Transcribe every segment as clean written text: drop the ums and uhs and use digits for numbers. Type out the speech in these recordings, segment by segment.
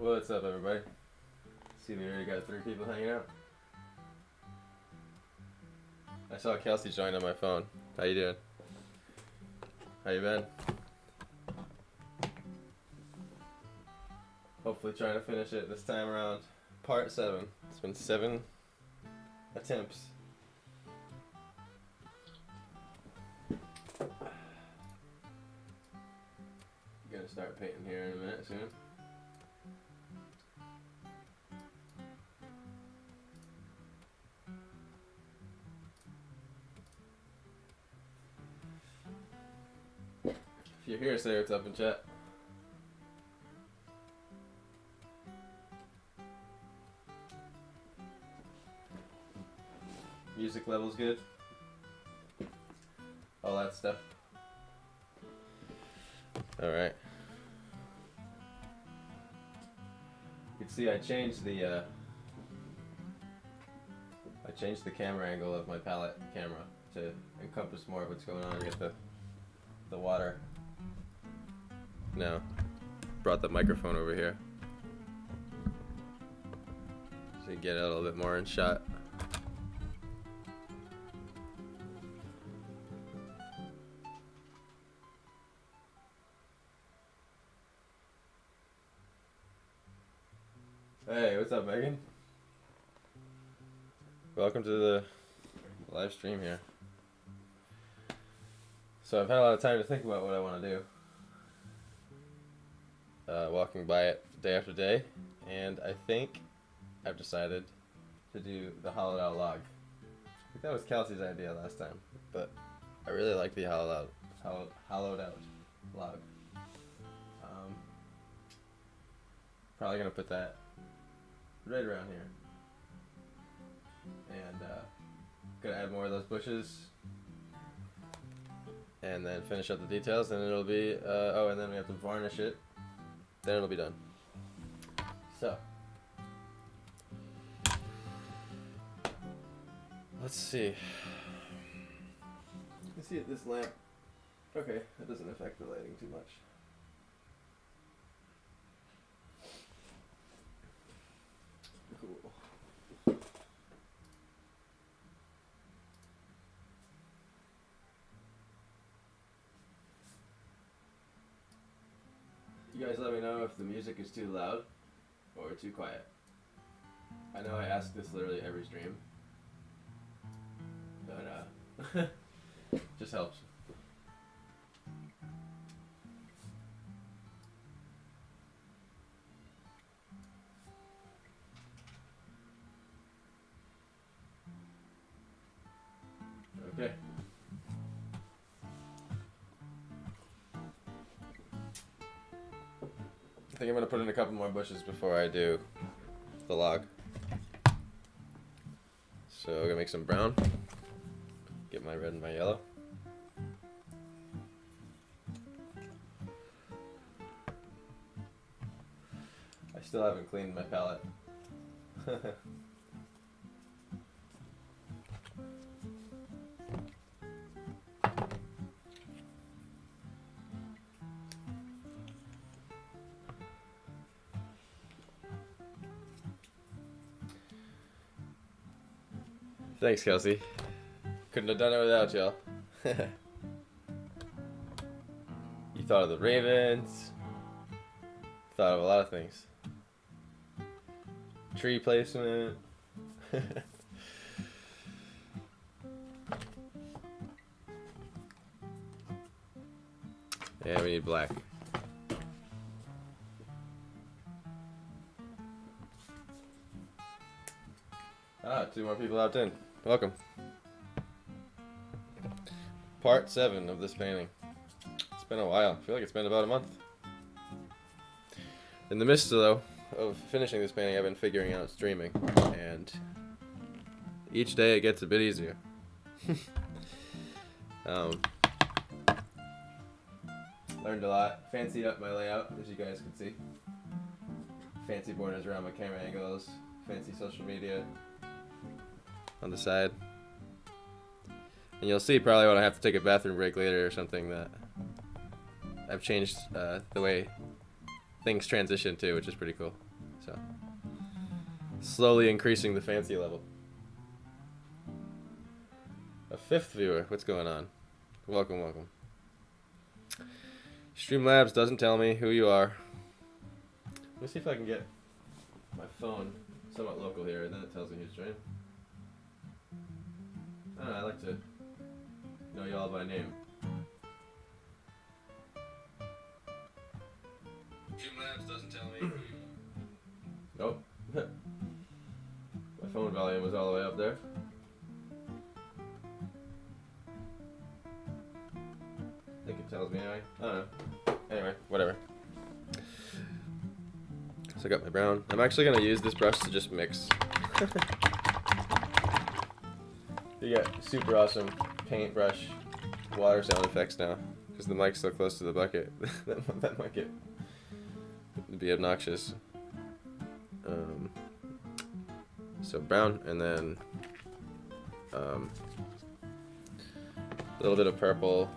What's up, everybody? See, we already got 3 people hanging out. I saw Kelsey join on my phone. How you doing? How you been? Hopefully trying to finish it this time around. Part 7. It's been 7 attempts. Gonna start painting here in a minute soon. If you're here, say what's up in chat. Music level's good. All that stuff. Alright. You can see I changed the camera angle of my palette camera to encompass more of what's going on. Get the water. Now, brought the microphone over here so you get it a little bit more in shot. Hey, what's up, Megan? Welcome to the live stream here. So I've had a lot of time to think about what I want to do. Walking by it day after day, and I think I've decided to do the hollowed out log. I think that was Kelsey's idea last time, but I really like the hollowed out log. Probably gonna put that right around here, and gonna add more of those bushes, and then finish up the details. Then it'll be oh, and then we have to varnish it. Then it'll be done. So, let's see. You can see it, this lamp. Okay, that doesn't affect the lighting too much. Cool. You guys let me know if the music is too loud or too quiet. I know I ask this literally every stream, but just helps. Okay. I think I'm going to put in a couple more bushes before I do the log. So I'm going to make some brown. Get my red and my yellow. I still haven't cleaned my palette. Thanks, Kelsey. Couldn't have done it without y'all. You thought of the Ravens. Thought of a lot of things. Tree placement. Yeah, we need black. Ah, 2 more people opted in. Welcome. Part 7 of this painting. It's been a while. I feel like it's been about a month. In the midst, though, of finishing this painting, I've been figuring out streaming, and each day it gets a bit easier. Learned a lot. Fancied up my layout, as you guys can see. Fancy borders around my camera angles. Fancy social media on the side. And you'll see probably when I have to take a bathroom break later or something that I've changed the way things transition too, which is pretty cool. So slowly increasing the fancy level. A fifth viewer. What's going on? Welcome, welcome. Streamlabs doesn't tell me who you are. Let me see if I can get my phone somewhat local here, and then it tells me who's joining. I don't know, I like to know y'all by name. Streamlabs doesn't tell me who you are. Nope. My phone volume was all the way up there. I think it tells me anyway. I don't know. Anyway, whatever. So I got my brown. I'm actually going to use this brush to just mix. You get super awesome paintbrush water sound effects now. Because the mic's so close to the bucket. that might be obnoxious. So brown, and then a little bit of purple.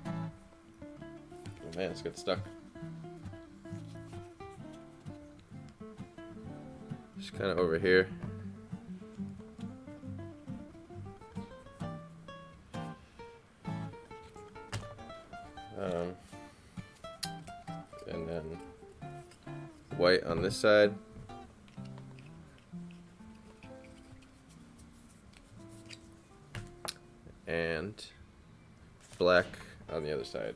Oh man, it's got stuck. Just kind of over here. And then white on this side. And black on the other side.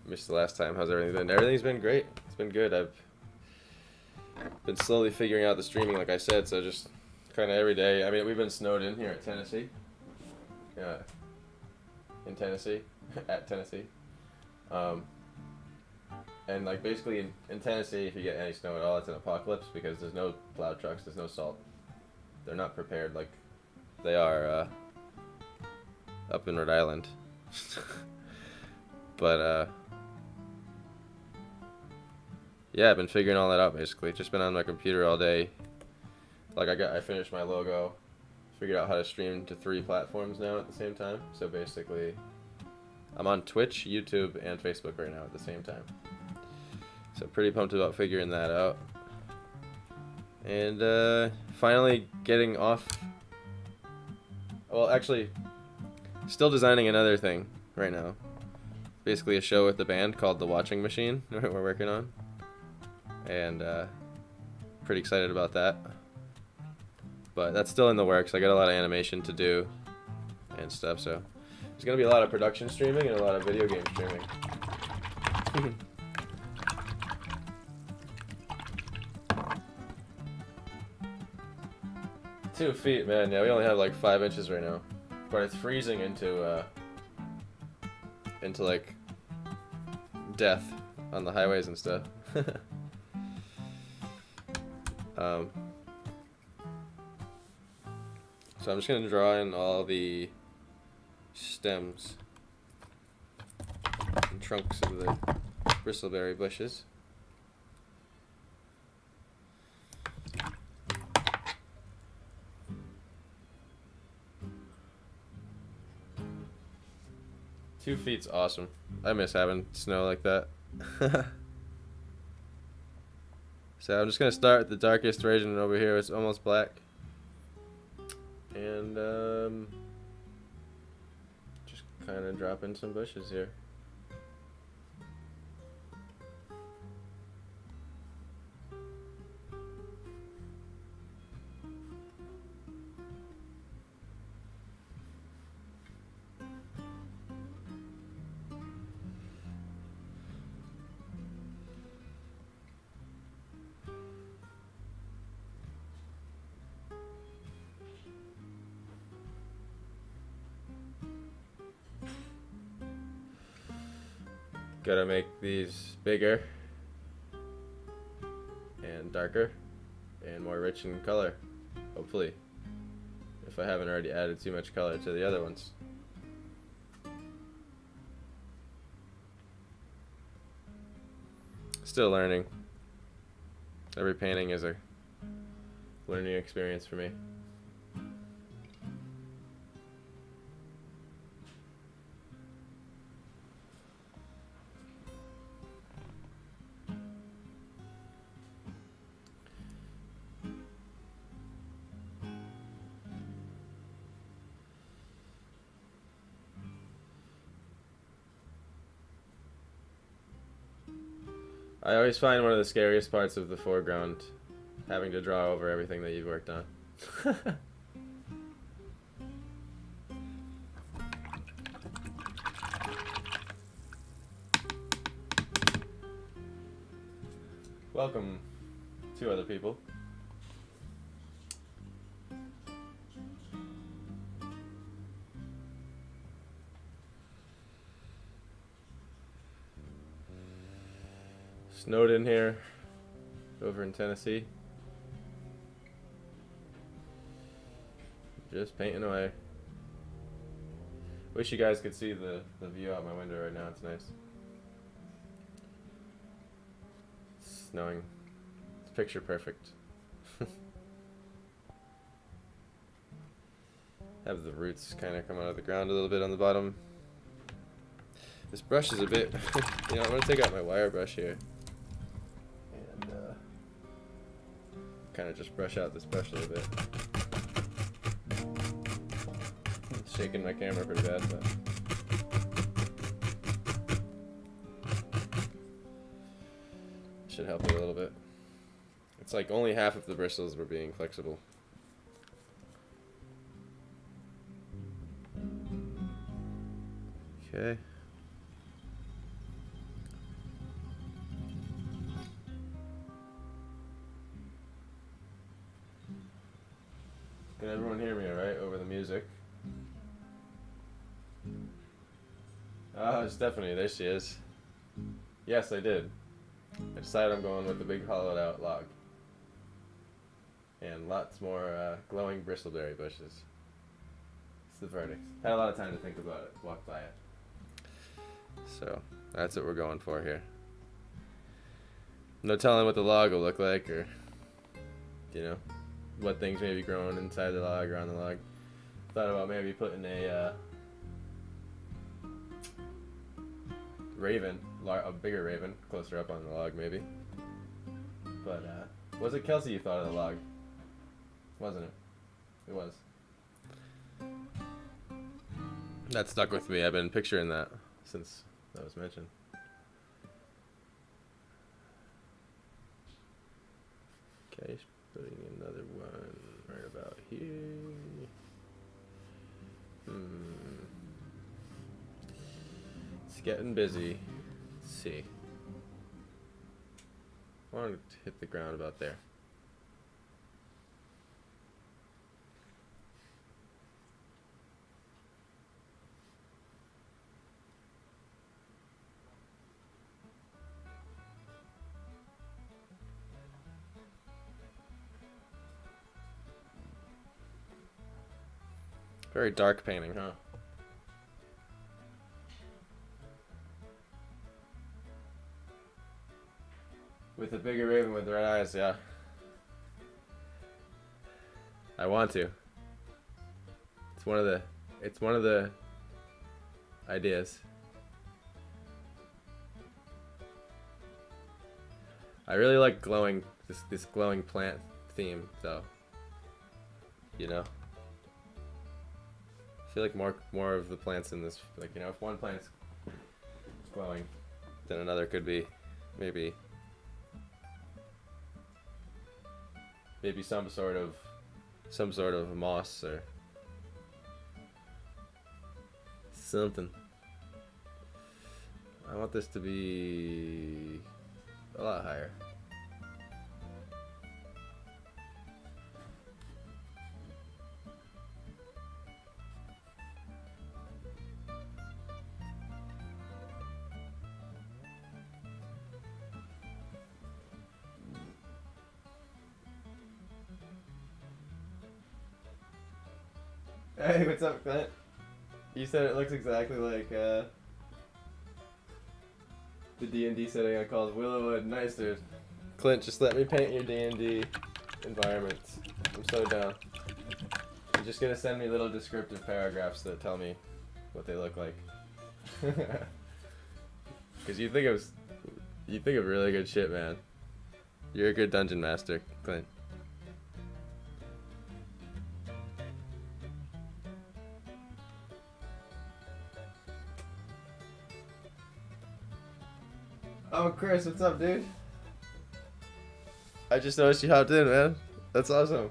Missed the last time. How's everything been? Everything's been great. It's been good. I've been slowly figuring out the streaming, like I said, so just kind of every day. I mean, we've been snowed in here at Tennessee. Yeah. In Tennessee. At Tennessee. And like basically in Tennessee, if you get any snow at all, it's an apocalypse because there's no plow trucks, there's no salt. They're not prepared like they are up in Rhode Island. But yeah, I've been figuring all that out basically. Just been on my computer all day. Like I finished my logo, figured out how to stream to 3 platforms now at the same time. So basically, I'm on Twitch, YouTube, and Facebook right now at the same time. So pretty pumped about figuring that out. And finally getting off. Well, actually, still designing another thing right now. Basically a show with the band called The Watching Machine we're working on. And pretty excited about that. But that's still in the works. I got a lot of animation to do and stuff, so there's going to be a lot of production streaming and a lot of video game streaming. 2 feet, man. Yeah, we only have like 5 inches right now. But it's freezing into like death on the highways and stuff. So I'm just going to draw in all the stems and trunks of the bristleberry bushes. Two feet's awesome. I miss having snow like that. So I'm just going to start with the darkest version over here. It's almost black. And just kind of drop in some bushes here. Gotta make these bigger and darker and more rich in color, hopefully, if I haven't already added too much color to the other ones. Still learning. Every painting is a learning experience for me. I always find one of the scariest parts of the foreground having to draw over everything that you've worked on. Welcome, two other people. Snowed in here over in Tennessee. Just painting away. Wish you guys could see the view out my window right now. It's nice. It's snowing. It's picture perfect. Have the roots kind of come out of the ground a little bit on the bottom. This brush is a bit, I'm gonna take out my wire brush here and kind of just brush out this brush a little bit. It's shaking my camera pretty bad, but should help it a little bit. It's like only half of the bristles were being flexible. Okay. Can everyone hear me all right over the music? Oh, Stephanie, there she is. Yes, I did. I decided I'm going with the big hollowed out log. And lots more glowing bristleberry bushes. It's the verdict. Had a lot of time to think about it, walk by it. So, that's what we're going for here. No telling what the log will look like, or, what things may be growing inside the log or on the log. Thought about maybe putting a raven, a bigger raven, closer up on the log maybe. But, was it Kelsey you thought of the log? Wasn't it? It was. That stuck with me. I've been picturing that since that was mentioned. Okay, putting another one right about here. It's getting busy. Let's see. I want to hit the ground about there. Very dark painting, huh? With a bigger raven with red eyes, yeah. I want to. It's one of the ideas. I really like this glowing plant theme, though. I feel like more of the plants in this, if one plant's glowing, then another could be maybe some sort of moss or something. I want this to be a lot higher. Hey, what's up, Clint? You said it looks exactly like the D&D setting I called Willowwood. Nice, dude. Clint, just let me paint your D&D environments. I'm so down. You're just gonna send me little descriptive paragraphs that tell me what they look like. Cause you think of really good shit, man. You're a good dungeon master, Clint. Oh, Chris, what's up, dude? I just noticed you hopped in, man. That's awesome.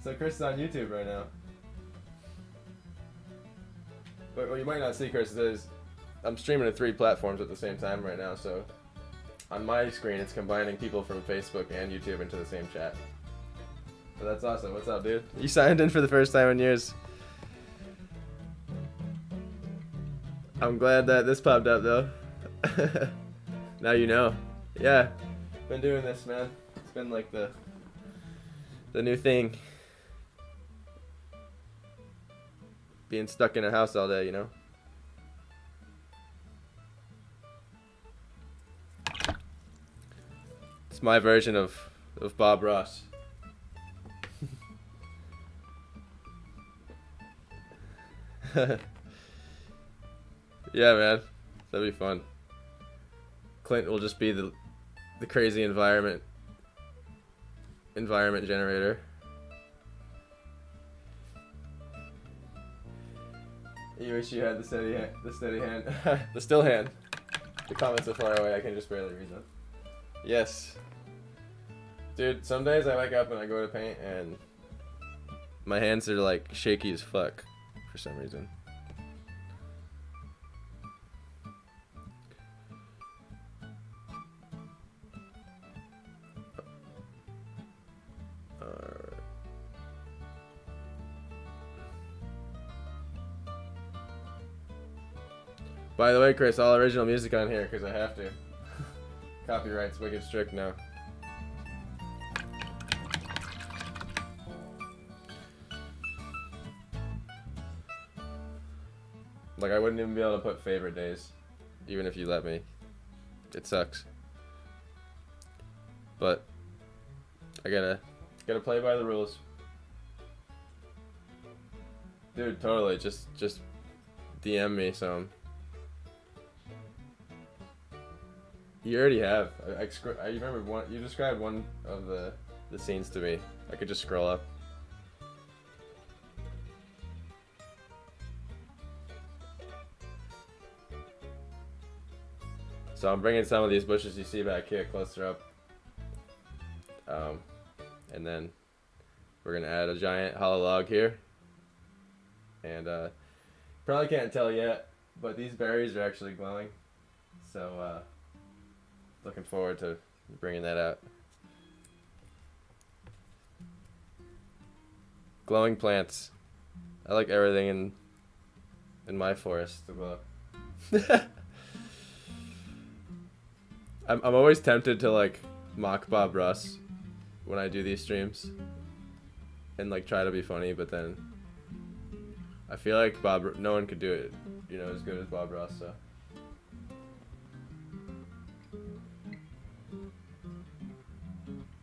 So Chris is on YouTube right now. But what you might not see, Chris, is I'm streaming to 3 platforms at the same time right now, so on my screen it's combining people from Facebook and YouTube into the same chat. So that's awesome. What's up, dude? You signed in for the first time in years. I'm glad that this popped up, though. Now you know. Yeah. Been doing this, man. It's been like the new thing. Being stuck in a house all day, you know? It's my version of Bob Ross. Yeah, man. That'd be fun. Clint will just be the crazy environment generator. You wish you had the steady hand, the still hand. The comments are far away, I can just barely read them. Yes. Dude, some days I wake up and I go to paint and my hands are like shaky as fuck for some reason. By the way, Chris, all original music on here because I have to. Copyright's wicked strict now. Like, I wouldn't even be able to put favorite days, even if you let me. It sucks. But I gotta play by the rules. Dude, totally. Just DM me some. You already have. I remember one. You described one of the scenes to me. I could just scroll up. So I'm bringing some of these bushes you see back here closer up. And then we're gonna add a giant hollow log here. And probably can't tell yet, but these berries are actually glowing. So looking forward to bringing that out. Glowing plants. I like everything in my forest to glow. I'm always tempted to like mock Bob Ross when I do these streams and like try to be funny, but then I feel like no one could do it, you know, as good as Bob Ross. So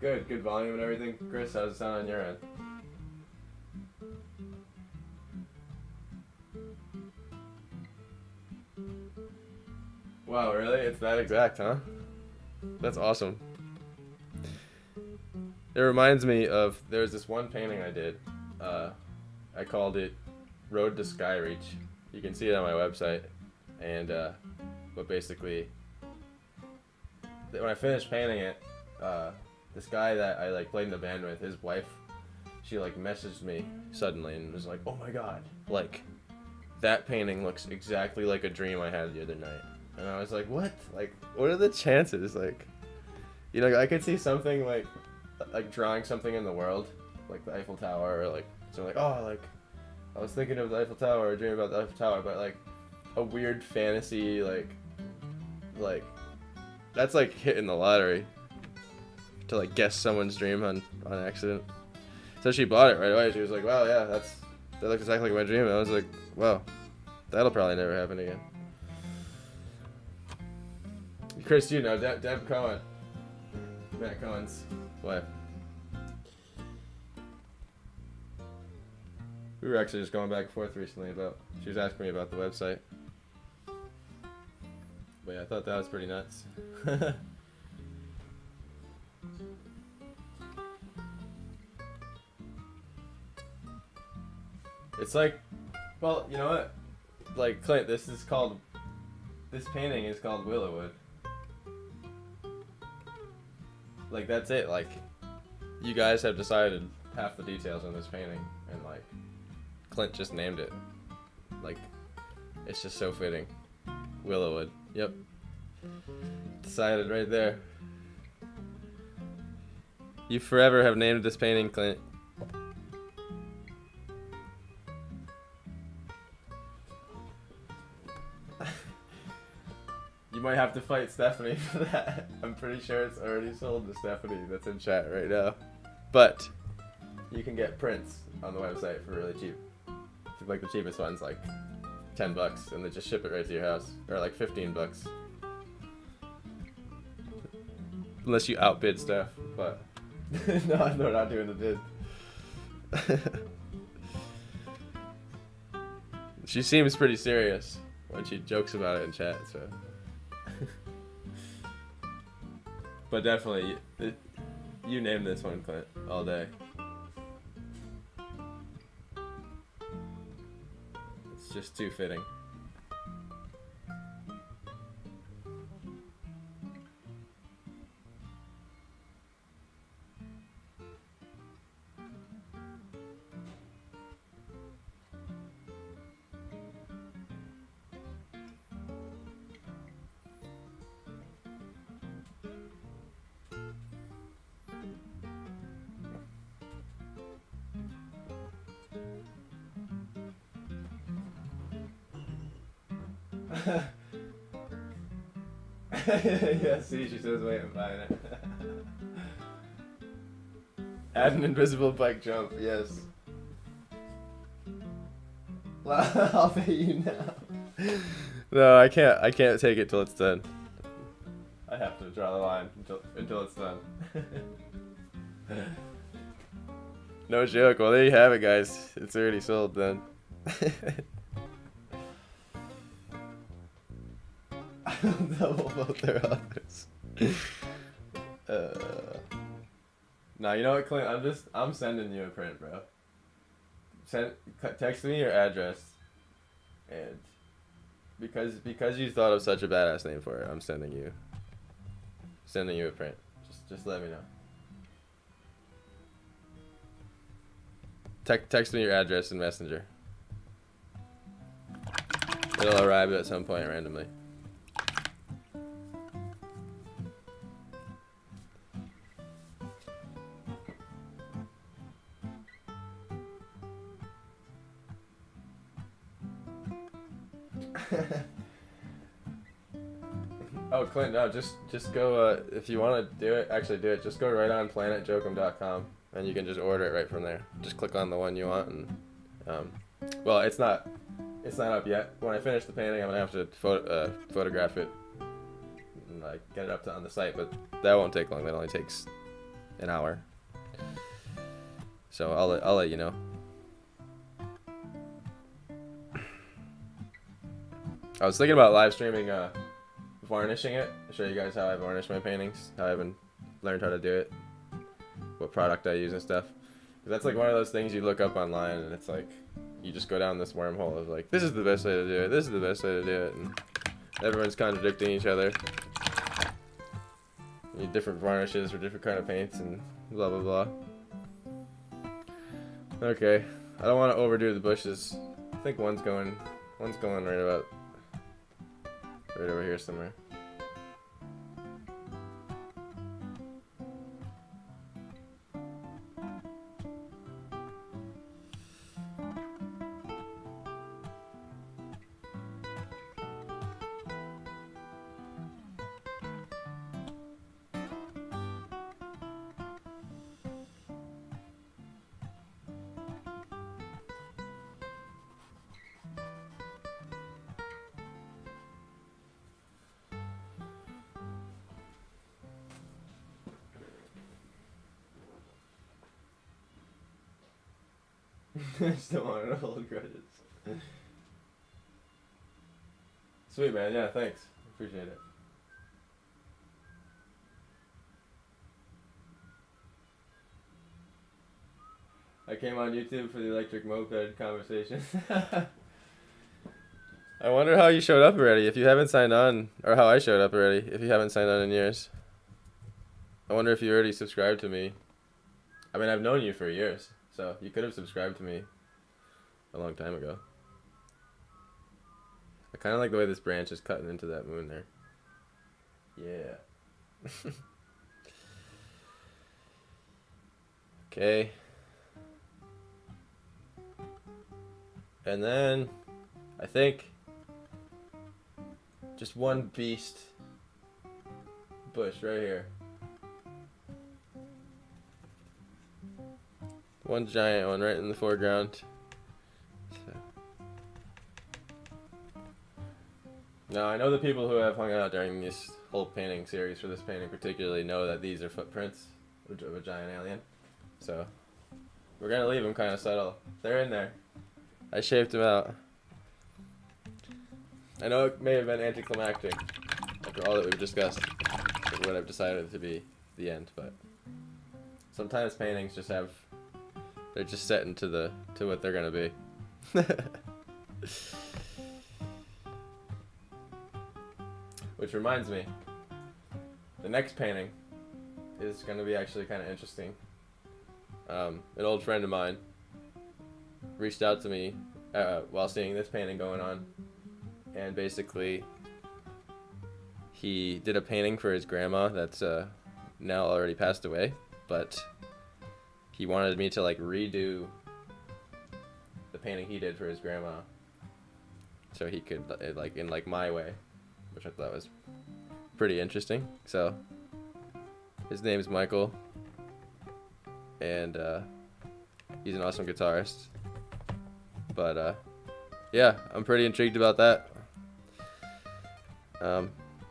good volume and everything. Chris, how's it sound on your end? Wow, really? It's that exact, huh? That's awesome. It reminds me of, there's this one painting I did. I called it Road to Skyreach. You can see it on my website. And, but basically, when I finished painting it, this guy that I like played in the band with, his wife, she like messaged me suddenly and was like, "Oh my god, like that painting looks exactly like a dream I had the other night." And I was like, "What? Like, what are the chances?" Like, you know, I could see something like drawing something in the world, like the Eiffel Tower, or like something like, "Oh, like I was thinking of the Eiffel Tower, or dreaming about the Eiffel Tower," but like a weird fantasy, like that's like hitting the lottery. To like guess someone's dream on accident. So she bought it right away. She was like, "Wow, yeah, that looks exactly like my dream." And I was like, "Wow, that'll probably never happen again." Chris, you know Deb Cohen, Matt Cohen's wife. We were actually just going back and forth recently about. She was asking me about the website. But yeah, I thought that was pretty nuts. It's like, well, you know what? Like, Clint, this painting is called Willowwood. like that's it. Like, you guys have decided half the details on this painting, and like, Clint just named it. Like, it's just so fitting. Willowwood. Yep. Decided right there. You forever have named this painting, Clint. You might have to fight Stephanie for that. I'm pretty sure it's already sold to Stephanie that's in chat right now. But you can get prints on the website for really cheap. Like the cheapest one's like $10 and they just ship it right to your house. Or like $15. Unless you outbid Steph, but no, we're not doing the bid. She seems pretty serious when she jokes about it in chat, so. But definitely, you named this one, Clint, all day. It's just too fitting. Yeah, see, she says, wait, I'm buying it. Add an invisible bike jump, yes. Well, I'll pay you now. No, I can't take it till it's done. I have to draw the line until it's done. No joke. Well, there you have it, guys. It's already sold then. Double both their authors. Nah, you know what, Clint? I'm sending you a print, bro. Text me your address, and because you thought of such a badass name for it, I'm sending you a print. Just let me know. Text me your address in Messenger. It'll arrive at some point randomly. Oh, Clint, no, just go, if you want to do it, just go right on planetjokum.com, and you can just order it right from there. Just click on the one you want, and, well, it's not up yet. When I finish the painting, I'm going to have to photograph it, and, like, get it up on the site, but that won't take long. That only takes an hour. So I'll let you know. I was thinking about live streaming, varnishing it. I'll show you guys how I varnish my paintings, how I haven't learned how to do it, what product I use and stuff. 'Cause that's like one of those things you look up online and it's like, you just go down this wormhole of like, this is the best way to do it, this is the best way to do it, and everyone's contradicting each other. You need different varnishes for different kind of paints and blah blah blah. Okay, I don't want to overdo the bushes. I think one's going right over here somewhere. I still want to hold grudges. Sweet, man. Yeah, thanks. Appreciate it. I came on YouTube for the electric moped conversation. I wonder how you showed up already if you haven't signed on, or how I showed up already if you haven't signed on in years. I wonder if you already subscribed to me. I mean, I've known you for years, so you could have subscribed to me a long time ago. I kind of like the way this branch is cutting into that moon there. Yeah. Okay. And then, I think, just one beast bush right here. One giant one right in the foreground. So. Now, I know the people who have hung out during this whole painting series for this painting particularly know that these are footprints of a giant alien. So, we're going to leave them kind of subtle. They're in there. I shaped them out. I know it may have been anticlimactic after all that we've discussed with what I've decided to be the end, but sometimes paintings just have, they're just set into to what they're gonna be. Which reminds me, the next painting is gonna be actually kind of interesting. An old friend of mine reached out to me while seeing this painting going on, and basically he did a painting for his grandma that's now already passed away, but he wanted me to like redo the painting he did for his grandma so he could like in like my way, which I thought was pretty interesting. So his name's Michael, and he's an awesome guitarist. But yeah, I'm pretty intrigued about that.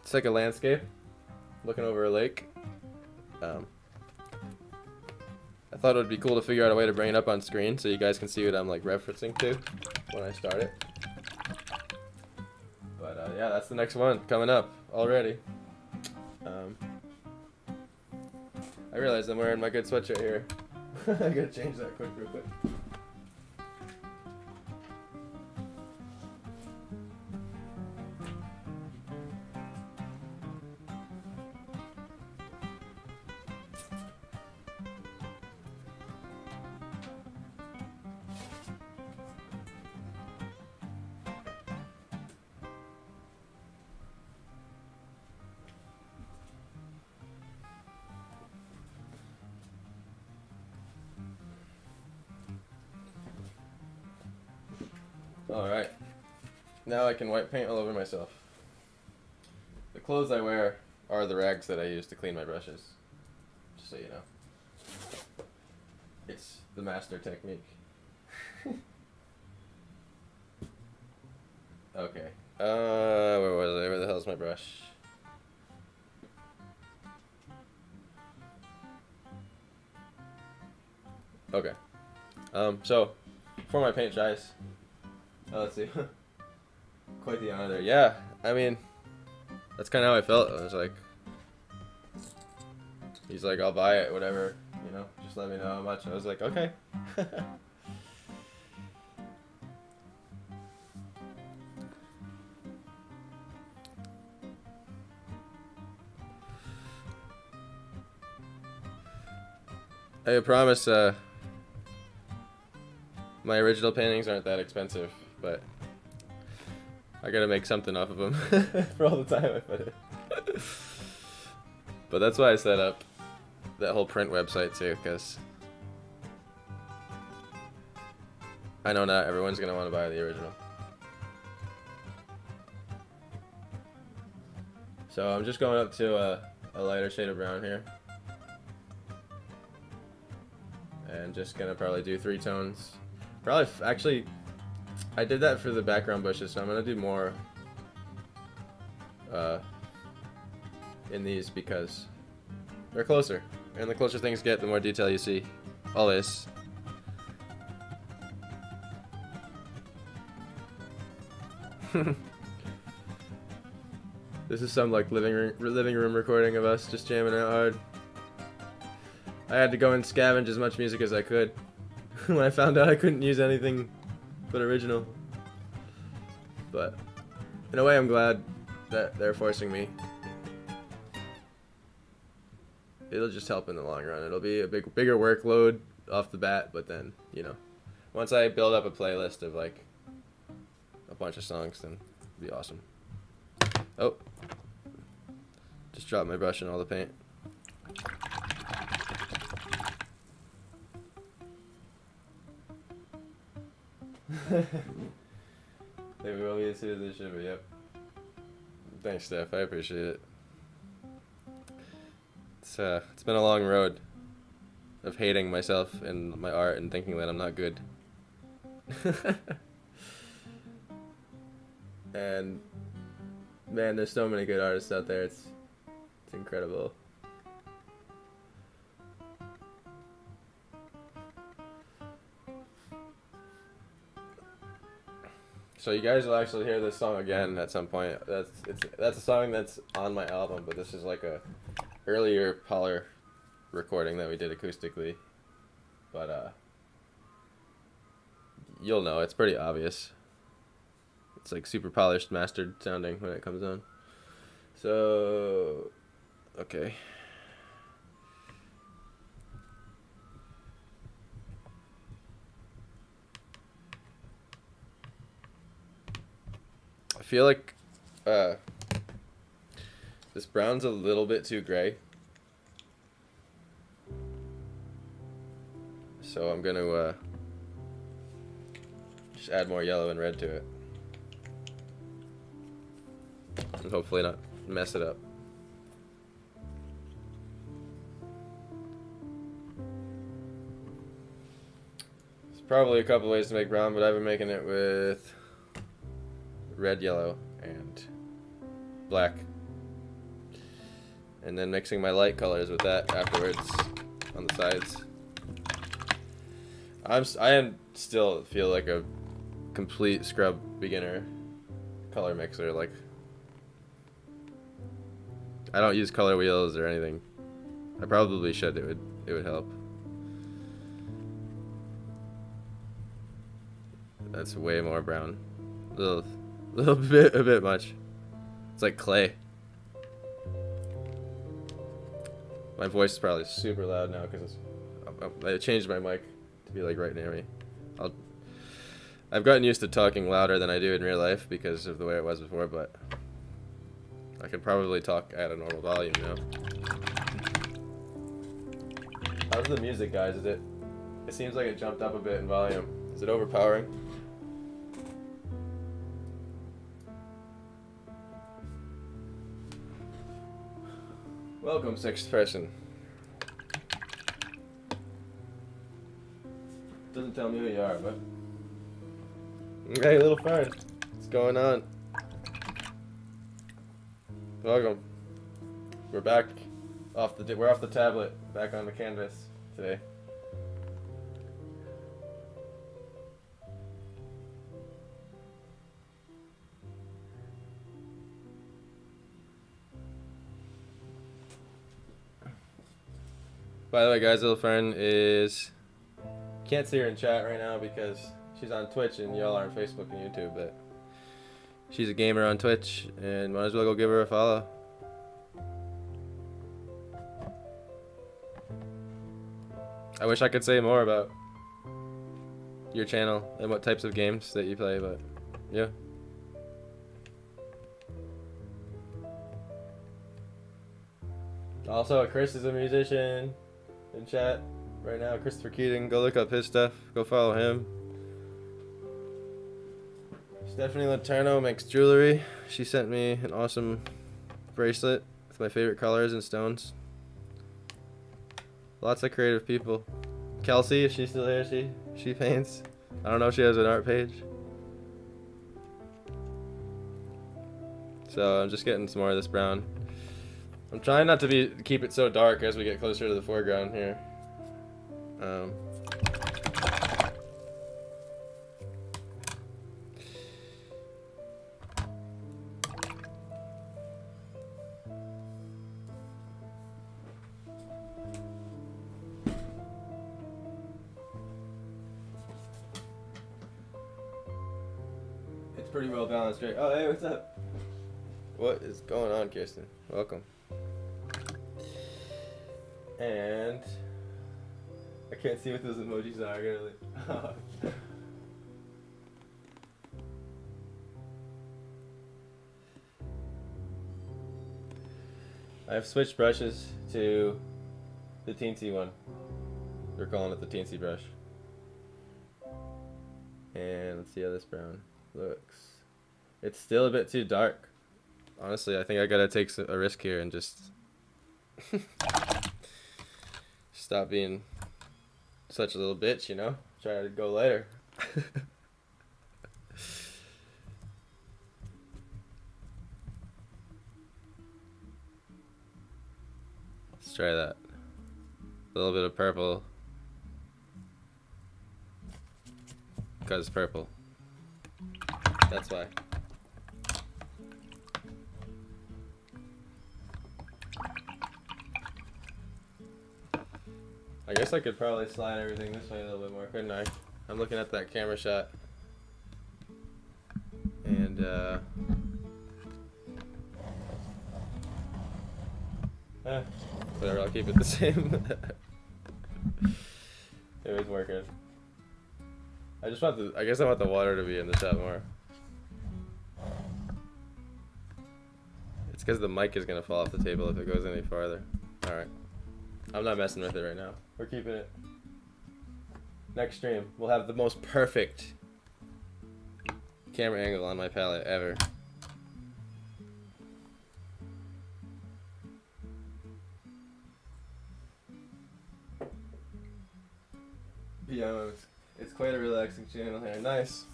It's like a landscape looking over a lake. I thought it would be cool to figure out a way to bring it up on screen so you guys can see what I'm like referencing to when I start it. But yeah, that's the next one coming up already. I realize I'm wearing my good sweatshirt here. I gotta change that real quick. Alright, now I can wipe paint all over myself. The clothes I wear are the rags that I use to clean my brushes, just so you know. It's the master technique. Okay, where was I? Where the hell's my brush? Okay, so, before my paint dries, let's see. Quite the honor there. Yeah, I mean, that's kind of how I felt. I was like, he's like, I'll buy it, whatever, you know, just let me know how much. I was like, okay. I promise, my original paintings aren't that expensive, but I gotta make something off of them for all the time I put it. But that's why I set up that whole print website too, because I know not everyone's gonna want to buy the original. So I'm just going up to a lighter shade of brown here, and just gonna probably do 3 tones. Probably, actually, I did that for the background bushes, so I'm gonna do more in these because they're closer, and the closer things get, the more detail you see. Always. This is some like living room recording of us just jamming out hard. I had to go and scavenge as much music as I could when I found out I couldn't use anything but original. But in a way, I'm glad that they're forcing me. it'll just help in the long run. It'll be a bigger workload off the bat, but then, you know, once I build up a playlist of like a bunch of songs, then it'll be awesome. Oh, just dropped my brush in all the paint. Maybe we'll get to this shit, but yep. Thanks, Steph. I appreciate it. It's been a long road of hating myself and my art and thinking that I'm not good. And man, there's so many good artists out there. It's incredible. So you guys will actually hear this song again at some point. That's a song that's on my album, but this is like a earlier Polar recording that we did acoustically. But you'll know, it's pretty obvious. It's like super polished, mastered sounding when it comes on. So, okay. I feel like this brown's a little bit too gray. So I'm gonna just add more yellow and red to it. And hopefully not mess it up. There's probably a couple ways to make brown, but I've been making it with red, yellow, and black. And then mixing my light colors with that afterwards on the sides. I am still feel like a complete scrub beginner color mixer. Like, I don't use color wheels or anything. I probably should. It would help. That's way more brown. A bit much. It's like clay. My voice is probably super loud now because I changed my mic to be like right near me. I've gotten used to talking louder than I do in real life because of the way it was before, but I could probably talk at a normal volume now. How's the music, guys? It seems like it jumped up a bit in volume. Is it overpowering? Welcome, sixth person. Doesn't tell me who you are, but hey, little friend, what's going on? Welcome. We're back we're off the tablet, back on the canvas today. By the way, guys, little friend is can't see her in chat right now because she's on Twitch and y'all are on Facebook and YouTube, but she's a gamer on Twitch and might as well go give her a follow. I wish I could say more about your channel and what types of games that you play, but yeah. Also, Chris is a musician in chat right now. Christopher Keating, go look up his stuff. Go follow him. Stephanie Laterno makes jewelry. She sent me an awesome bracelet with my favorite colors and stones. Lots of creative people. Kelsey, if she's still here, she paints. I don't know if she has an art page. So I'm just getting some more of this brown. I'm trying not to keep it so dark as we get closer to the foreground here. It's pretty well balanced, right? Oh, hey, what's up? What is going on, Kirsten? Welcome. And I can't see what those emojis are. I gotta leave. I've switched brushes to the teensy one. We're calling it the teensy brush. And let's see how this brown looks. It's still a bit too dark. Honestly, I think I gotta take a risk here and just stop being such a little bitch, you know? Try to go later. Let's try that. A little bit of purple. Because it's purple. That's why. I guess I could probably slide everything this way a little bit more, couldn't I? I'm looking at that camera shot. And, whatever, I'll keep it the same. It was working. I guess I want the water to be in the shot more. It's because the mic is going to fall off the table if it goes any farther. Alright. I'm not messing with it right now. We're keeping it. Next stream, we'll have the most perfect camera angle on my palette ever. Yeah, it's quite a relaxing channel here. Nice.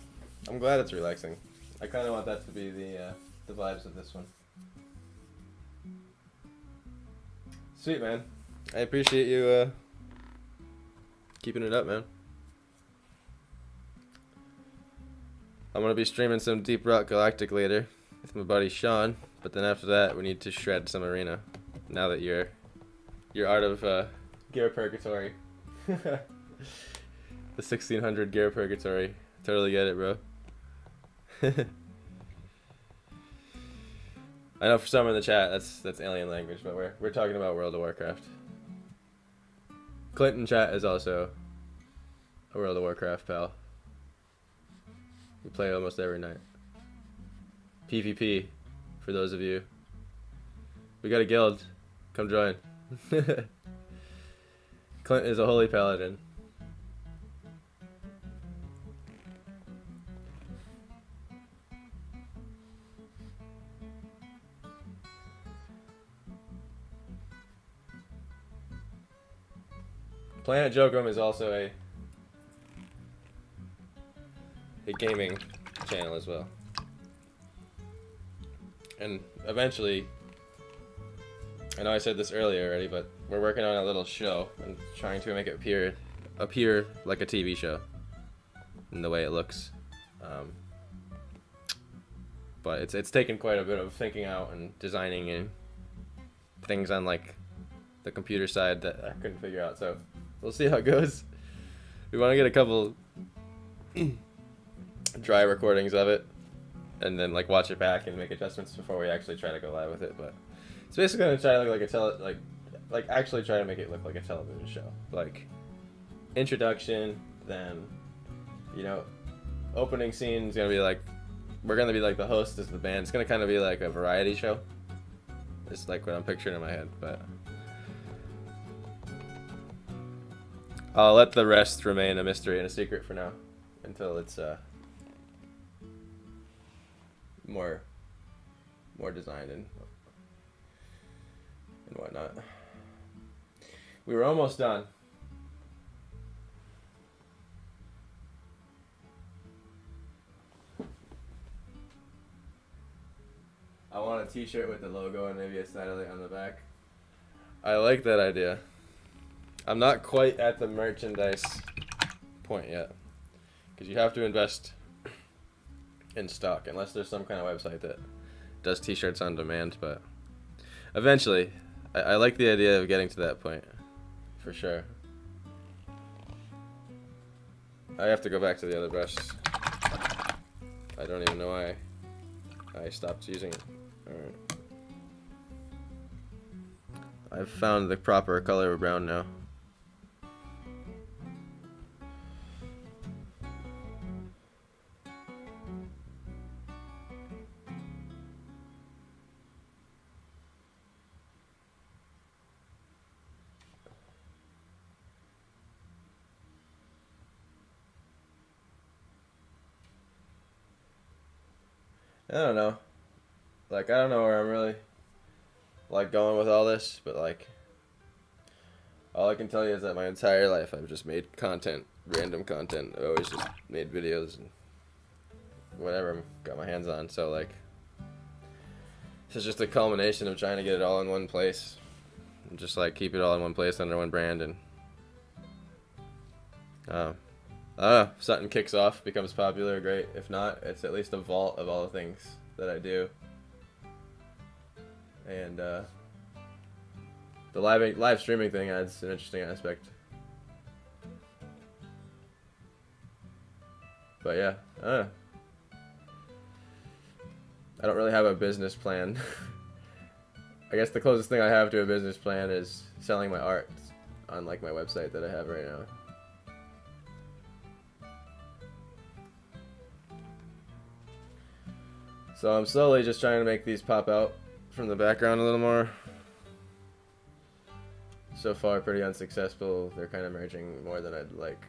I'm glad it's relaxing. I kind of want that to be the vibes of this one. Sweet, man. I appreciate you keeping it up, man. I'm going to be streaming some Deep Rock Galactic later with my buddy Sean, but then after that we need to shred some arena. Now that you're out of gear purgatory. The 1600 gear purgatory. Totally get it, bro. I know for some in the chat that's alien language, but we're talking about World of Warcraft. Clinton chat is also a World of Warcraft pal. We play almost every night. PvP, for those of you. We got a guild. Come join. Clint is a holy paladin. Planet Jokum is also a gaming channel as well. And eventually, I know I said this earlier already, but we're working on a little show and trying to make it appear like a TV show in the way it looks. But it's taken quite a bit of thinking out and designing and things on like the computer side that I couldn't figure out. So we'll see how it goes. We want to get a couple dry recordings of it and then like watch it back and make adjustments before we actually try to go live with it. But it's basically gonna try to look like a actually try to make it look like a television show. Like introduction, then opening scene is gonna be like we're gonna be like the host is the band. It's gonna kind of be like a variety show. It's like what I'm picturing in my head, but I'll let the rest remain a mystery and a secret for now until it's more designed and whatnot. We were almost done. I want a t-shirt with the logo and maybe a satellite on the back. I like that idea. I'm not quite at the merchandise point yet, because you have to invest in stock unless there's some kind of website that does t-shirts on demand. But eventually, I like the idea of getting to that point, for sure. I have to go back to the other brush. I don't even know why I stopped using it. Alright. I've found the proper color of brown now. I don't know. Like, I don't know where I'm really, like, going with all this, but, like, all I can tell you is that my entire life I've just made content, random content. I always just made videos and whatever I got my hands on. So, like, this is just a culmination of trying to get it all in one place. And just, like, keep it all in one place under one brand. And, I don't know, if something kicks off, becomes popular, great. If not, it's at least a vault of all the things that I do. And the live streaming thing adds an interesting aspect. But yeah, I don't know. I don't really have a business plan. I guess the closest thing I have to a business plan is selling my art on like my website that I have right now. So I'm slowly just trying to make these pop out from the background a little more. So far pretty unsuccessful. They're kind of merging more than I'd like.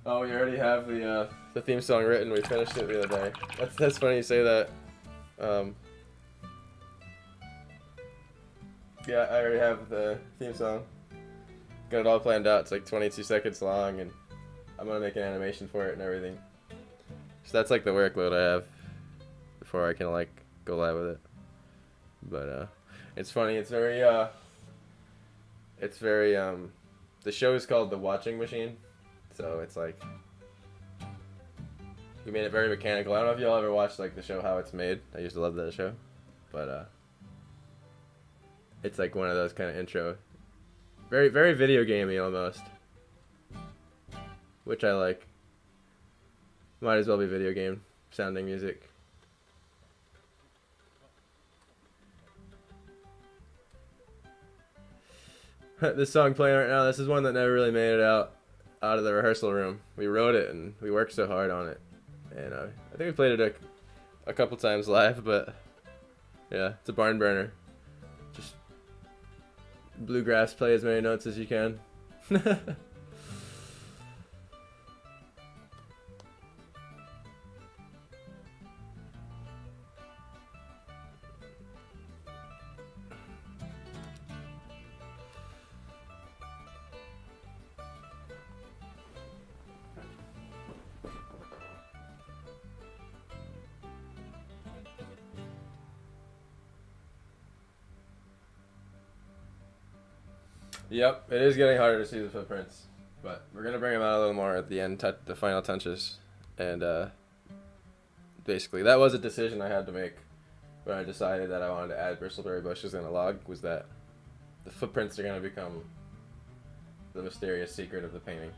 Oh, we already have the theme song written. We finished it the other day. That's funny you say that. Yeah, I already have the theme song. Got it all planned out. It's like 22 seconds long, and I'm gonna make an animation for it and everything. So that's like the workload I have before I can like go live with it. But it's funny. It's very the show is called The Watching Machine, so it's like we made it very mechanical. I don't know if y'all ever watched like the show How It's Made. I used to love that show, but it's like one of those kind of intro, very very video gamey almost, which I like. Might as well be video game sounding music. This song playing right now, this is one that never really made it out of the rehearsal room. We wrote it and we worked so hard on it, and I think we played it a couple times live, but yeah, it's a barn burner. Just bluegrass, play as many notes as you can. Yep, it is getting harder to see the footprints, but we're gonna bring them out a little more at the end, the final touches, and basically that was a decision I had to make when I decided that I wanted to add bristleberry bushes in a log. Was that the footprints are gonna become the mysterious secret of the painting.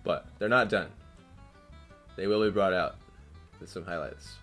But they're not done. They will be brought out with some highlights.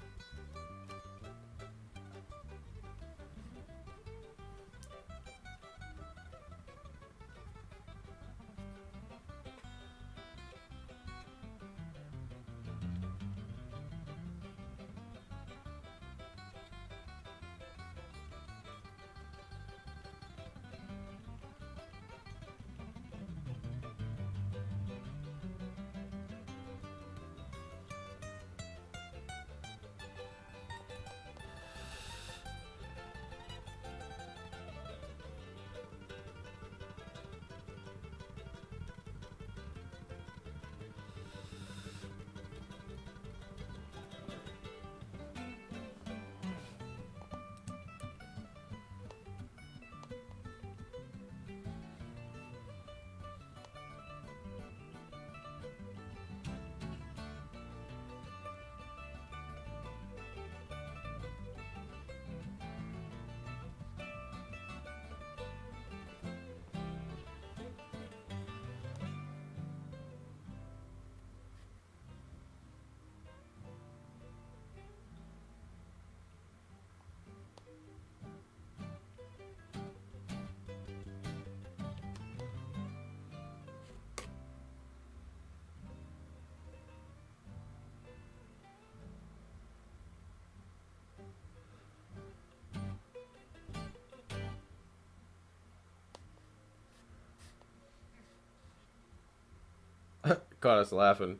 caught us laughing.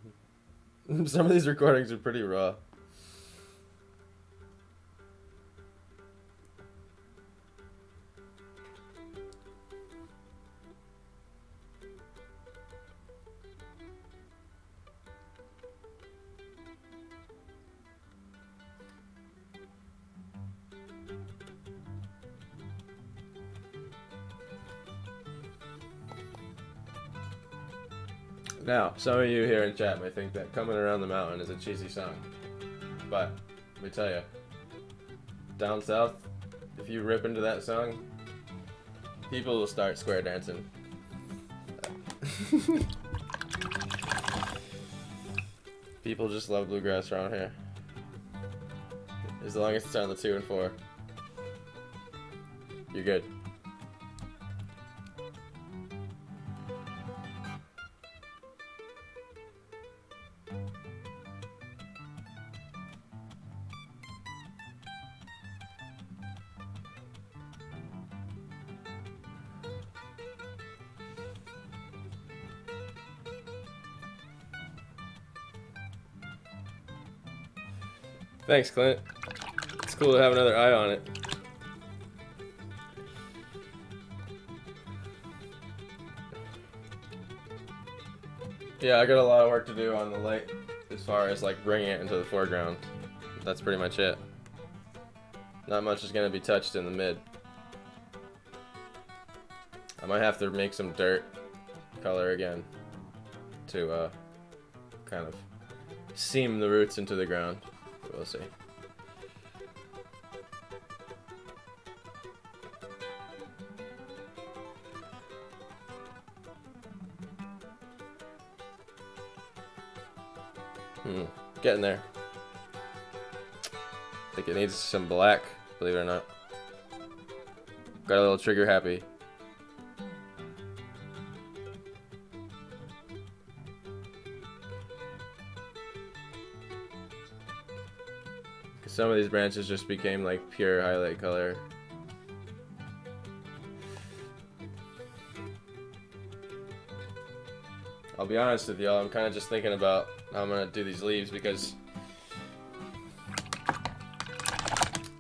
Some of these recordings are pretty raw. Now, some of you here in chat may think that Coming Around the Mountain is a cheesy song. But, let me tell you, down south, if you rip into that song, people will start square dancing. People just love bluegrass around here. As long as it's on the 2 and 4, you're good. Thanks, Clint. It's cool to have another eye on it. Yeah, I got a lot of work to do on the light as far as like bringing it into the foreground. That's pretty much it. Not much is going to be touched in the mid. I might have to make some dirt color again to kind of seam the roots into the ground. We'll see. Getting there. I think it needs some black, believe it or not. Got a little trigger happy. Some of these branches just became like pure highlight color. I'll be honest with y'all, I'm kind of just thinking about how I'm gonna do these leaves because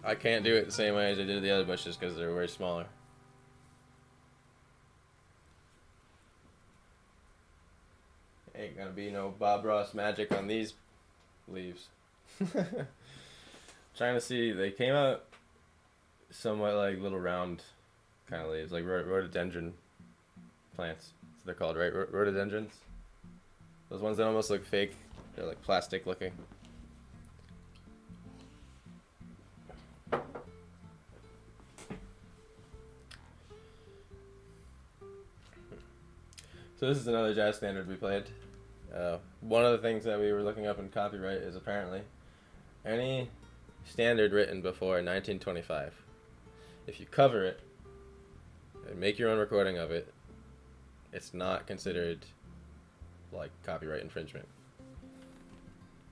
I can't do it the same way as I did the other bushes because they're way smaller. Ain't gonna be no Bob Ross magic on these leaves. Trying to see, they came out somewhat like little round kind of leaves, like rhododendron plants. That's what they're called, right? Rhododendrons? Those ones that almost look fake. They're like plastic looking. So this is another jazz standard we played. One of the things that we were looking up in copyright is apparently any standard written before 1925, if you cover it and make your own recording of it, it's not considered like copyright infringement.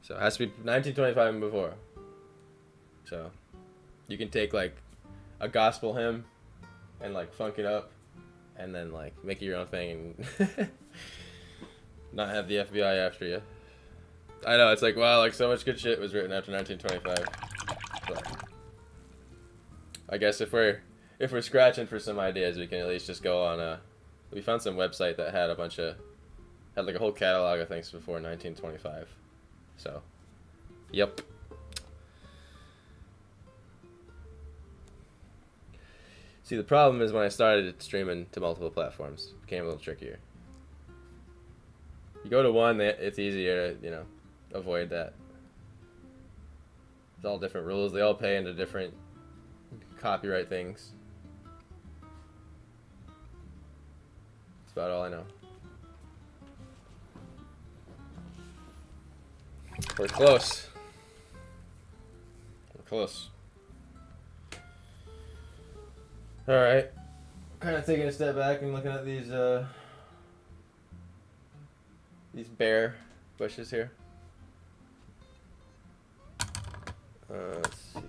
So it has to be 1925 and before. So you can take like a gospel hymn and like funk it up and then like make it your own thing and not have the FBI after you. I know, it's like, wow, like so much good shit was written after 1925. But I guess if we're scratching for some ideas, we can at least just go on we found some website that had had like a whole catalog of things before 1925. So, yep. See, the problem is when I started streaming to multiple platforms, it became a little trickier. You go to one, it's easier to, avoid that. It's all different rules. They all pay into different copyright things. That's about all I know. We're close. We're close. Alright. Kind of taking a step back and looking at these bare bushes here. Let's see.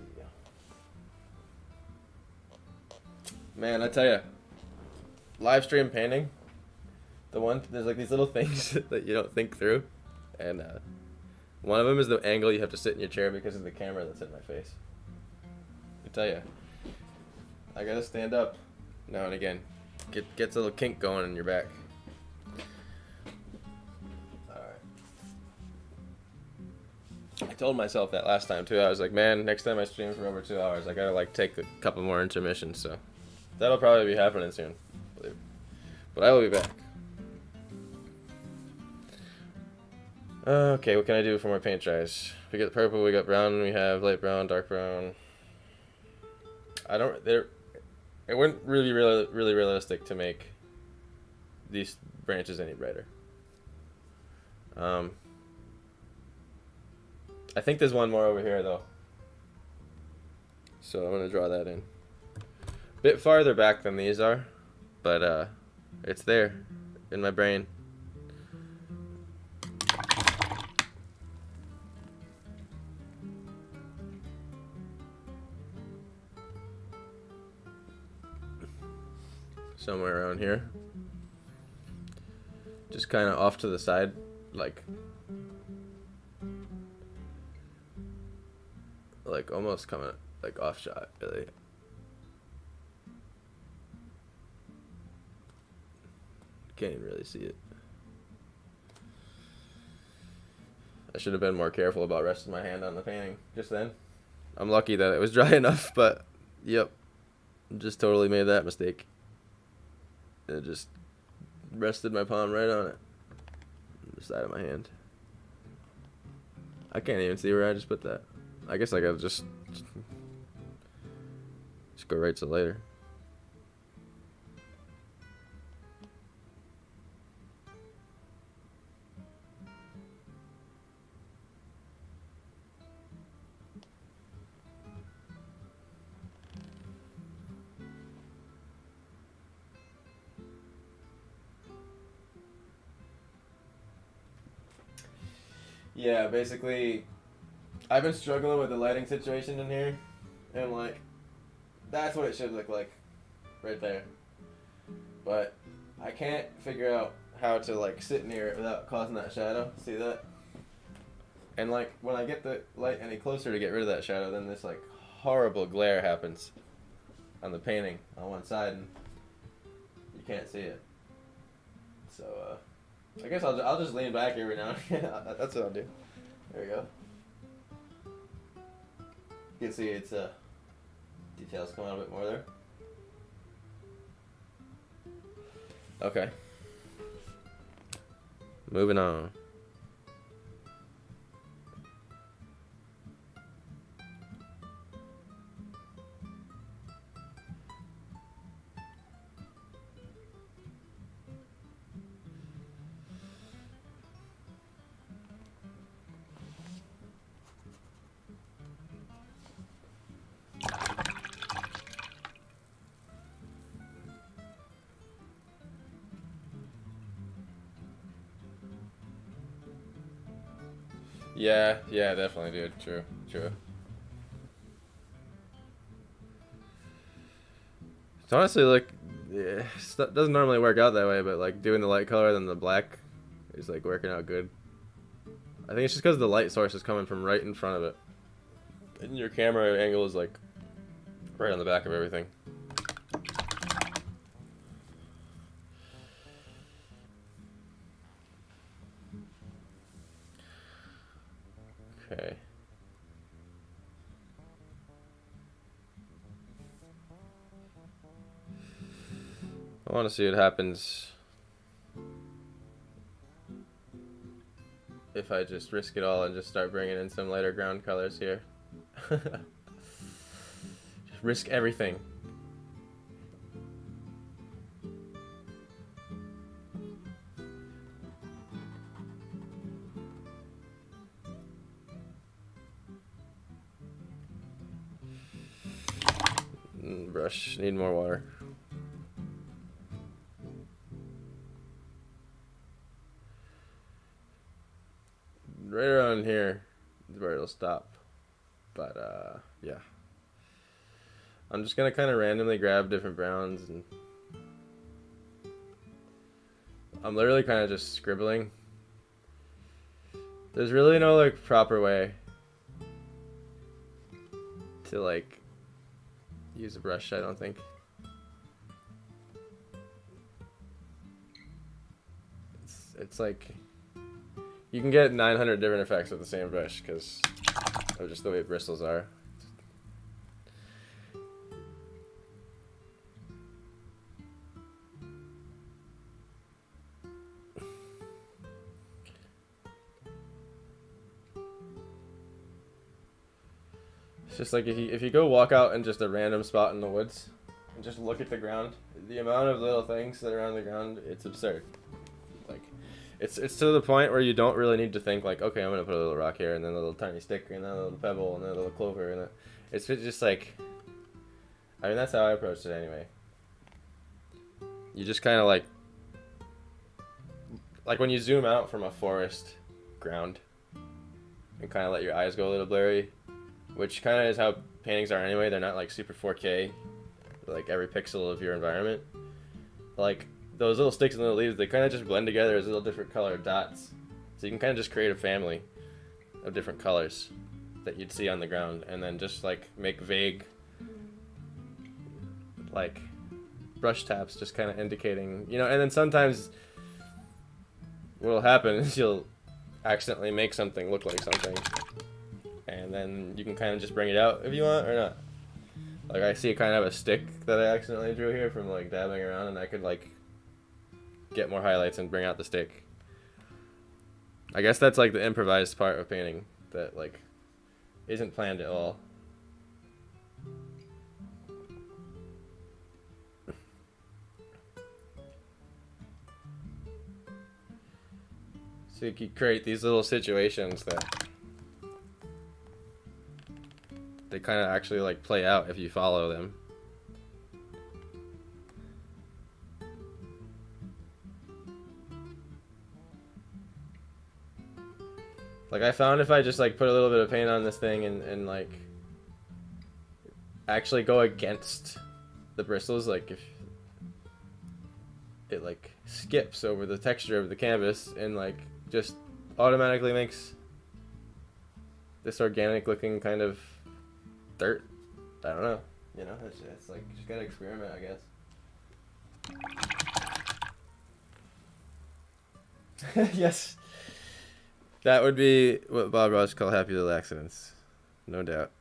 Man, I tell you, live stream painting There's like these little things that you don't think through, and one of them is the angle you have to sit in your chair because of the camera that's in my face. I tell you, I gotta stand up now and again. Gets a little kink going in your back. Alright. I told myself that last time too. I was like, man, next time I stream for over 2 hours, I gotta like take a couple more intermissions. So that'll probably be happening soon, I believe. But I will be back. Okay, what can I do for more paint dries? We got purple, we got brown, we have light brown, dark brown. It wasn't really realistic to make these branches any brighter. I think there's one more over here though. So I'm gonna draw that in. A bit farther back than these are, but it's there in my brain. Somewhere around here. Just kind of off to the side, like almost coming like off shot, really. Can't even really see it. I should have been more careful about resting my hand on the painting just then. I'm lucky that it was dry enough, but yep, just totally made that mistake. It just rested my palm right on it. The side of my hand. I can't even see where I just put that. I guess I gotta just go right to later. Yeah, basically, I've been struggling with the lighting situation in here, and like, that's what it should look like, right there. But I can't figure out how to like sit near it without causing that shadow. See that? And like, when I get the light any closer to get rid of that shadow, then this like horrible glare happens on the painting on one side, and you can't see it. So, I guess I'll just lean back every now and again. That's what I'll do. There we go. You can see its details come out a bit more there. Okay. Moving on. Yeah, definitely, dude. True. It's honestly like, yeah, it doesn't normally work out that way, but like doing the light color than the black is like working out good. I think it's just because the light source is coming from right in front of it, and your camera angle is like right on the back of everything. Okay. I want to see what happens if I just risk it all and just start bringing in some lighter ground colors here. Just risk everything. Brush, need more water. Right around here is where it'll stop. But yeah. I'm just gonna kind of randomly grab different browns and I'm literally kind of just scribbling. There's really no like proper way to like use a brush, I don't think. It's like you can get 900 different effects with the same brush because of just the way bristles are. It's just like if you go walk out in just a random spot in the woods and just look at the ground, the amount of little things that are on the ground, it's absurd. Like it's to the point where you don't really need to think like, okay, I'm gonna put a little rock here and then a little tiny stick and then a little pebble and then a little clover and then it's just like, I mean, that's how I approached it anyway. You just kind of like when you zoom out from a forest ground and kind of let your eyes go a little blurry, which kind of is how paintings are anyway. They're not like super 4K, like every pixel of your environment. Like those little sticks and little leaves, they kind of just blend together as little different colored dots. So you can kind of just create a family of different colors that you'd see on the ground, and then just like make vague like brush taps, just kind of indicating, you know. And then sometimes what'll happen is you'll accidentally make something look like something, and then you can kind of just bring it out if you want or not. Like I see kind of a stick that I accidentally drew here from like dabbing around, and I could like get more highlights and bring out the stick. I guess that's like the improvised part of painting that like isn't planned at all. So you can create these little situations that they kind of actually like play out if you follow them. Like I found if I just like put a little bit of paint on this thing and like actually go against the bristles, like if it like skips over the texture of the canvas and like just automatically makes this organic looking kind of dirt. I don't know, you know, it's like you just gotta experiment, I guess. Yes. That would be what Bob Ross called happy little accidents, no doubt.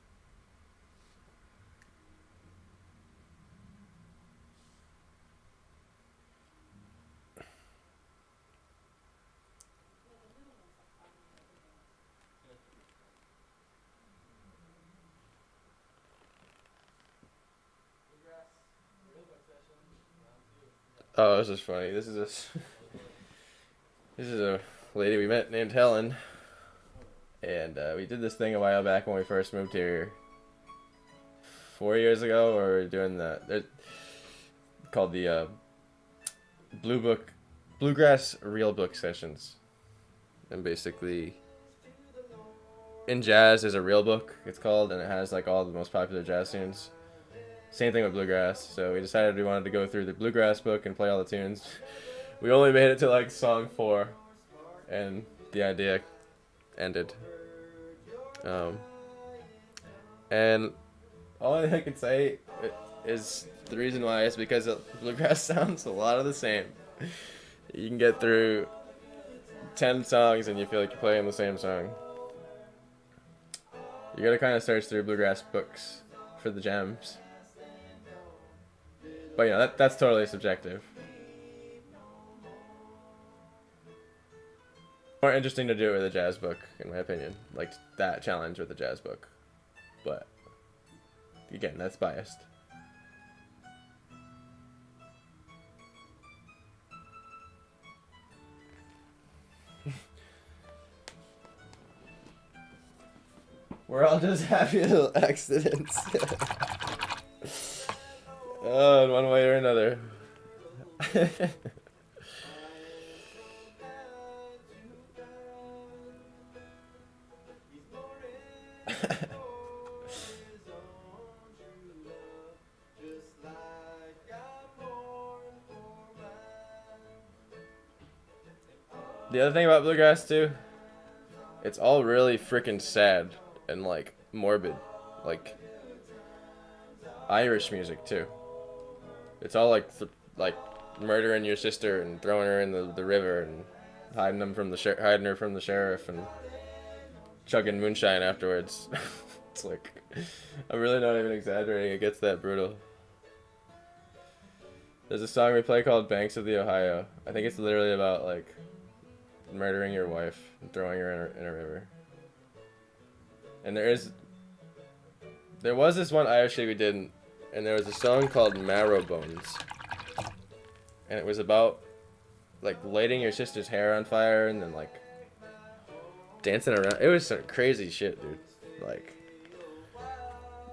Oh, this is funny. This is a lady we met named Helen, and we did this thing a while back when we first moved here 4 years ago. Where we were doing called the Bluegrass Real Book Sessions, and basically in jazz is a real book, it's called, and it has like all the most popular jazz tunes. Same thing with bluegrass, so we decided we wanted to go through the bluegrass book and play all the tunes. We only made it to like song 4, and the idea ended. And all I can say is the reason why is because bluegrass sounds a lot of the same. You can get through 10 songs and you feel like you're playing the same song. You gotta kind of search through bluegrass books for the gems. But you know, that's totally subjective. More interesting to do it with a jazz book, in my opinion. Like that challenge with a jazz book. But again, that's biased. We're all just happy little accidents. Oh, in one way or another. The other thing about bluegrass too, it's all really freaking sad and like morbid, like Irish music too. It's all like like murdering your sister and throwing her in the river and hiding hiding her from the sheriff and chugging moonshine afterwards. It's like, I'm really not even exaggerating. It gets that brutal. There's a song we play called Banks of the Ohio. I think it's literally about like murdering your wife and throwing her in a river. And there was this one Irish thing we did, and there was a song called Marrow Bones. And it was about like lighting your sister's hair on fire and then like dancing around. It was some crazy shit, dude. Like,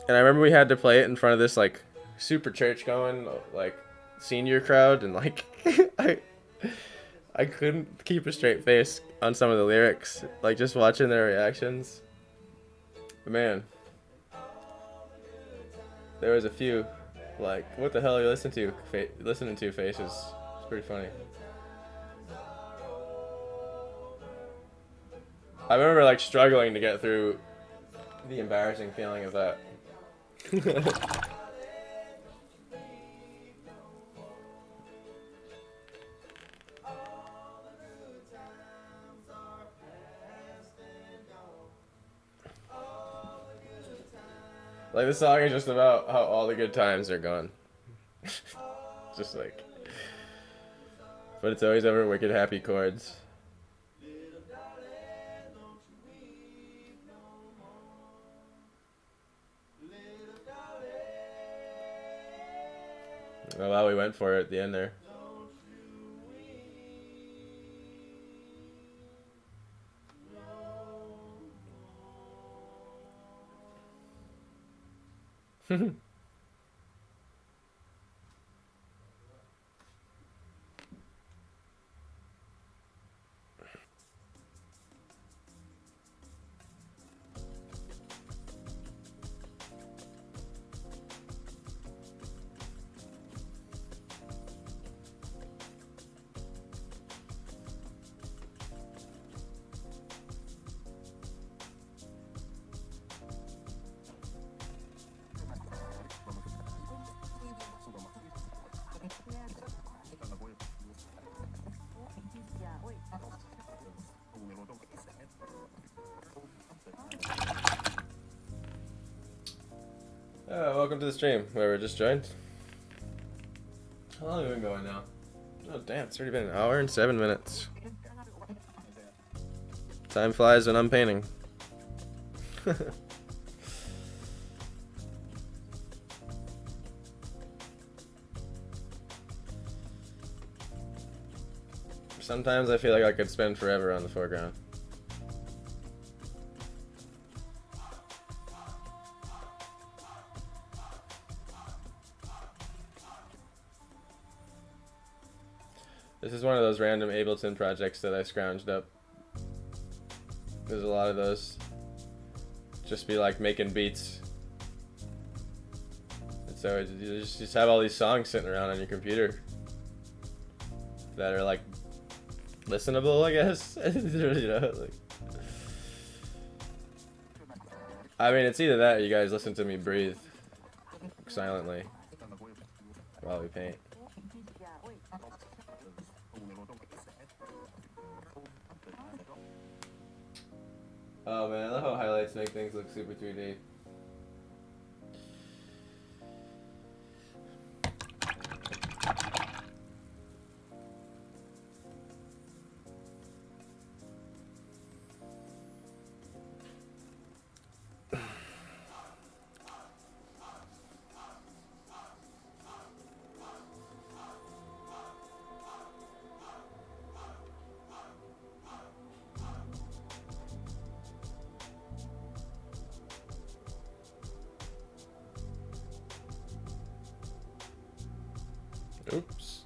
and I remember we had to play it in front of this like super church going like senior crowd, and like I couldn't keep a straight face on some of the lyrics, like just watching their reactions. But man, there was a few like, what the hell are you listening to faces. It's pretty funny. I remember like struggling to get through the embarrassing feeling of that. Like, the song is just about how all the good times are gone. Just like, but it's always over wicked happy chords. Oh wow, we went for it at the end there. Welcome to the stream, whoever just joined. How long have we been going now? Oh damn, it's already been an hour and 7 minutes. Time flies when I'm painting. Sometimes I feel like I could spend forever on the foreground. This is one of those random Ableton projects that I scrounged up. There's a lot of those. Just be like making beats. And so you just have all these songs sitting around on your computer that are like listenable, I guess. You know, like, I mean, it's either that or you guys listen to me breathe silently while we paint. Oh man, I love how highlights make things look super 3D. Oops.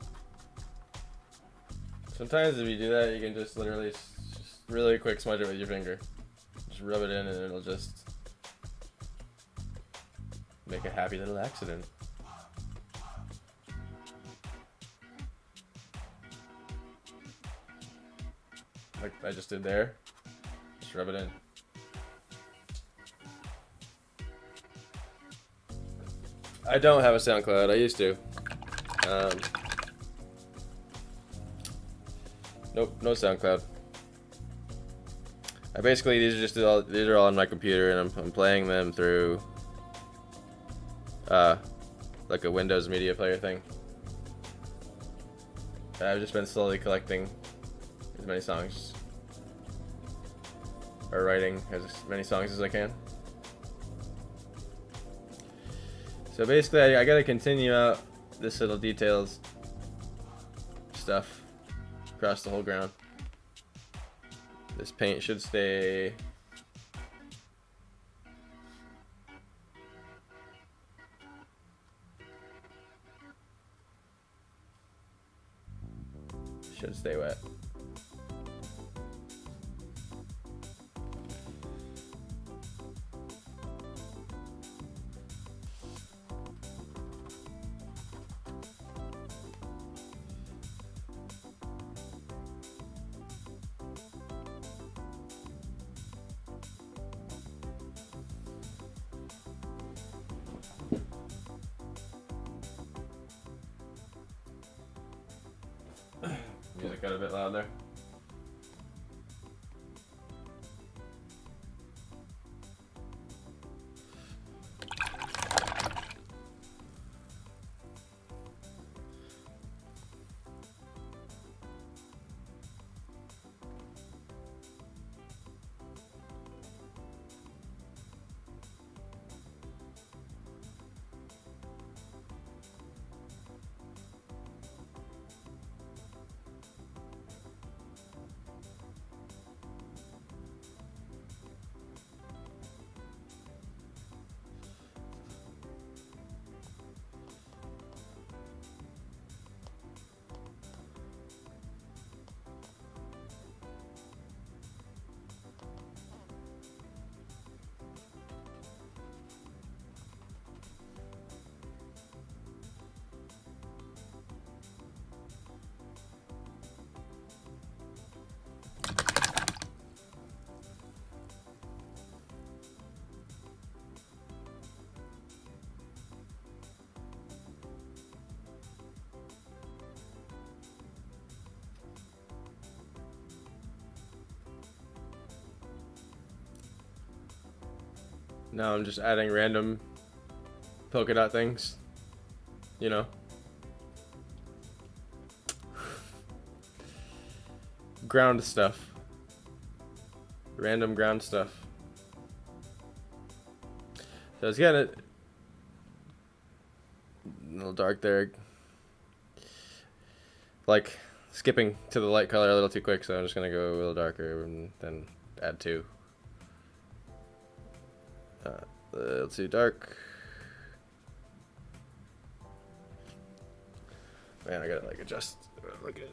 Sometimes if you do that, you can just literally just really quick smudge it with your finger. Just rub it in and it'll just make a happy little accident. like I just did there. Just rub it in. I don't have a SoundCloud. I used to. Nope, no SoundCloud. I basically these are all on my computer, and I'm playing them through like a Windows media player thing. And I've just been slowly collecting as many songs, or writing as many songs as I can. So basically, I gotta continue out this little details stuff across the whole ground. This paint should stay wet. Music got a bit loud there. Now I'm just adding random polka dot things, you know. Ground stuff. Random ground stuff. So it's getting a little dark there. Like skipping to the light color a little too quick, so I'm just gonna go a little darker and then add 2. A little too dark. Man, I gotta like adjust. Look at.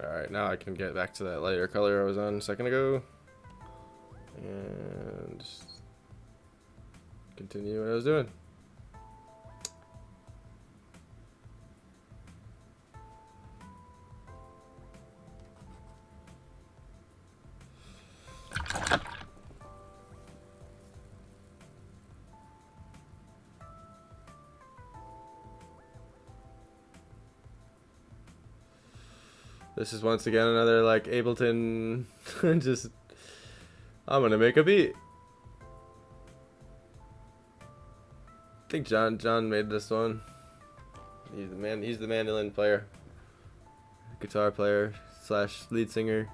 Alright, now I can get back to that lighter color I was on a second ago. And just continue what I was doing. This is once again another like Ableton just I'm gonna make a beat. I think John made this one. He's the mandolin player, guitar player / lead singer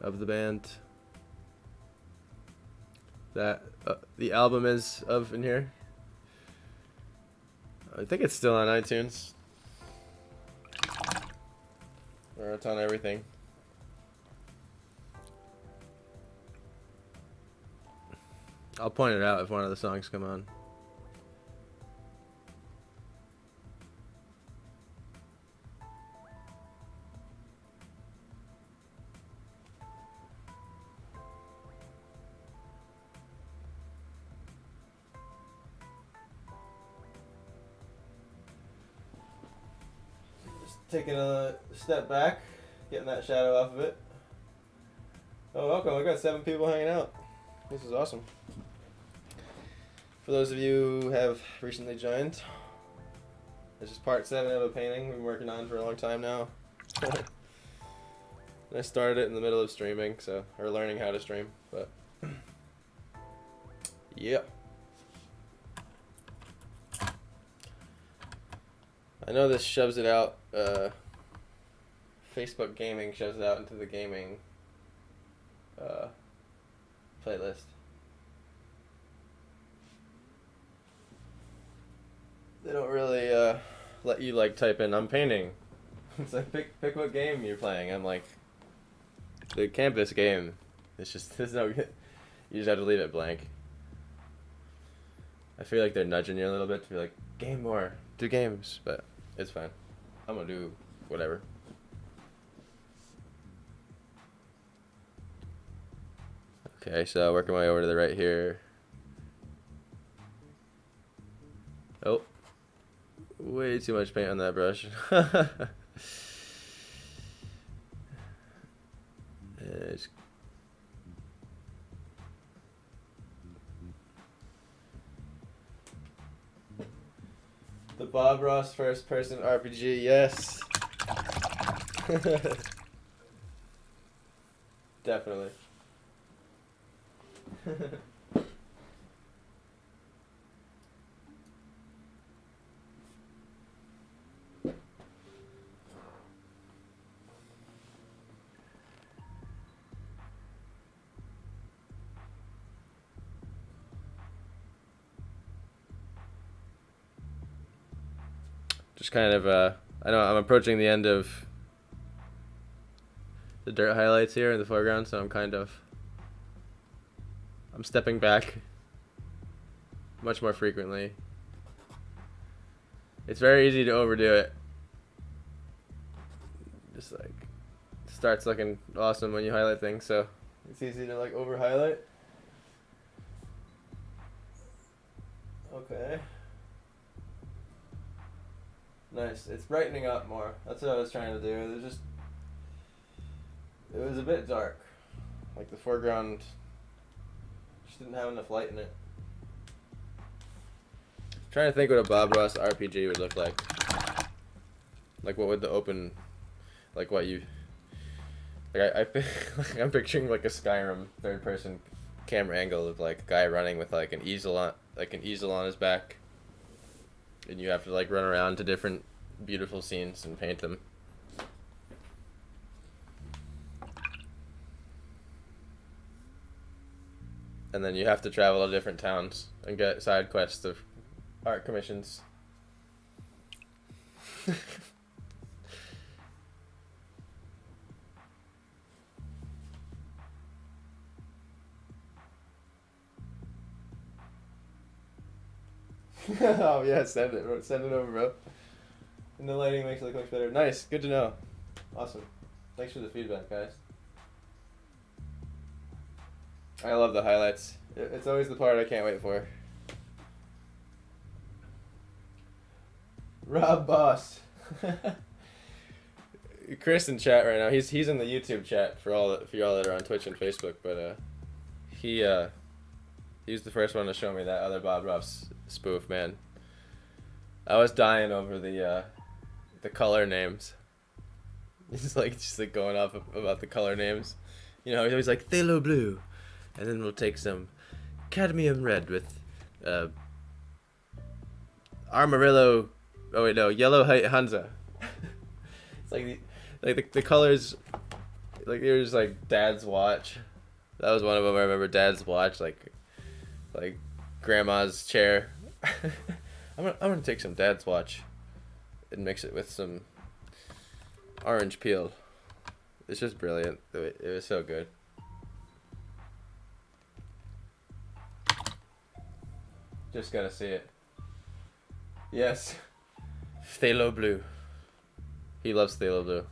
of the band. that the album is of in here. I think it's still on iTunes. Or it's on everything. I'll point it out if one of the songs come on. Taking a step back, getting that shadow off of it. Oh, welcome. I got 7 people hanging out. This is awesome. For those of you who have recently joined, this is part 7 of a painting we've been working on for a long time now. I started it in the middle of streaming, or learning how to stream, but yeah. I know this shoves it out, Facebook Gaming shoves it out into the gaming playlist. They don't really let you like type in, I'm painting. It's like, pick what game you're playing. I'm like, the campus game. It's just, there's no, you just have to leave it blank. I feel like they're nudging you a little bit to be like, game more, do games, but it's fine. I'm gonna do whatever. Okay, so working my way over to the right here. Oh, way too much paint on that brush. It's the Bob Ross first person RPG, yes. Definitely. Just kind of, I know I'm approaching the end of the dirt highlights here in the foreground, so I'm stepping back much more frequently. It's very easy to overdo it. Just like, it starts looking awesome when you highlight things, so it's easy to like over highlight. Okay. Nice. It's brightening up more. That's what I was trying to do. It was a bit dark. Like the foreground just didn't have enough light in it. I'm trying to think what a Bob Ross RPG would look like. Like what would the open, like what you, like I'm picturing like a Skyrim third person camera angle of like a guy running with like an easel on his back. And you have to like run around to different beautiful scenes and paint them. And then you have to travel to different towns and get side quests of art commissions. Oh yeah, send it over, bro. And the lighting makes it look much better. Nice, good to know. Awesome. Thanks for the feedback, guys. I love the highlights. It's always the part I can't wait for. Rob Boss. Chris in chat right now. He's in the YouTube chat for y'all that are on Twitch and Facebook, but he was the first one to show me that other Bob Ross spoof, man. I was dying over the color names. He's just like going off about the color names. You know, he's always like phthalo blue, and then we'll take some cadmium red with Armarillo. Oh wait, no, yellow Hansa. It's like the colors, like there's like Dad's watch. That was one of them. I remember Dad's watch. Like like grandma's chair. I'm gonna take some dad's watch and mix it with some orange peel. It's just brilliant. It was so good. Just gotta see it. Yes. Phthalo blue. He loves phthalo blue.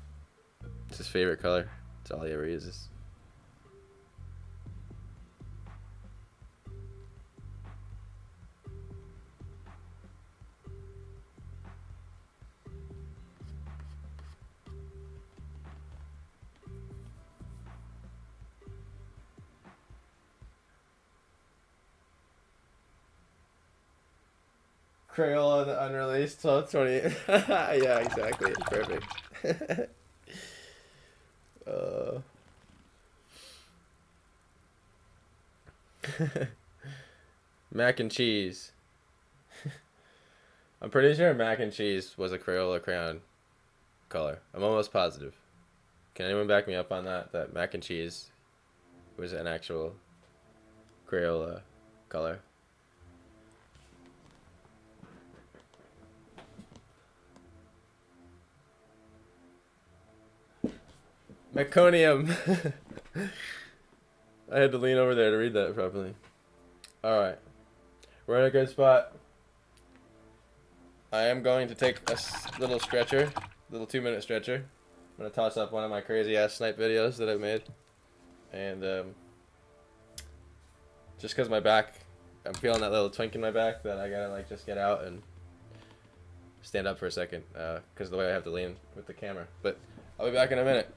It's his favorite color. It's all he ever uses. Crayola the unreleased 12/20. Yeah, exactly. It's perfect. uh. Mac and cheese. I'm pretty sure mac and cheese was a Crayola crayon color. I'm almost positive. Can anyone back me up on that? That mac and cheese was an actual Crayola color. Meconium. I had to lean over there to read that properly. Alright. We're in a good spot. I am going to take a little stretcher, little 2-minute stretcher. I'm going to toss up one of my crazy ass snipe videos that I've made. And just because my back, I'm feeling that little twink in my back that I gotta like just get out and stand up for a second because of the way I have to lean with the camera. But I'll be back in a minute.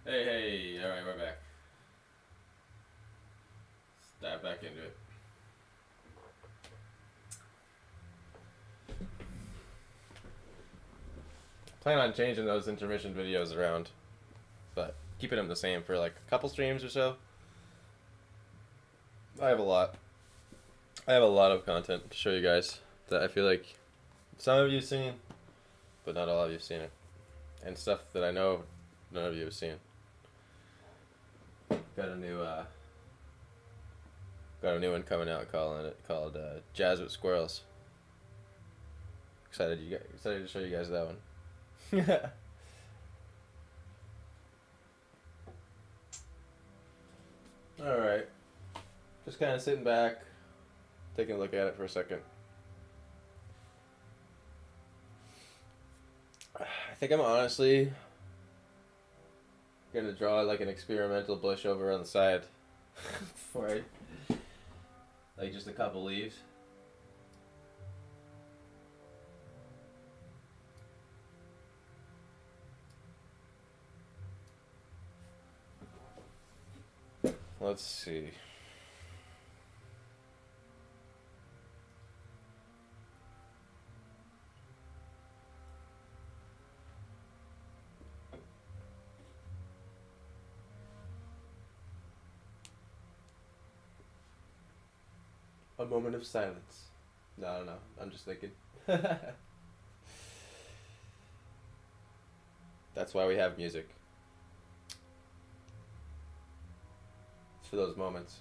Hey, hey, alright, we're back. Let's dive back into it. Plan on changing those intermission videos around, but keeping them the same for like a couple streams or so. I have a lot of content to show you guys that I feel like some of you've seen, but not all of you've seen it. And stuff that I know none of you have seen. Got a new one coming out called Jazz with Squirrels. Excited to show you guys that one. Alright. Just kind of sitting back, taking a look at it for a second. I think I'm honestly gonna draw like an experimental bush over on the side for it. Like just a couple leaves. Let's see. A moment of silence. No, I don't know. I'm just thinking. That's why we have music. It's for those moments.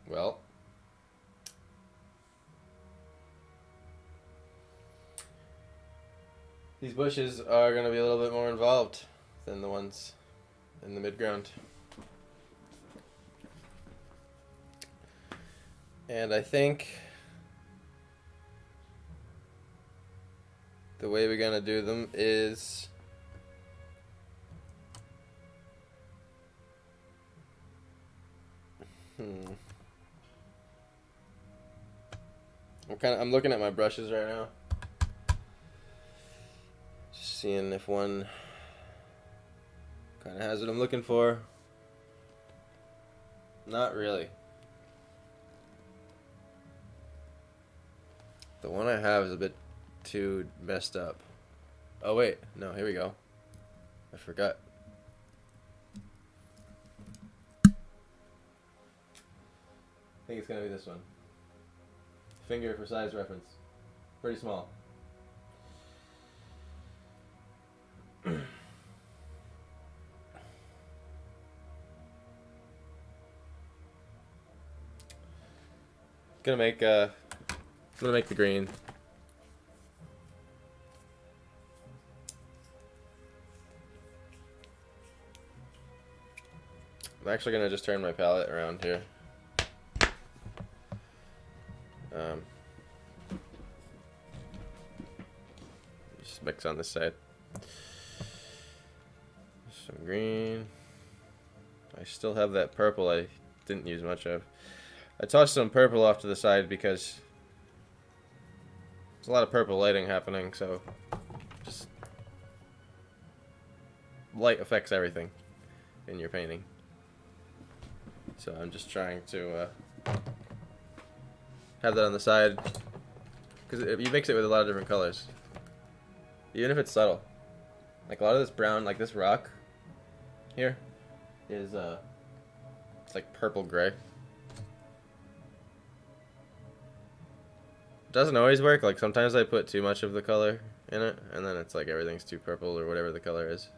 Well, these bushes are going to be a little bit more involved than the ones in the midground. And I think the way we're going to do them is I'm looking at my brushes right now. Just seeing if one kind of has what I'm looking for. Not really. The one I have is a bit too messed up. Oh wait, no, here we go. I forgot. I think it's gonna be this one. Finger for size reference. Pretty small. Gonna make the green. I'm actually gonna just turn my palette around here. Just mix on this side. Some green. I still have that purple I didn't use much of. I tossed some purple off to the side because there's a lot of purple lighting happening, so just light affects everything in your painting. So I'm just trying to have that on the side, because you mix it with a lot of different colors, even if it's subtle. Like a lot of this brown, like this rock here, is it's like purple gray. Doesn't always work. Like sometimes I put too much of the color in it, and then it's like everything's too purple or whatever the color is.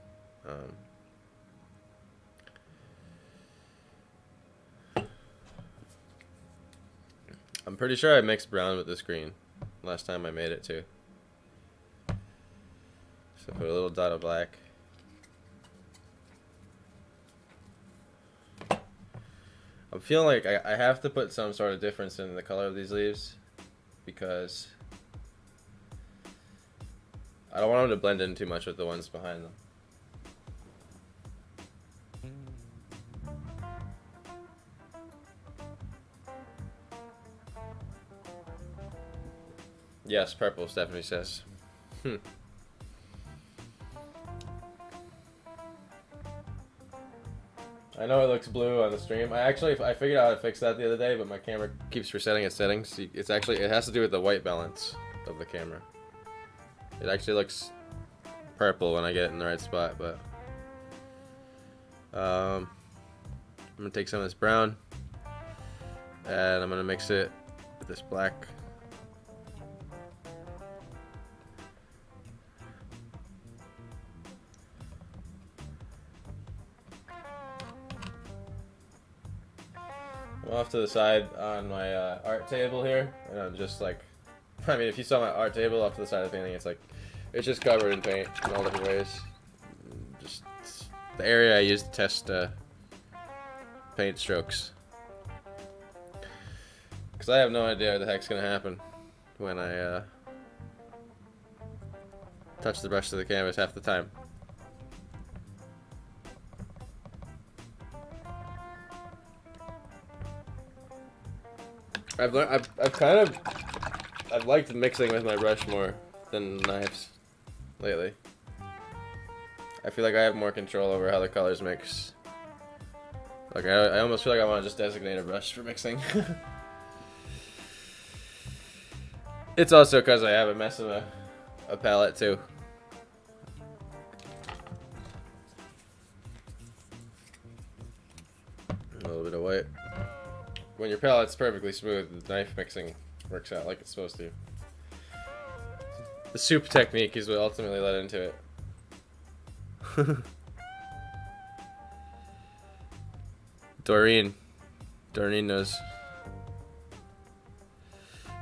I'm pretty sure I mixed brown with this green last time I made it too. So put a little dot of black. I'm feeling like I have to put some sort of difference in the color of these leaves, because I don't want them to blend in too much with the ones behind them. Yes, purple, Stephanie says. I know it looks blue on the stream. I figured out how to fix that the other day, but my camera keeps resetting its settings. It has to do with the white balance of the camera. It actually looks purple when I get it in the right spot, but I'm gonna take some of this brown and I'm gonna mix it with this black. I'm off to the side on my art table here, and I'm just like, I mean, if you saw my art table off to the side of the painting, it's just covered in paint in all different ways. Just the area I used to test paint strokes, because I have no idea what the heck's gonna happen when I touch the brush to the canvas half the time. I've liked mixing with my brush more than knives lately. I feel like I have more control over how the colors mix. Like I almost feel like I want to just designate a brush for mixing. It's also because I have a mess of a palette too. A little bit of white. When your palette's perfectly smooth, the knife mixing works out like it's supposed to. The soup technique is what ultimately led into it. Doreen knows.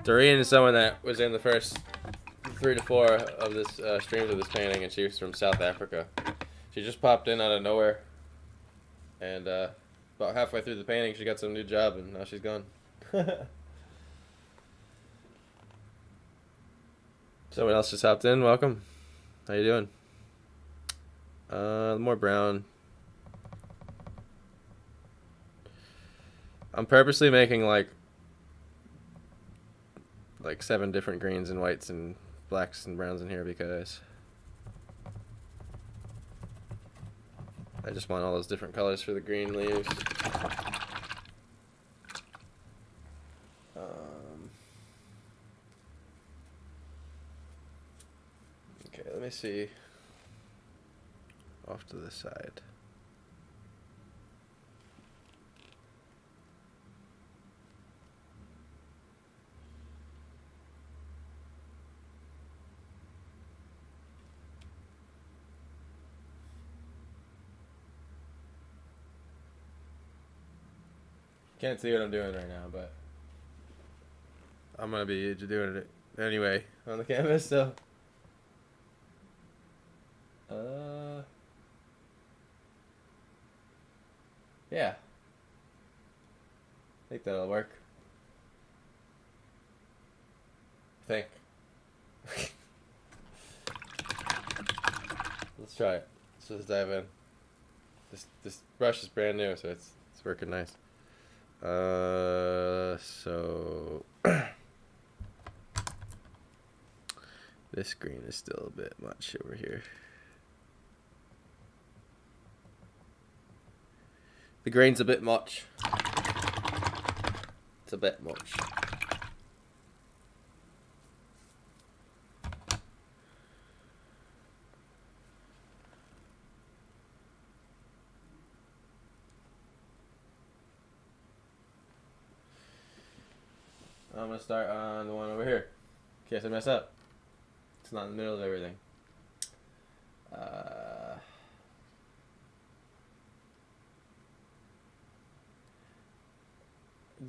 Doreen is someone that was in the first 3 to 4 of this streams of this painting, and she was from South Africa. She just popped in out of nowhere, and about halfway through the painting, she got some new job, and now she's gone. Someone else just hopped in. Welcome. How you doing? More brown. I'm purposely making like 7 different greens and whites and blacks and browns in here because I just want all those different colors for the green leaves. Okay, let me see. Off to the side. Can't see what I'm doing right now, but I'm gonna be doing it anyway on the canvas, so yeah. I think that'll work. I think. Let's try it. Let's just dive in. This brush is brand new, so it's working nice. So this green is still a bit much over here. The green's a bit much. It's a bit much. I'm gonna start on the one over here, in case I mess up. It's not in the middle of everything.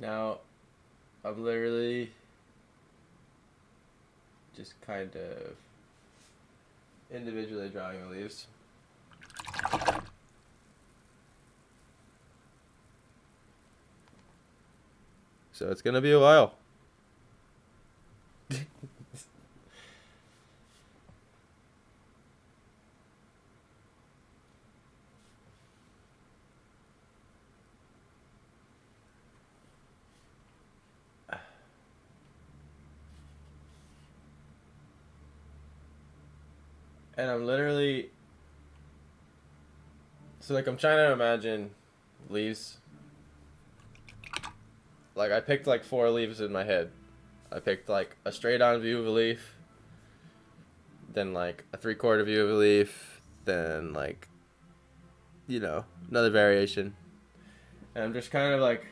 Now, I'm literally just kind of individually drawing the leaves. So it's gonna be a while. And I'm literally, so like I'm trying to imagine leaves. Like I picked like 4 leaves in my head. I picked like a straight on view of a leaf, then like a 3/4 view of a leaf, then like, you know, another variation. And I'm just kind of like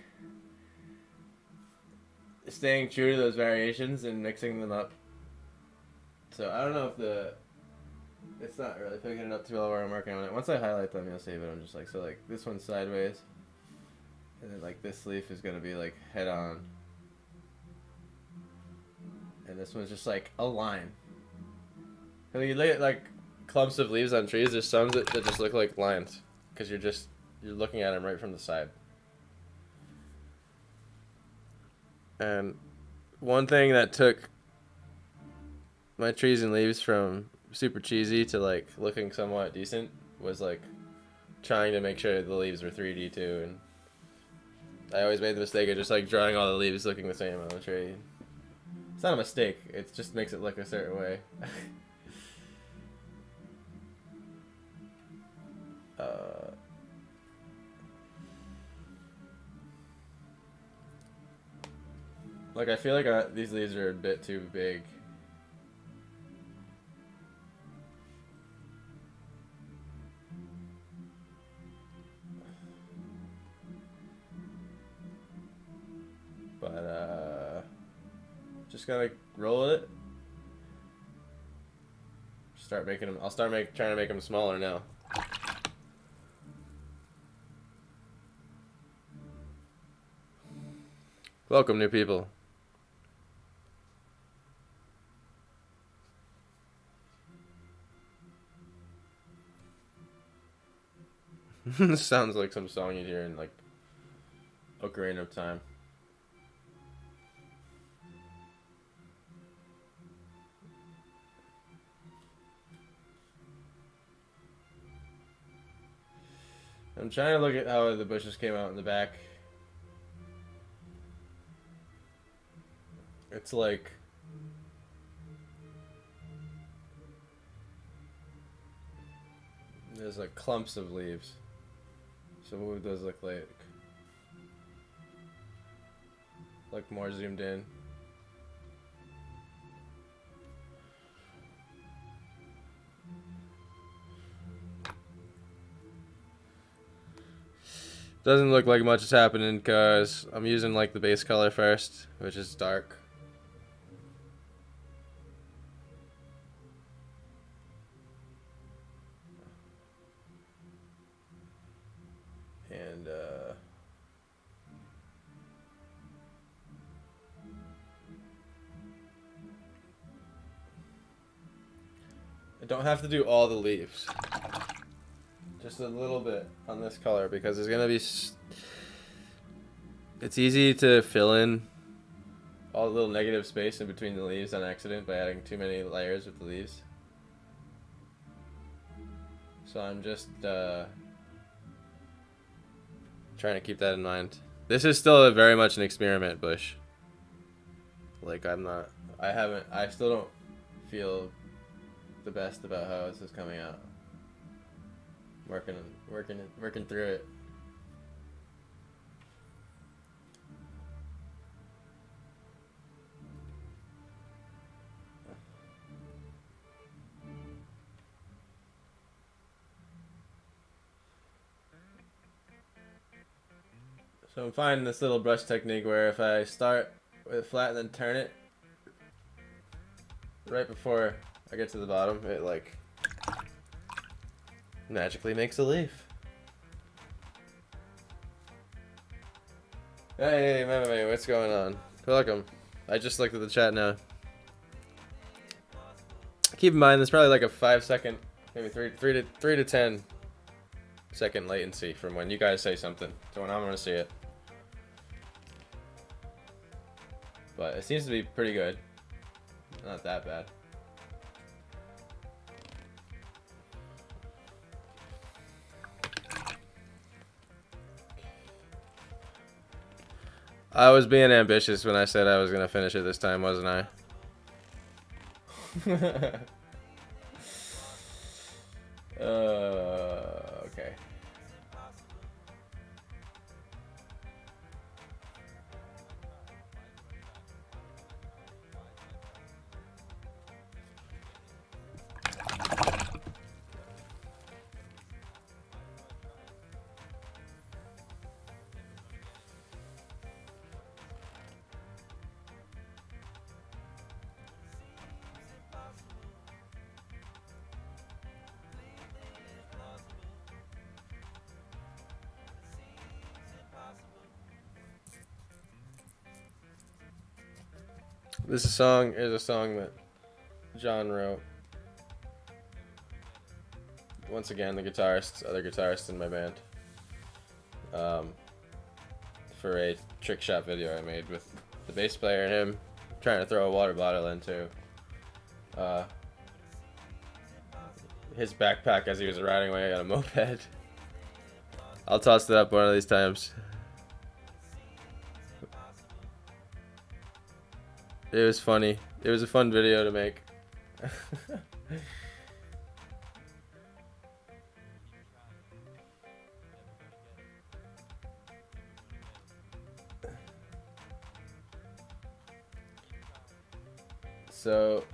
staying true to those variations and mixing them up. So I don't know if it's not really picking it up too well where I'm working on it. Once I highlight them, you'll see, but I'm just like, so like this one's sideways, and then like this leaf is gonna be like head on, and this one's just like a line. And you look at like clumps of leaves on trees, there's some that just look like lines, because you're looking at them right from the side. And one thing that took my trees and leaves from super cheesy to like looking somewhat decent was like trying to make sure the leaves were 3D too, and I always made the mistake of just like drawing all the leaves looking the same on the tree. It's not a mistake, it just makes it look a certain way. Like I feel like these leaves are a bit too big. But just gotta roll with it. Start making them. I'll start trying to make them smaller now. Welcome, new people. This sounds like some song you'd hear in like Ocarina of Time. I'm trying to look at how the bushes came out in the back. It's like there's like clumps of leaves. So what would those look like? Like more zoomed in. Doesn't look like much is happening because I'm using like the base color first, which is dark. And I don't have to do all the leaves. Just a little bit on this color because there's gonna be. It's easy to fill in all the little negative space in between the leaves on accident by adding too many layers with the leaves. So I'm just trying to keep that in mind. This is still very much an experiment bush. Like I still don't feel the best about how this is coming out. Working through it. So I'm finding this little brush technique where if I start with flat and then turn it right before I get to the bottom, it like magically makes a leaf. Hey, what's going on? Welcome. I just looked at the chat now. Keep in mind, there's probably like a 5-second, maybe 3 to 10 second latency from when you guys say something to when I'm gonna see it. But it seems to be pretty good. Not that bad. I was being ambitious when I said I was gonna finish it this time, wasn't I? This is a song that John wrote. Once again, other guitarist in my band. For a trick shot video I made with the bass player and him trying to throw a water bottle into his backpack as he was riding away on a moped. I'll toss it up one of these times. It was funny. It was a fun video to make. So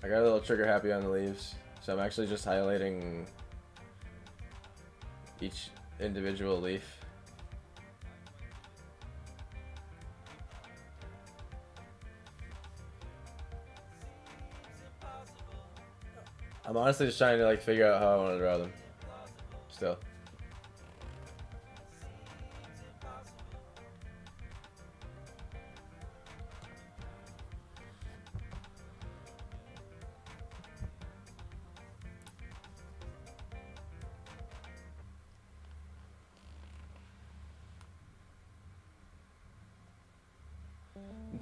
I got a little trigger happy on the leaves, so I'm actually just highlighting each individual leaf. I'm honestly just trying to like figure out how I want to draw them still.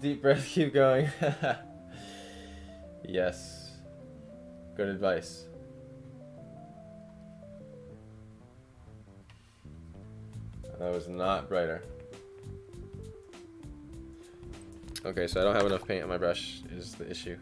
Deep breath, keep going. Yes. Good advice. That was not brighter. Okay, so I don't have enough paint on my brush is the issue.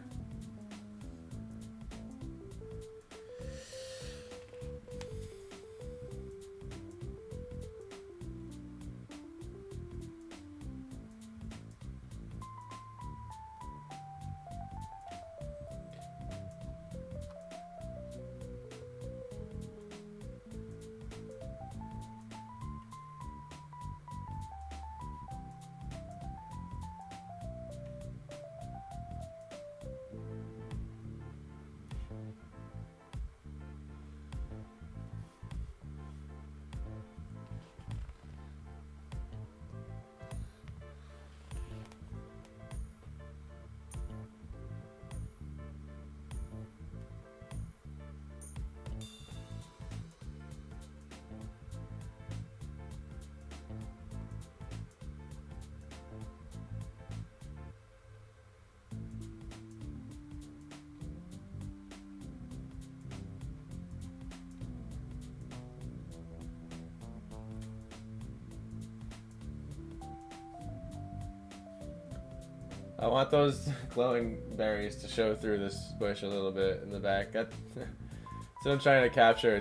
I want those glowing berries to show through this bush a little bit in the back. That's what I'm trying to capture.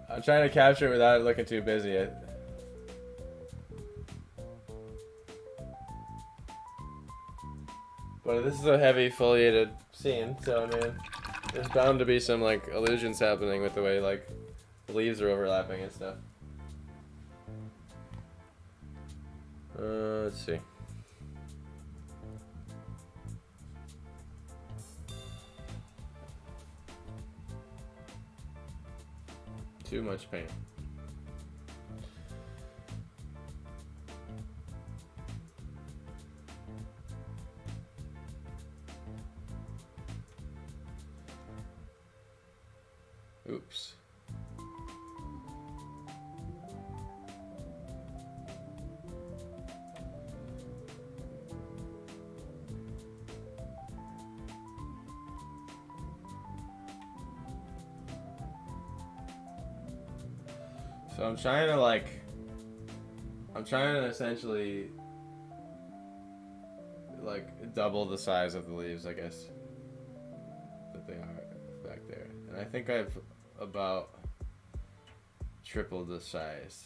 I'm trying to capture it without it looking too busy. But this is a heavy foliated scene, so I mean, there's bound to be some like illusions happening with the way like the leaves are overlapping and stuff. Let's see. Too much paint. Oops. So I'm trying to essentially like double the size of the leaves, I guess, that they are back there. And I think I've about tripled the size.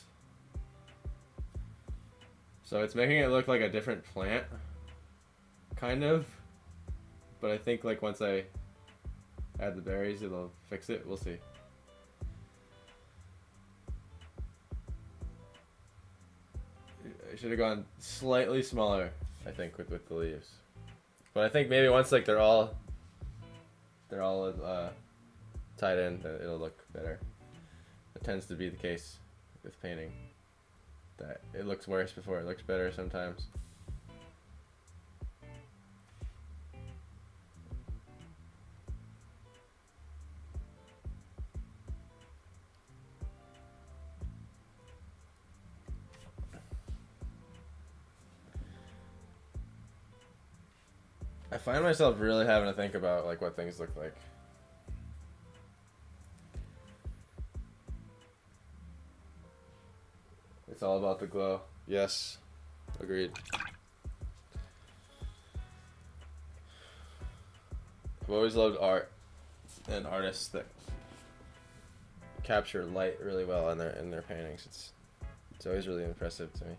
So it's making it look like a different plant, kind of. But I think like once I add the berries, it'll fix it. We'll see. I should have gone slightly smaller, I think, with the leaves. But I think maybe once like they're all tied in, it'll look better. That tends to be the case with painting. That it looks worse before it looks better sometimes. I find myself really having to think about like what things look like. It's all about the glow. Yes, agreed. I've always loved art and artists that capture light really well in their paintings. It's always really impressive to me.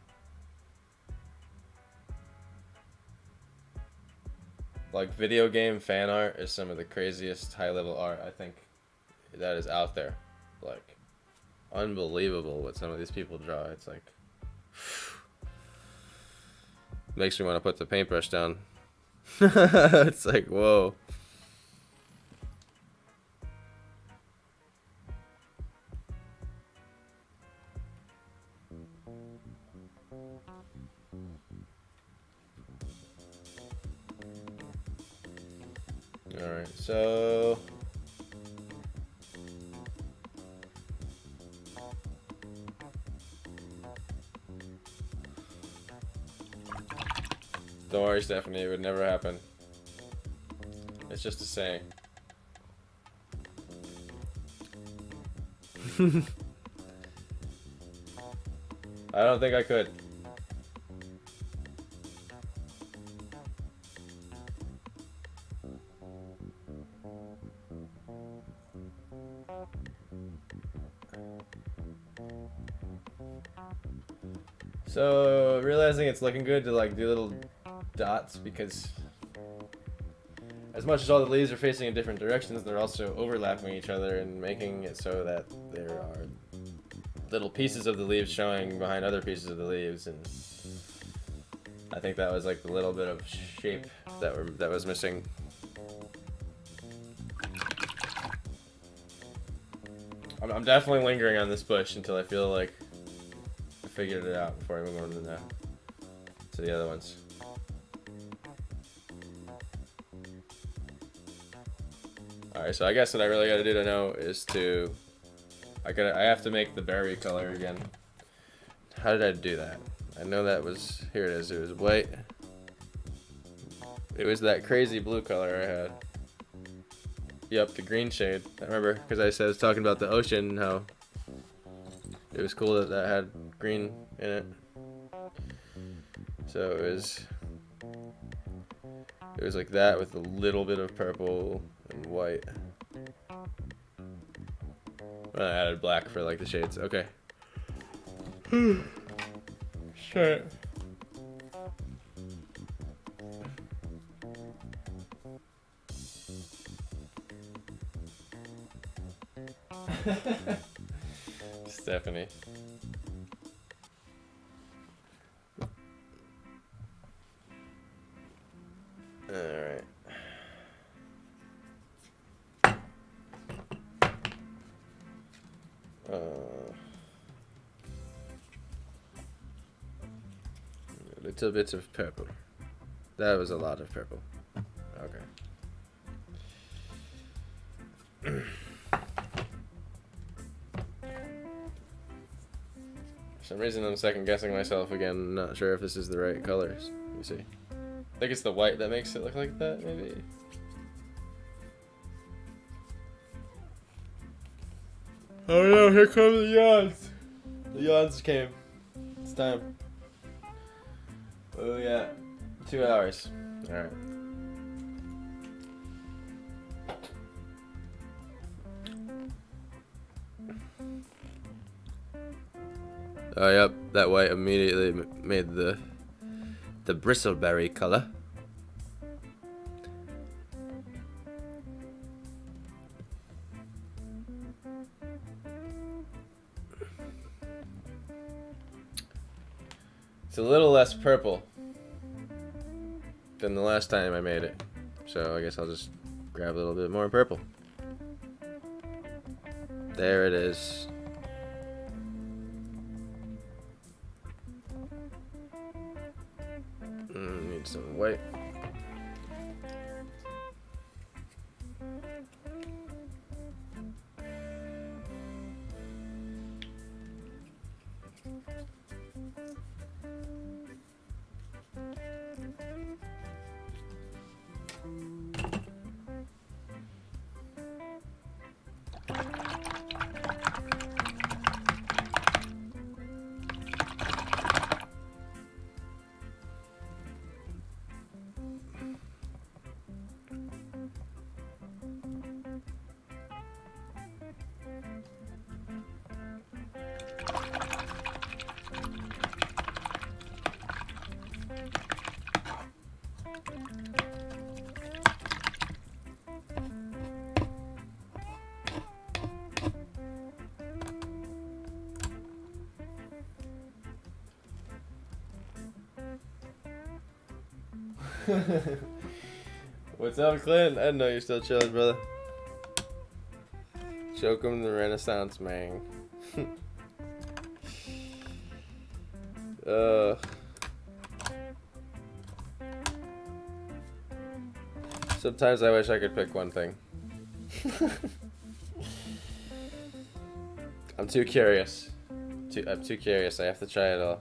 Like video game fan art is some of the craziest high level art I think that is out there. Like unbelievable what some of these people draw. It's like makes me want to put the paintbrush down. It's like whoa. Alright, so don't worry, Stephanie, it would never happen. It's just a saying. I don't think I could. So realizing it's looking good to like do little dots because as much as all the leaves are facing in different directions, they're also overlapping each other and making it so that there are little pieces of the leaves showing behind other pieces of the leaves, and I think that was like the little bit of shape that was missing. I'm definitely lingering on this bush until I feel like I figured it out before I move on to the other ones. Alright, so I guess what I really gotta do to know is I have to make the berry color again. How did I do that? I know that was, here it is, it was white. It was that crazy blue color I had. Yep, the green shade. I remember because I was talking about the ocean and how it was cool that had green in it. So it was like that with a little bit of purple and white. I added black for like the shades. Okay. Sure. Stephanie. Alright. Little bits of purple. That was a lot of purple. Okay. For some reason I'm second guessing myself again, not sure if this is the right colors. Let me see. I think it's the white that makes it look like that, maybe? Oh no, here come the yawns! The yawns came. It's time. Oh yeah, 2 hours. Alright. Oh yep, that white immediately made the bristleberry color. It's a little less purple than the last time I made it, so I guess I'll just grab a little bit more purple. There it is. need some white. What's up, Clint? I didn't know you're still chilling, brother. Welcome to the Renaissance, man. Sometimes I wish I could pick one thing. I'm too curious. I'm too curious. I have to try it all.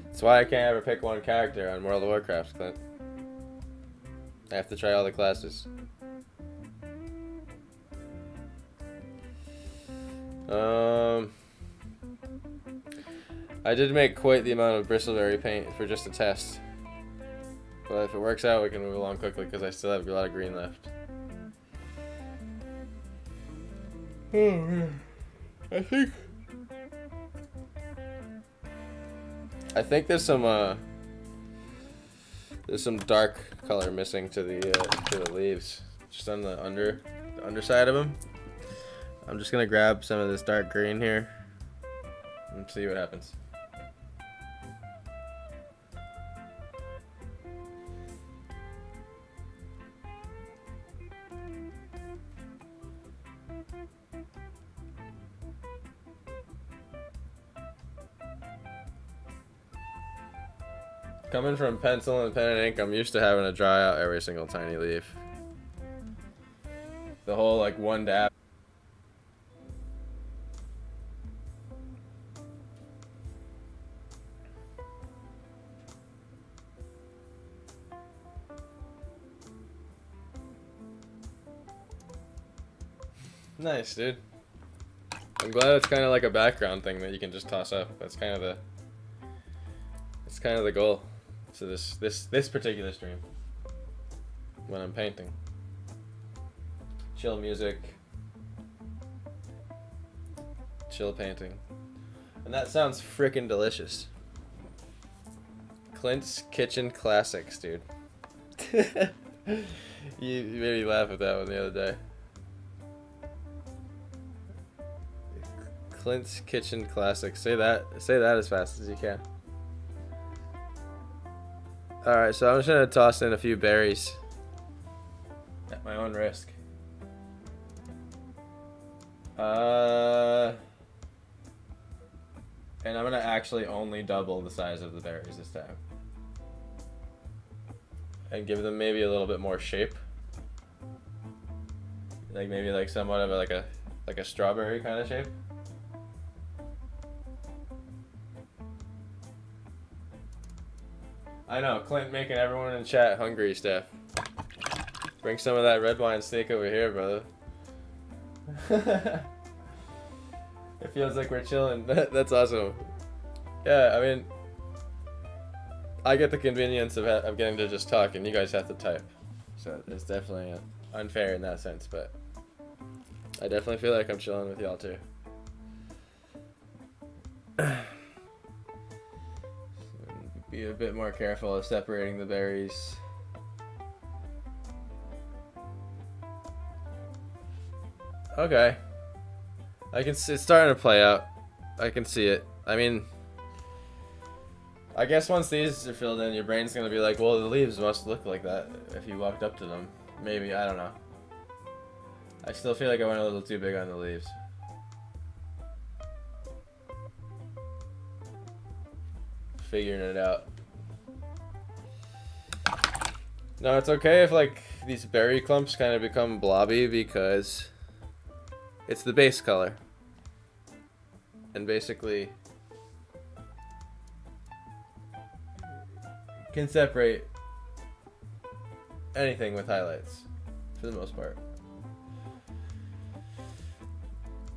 That's why I can't ever pick one character on World of Warcraft, Clint. I have to try all the classes. I did make quite the amount of bristleberry paint for just a test. But if it works out, we can move along quickly because I still have a lot of green left. Oh man. I think there's some dark color missing to the leaves, just on the underside of them. I'm just gonna grab some of this dark green here and see what happens. Coming from pencil and pen and ink, I'm used to having to dry out every single tiny leaf. The whole like one dab. Nice, dude. I'm glad it's kind of like a background thing that you can just toss up. That's kind of the goal. So this particular stream, when I'm painting, chill music, chill painting, and that sounds freaking delicious. Clint's Kitchen Classics, dude. you made me laugh at that one the other day. Clint's Kitchen Classics. Say that as fast as you can. Alright, so I'm just gonna toss in a few berries at my own risk. And I'm gonna actually only double the size of the berries this time. And give them maybe a little bit more shape. Like maybe like somewhat of like a strawberry kind of shape. I know, Clint making everyone in chat hungry, Steph. Bring some of that red wine steak over here, brother. It feels like we're chilling. That's awesome. Yeah, I mean, I get the convenience of getting to just talk, and you guys have to type. So it's definitely unfair in that sense, but I definitely feel like I'm chilling with y'all too. Be a bit more careful of separating the berries. Okay. It's starting to play out. I can see it. I mean, I guess once these are filled in, your brain's gonna be like, well, the leaves must look like that if you walked up to them. Maybe, I don't know. I still feel like I went a little too big on the leaves. Figuring it out. No, it's okay if like these berry clumps kind of become blobby because it's the base color. And basically can separate anything with highlights for the most part.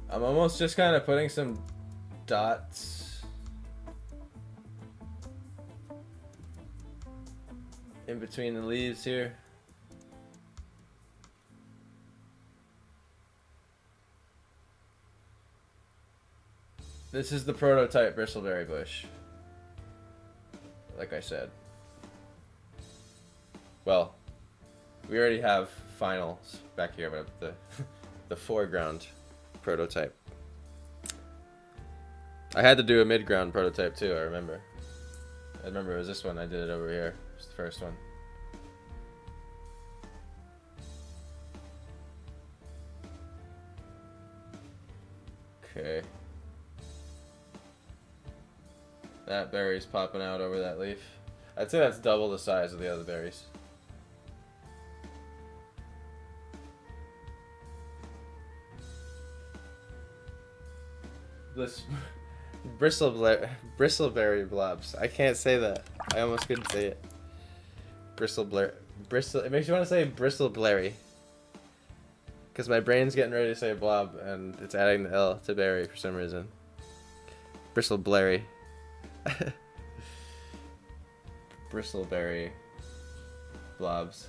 I'm almost just kind of putting some dots in between the leaves here. This is the prototype bristleberry bush, like I said. Well, we already have finals back here, but the foreground prototype. I had to do a mid-ground prototype too, I remember. I remember it was this one, I did it over here. It was the first one. Okay. That berry's popping out over that leaf. I'd say that's double the size of the other berries. This bristleberry blobs. I can't say that. I almost couldn't say it. Bristle. It makes you want to say bristleberry. Because my brain's getting ready to say blob, and it's adding the L to berry for some reason. Bristleberry. Bristleberry blobs.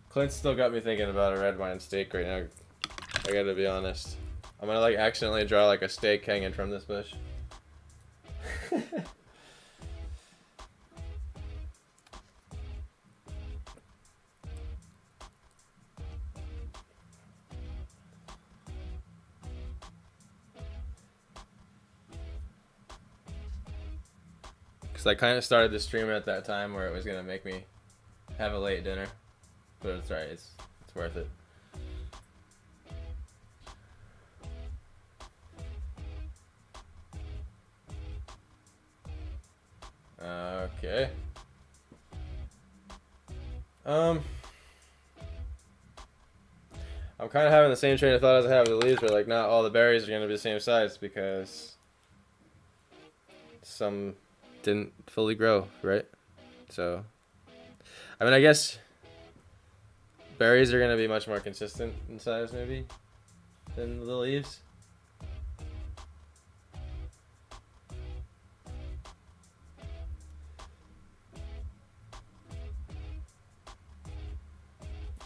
Clint's still got me thinking about a red wine steak right now. I gotta be honest. I'm gonna like accidentally draw like a steak hanging from this bush. Cause I kind of started the stream at that time where it was gonna make me have a late dinner, but it's right. It's worth it. Okay. I'm kind of having the same train of thought as I have with the leaves, where like not all the berries are gonna be the same size because some didn't fully grow, right? So, I mean, I guess berries are gonna be much more consistent in size, maybe, than the leaves.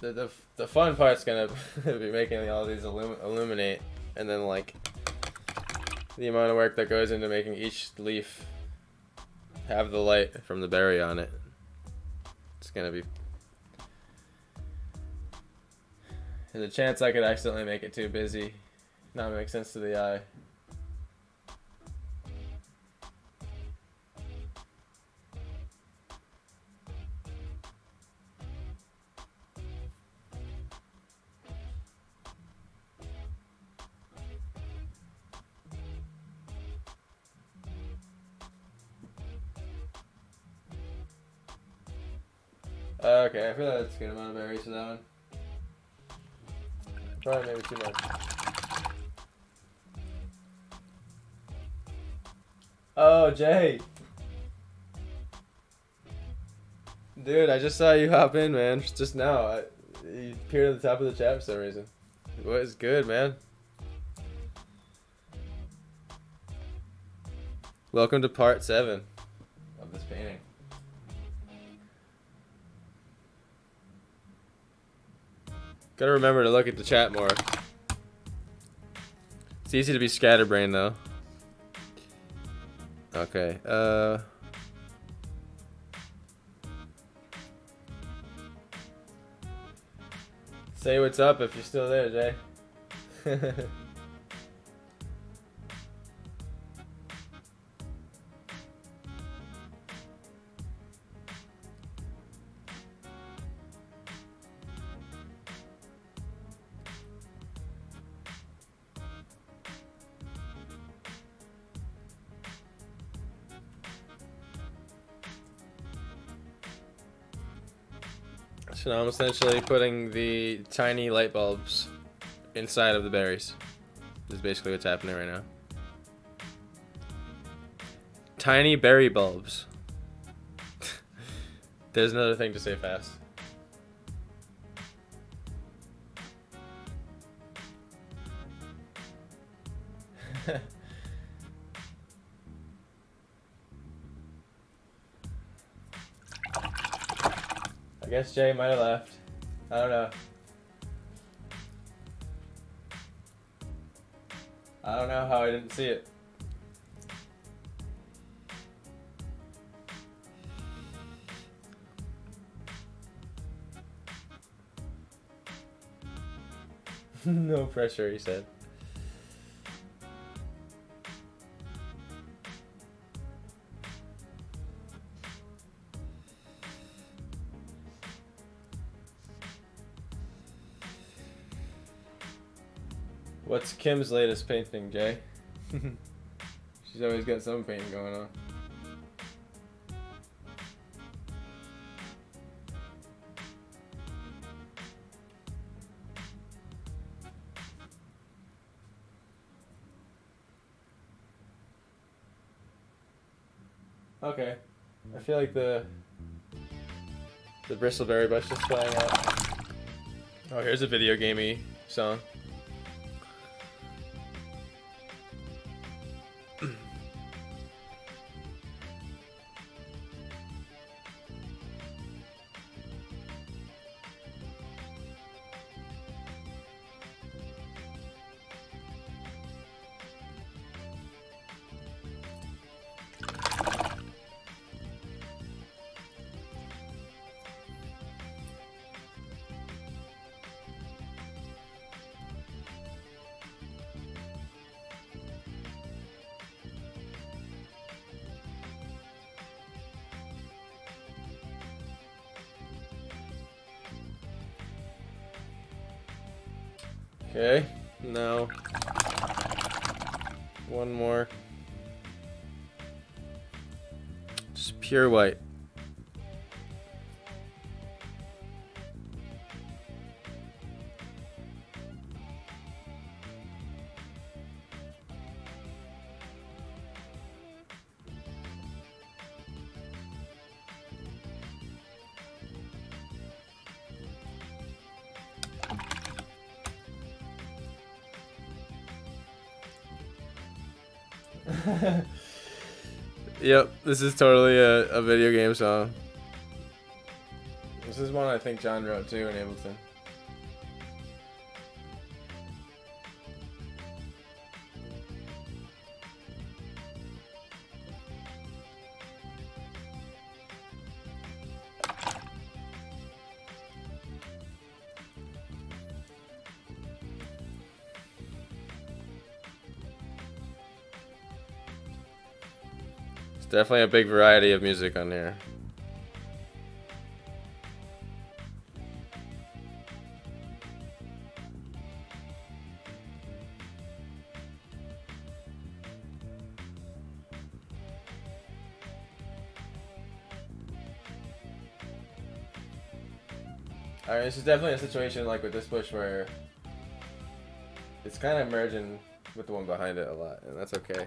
The fun part's gonna be making all these illuminate, and then like the amount of work that goes into making each leaf have the light from the berry on it. It's gonna be. There's a chance I could accidentally make it too busy, not make sense to the eye. Okay, I feel like that's a good amount of berries for that one. Probably maybe too much. Oh, Jay! Dude, I just saw you hop in, man. Just now. You appeared at the top of the chat for some reason. What is good, man? Welcome to part 7 of this painting. Gotta remember to look at the chat more. It's easy to be scatterbrained though. Okay, say what's up if you're still there, Jay. So now I'm essentially putting the tiny light bulbs inside of the berries. This is basically what's happening right now. Tiny berry bulbs. There's another thing to say fast. I guess Jay might have left. I don't know. I don't know how I didn't see it. No pressure, he said. What's Kim's latest painting, Jay? She's always got some painting going on. Okay. I feel like the bristleberry bush is playing out. Oh, here's a video gamey song. Okay, now one more. Just pure white. Yep, this is totally a video game song. This is one I think John wrote too in Ableton. Definitely a big variety of music on here. Alright, this is definitely a situation like with this bush where it's kind of merging with the one behind it a lot, and that's okay.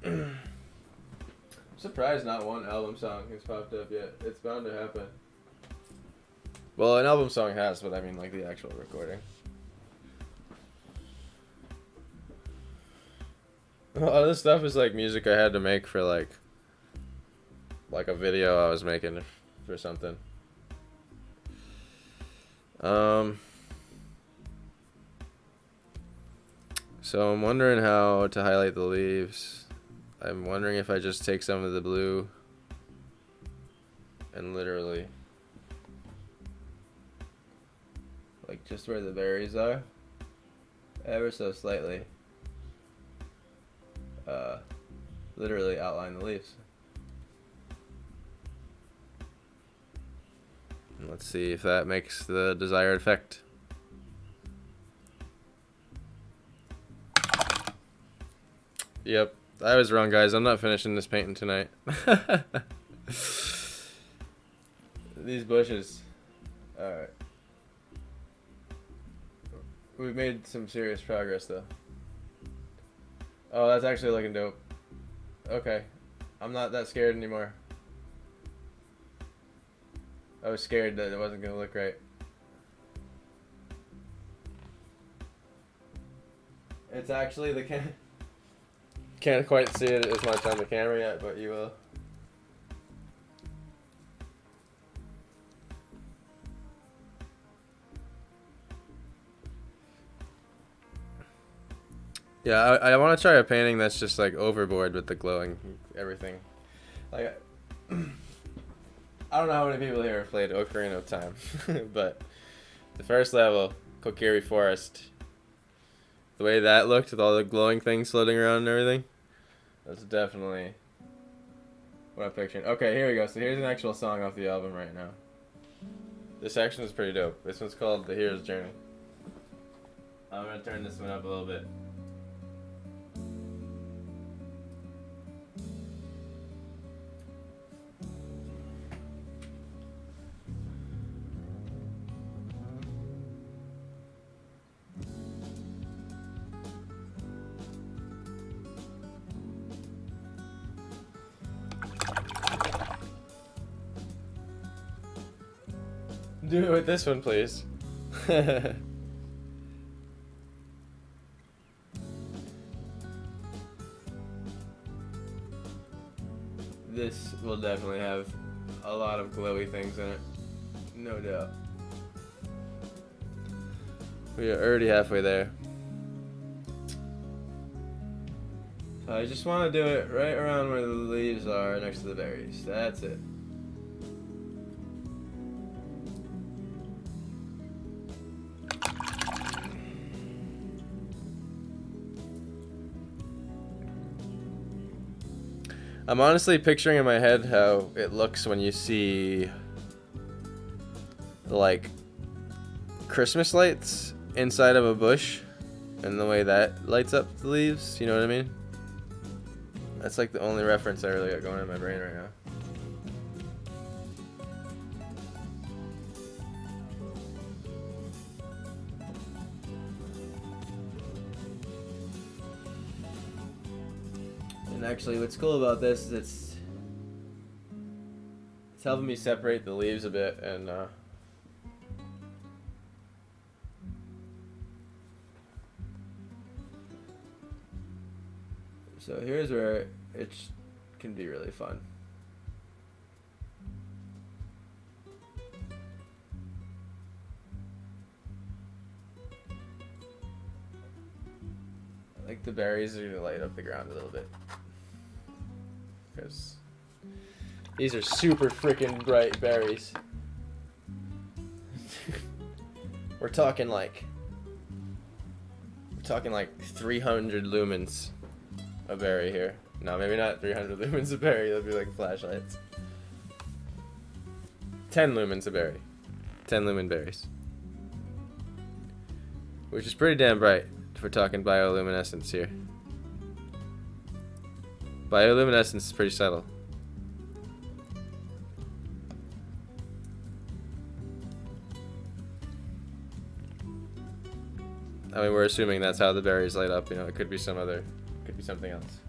I'm surprised not one album song has popped up yet. It's bound to happen. Well, an album song has, but I mean like the actual recording. A lot of this stuff is like music I had to make for like a video I was making for something. So I'm wondering how to highlight the leaves. I'm wondering if I just take some of the blue and literally, like just where the berries are, ever so slightly, literally outline the leaves. And let's see if that makes the desired effect. Yep. I was wrong, guys. I'm not finishing this painting tonight. These bushes. Alright. We've made some serious progress, though. Oh, that's actually looking dope. Okay. I'm not that scared anymore. I was scared that it wasn't going to look right. It's actually the can't quite see it as much on the camera yet, but you will. Yeah, I want to try a painting that's just like overboard with the glowing everything. Like, I don't know how many people here have played Ocarina of Time, but the first level, Kokiri Forest, the way that looked with all the glowing things floating around and everything, that's definitely what I'm picturing. Okay, here we go. So here's an actual song off the album right now. This section is pretty dope. This one's called The Hero's Journey. I'm going to turn this one up a little bit. Do it with this one, please. This will definitely have a lot of glowy things in it. No doubt. We are already halfway there. So I just want to do it right around where the leaves are next to the berries. That's it. I'm honestly picturing in my head how it looks when you see like Christmas lights inside of a bush and the way that lights up the leaves, you know what I mean? That's like the only reference I really got going in my brain right now. And actually, what's cool about this is it's helping me separate the leaves a bit, and so here's where it can be really fun. I think the berries are gonna light up the ground a little bit. Because these are super freaking bright berries. We're talking like 300 lumens a berry here. No, maybe not 300 lumens a berry. That'd be like flashlights. 10 lumens a berry. 10 lumen berries. Which is pretty damn bright if we're talking bioluminescence here. Bioluminescence is pretty subtle. I mean, we're assuming that's how the berries light up. You know, it could be something else.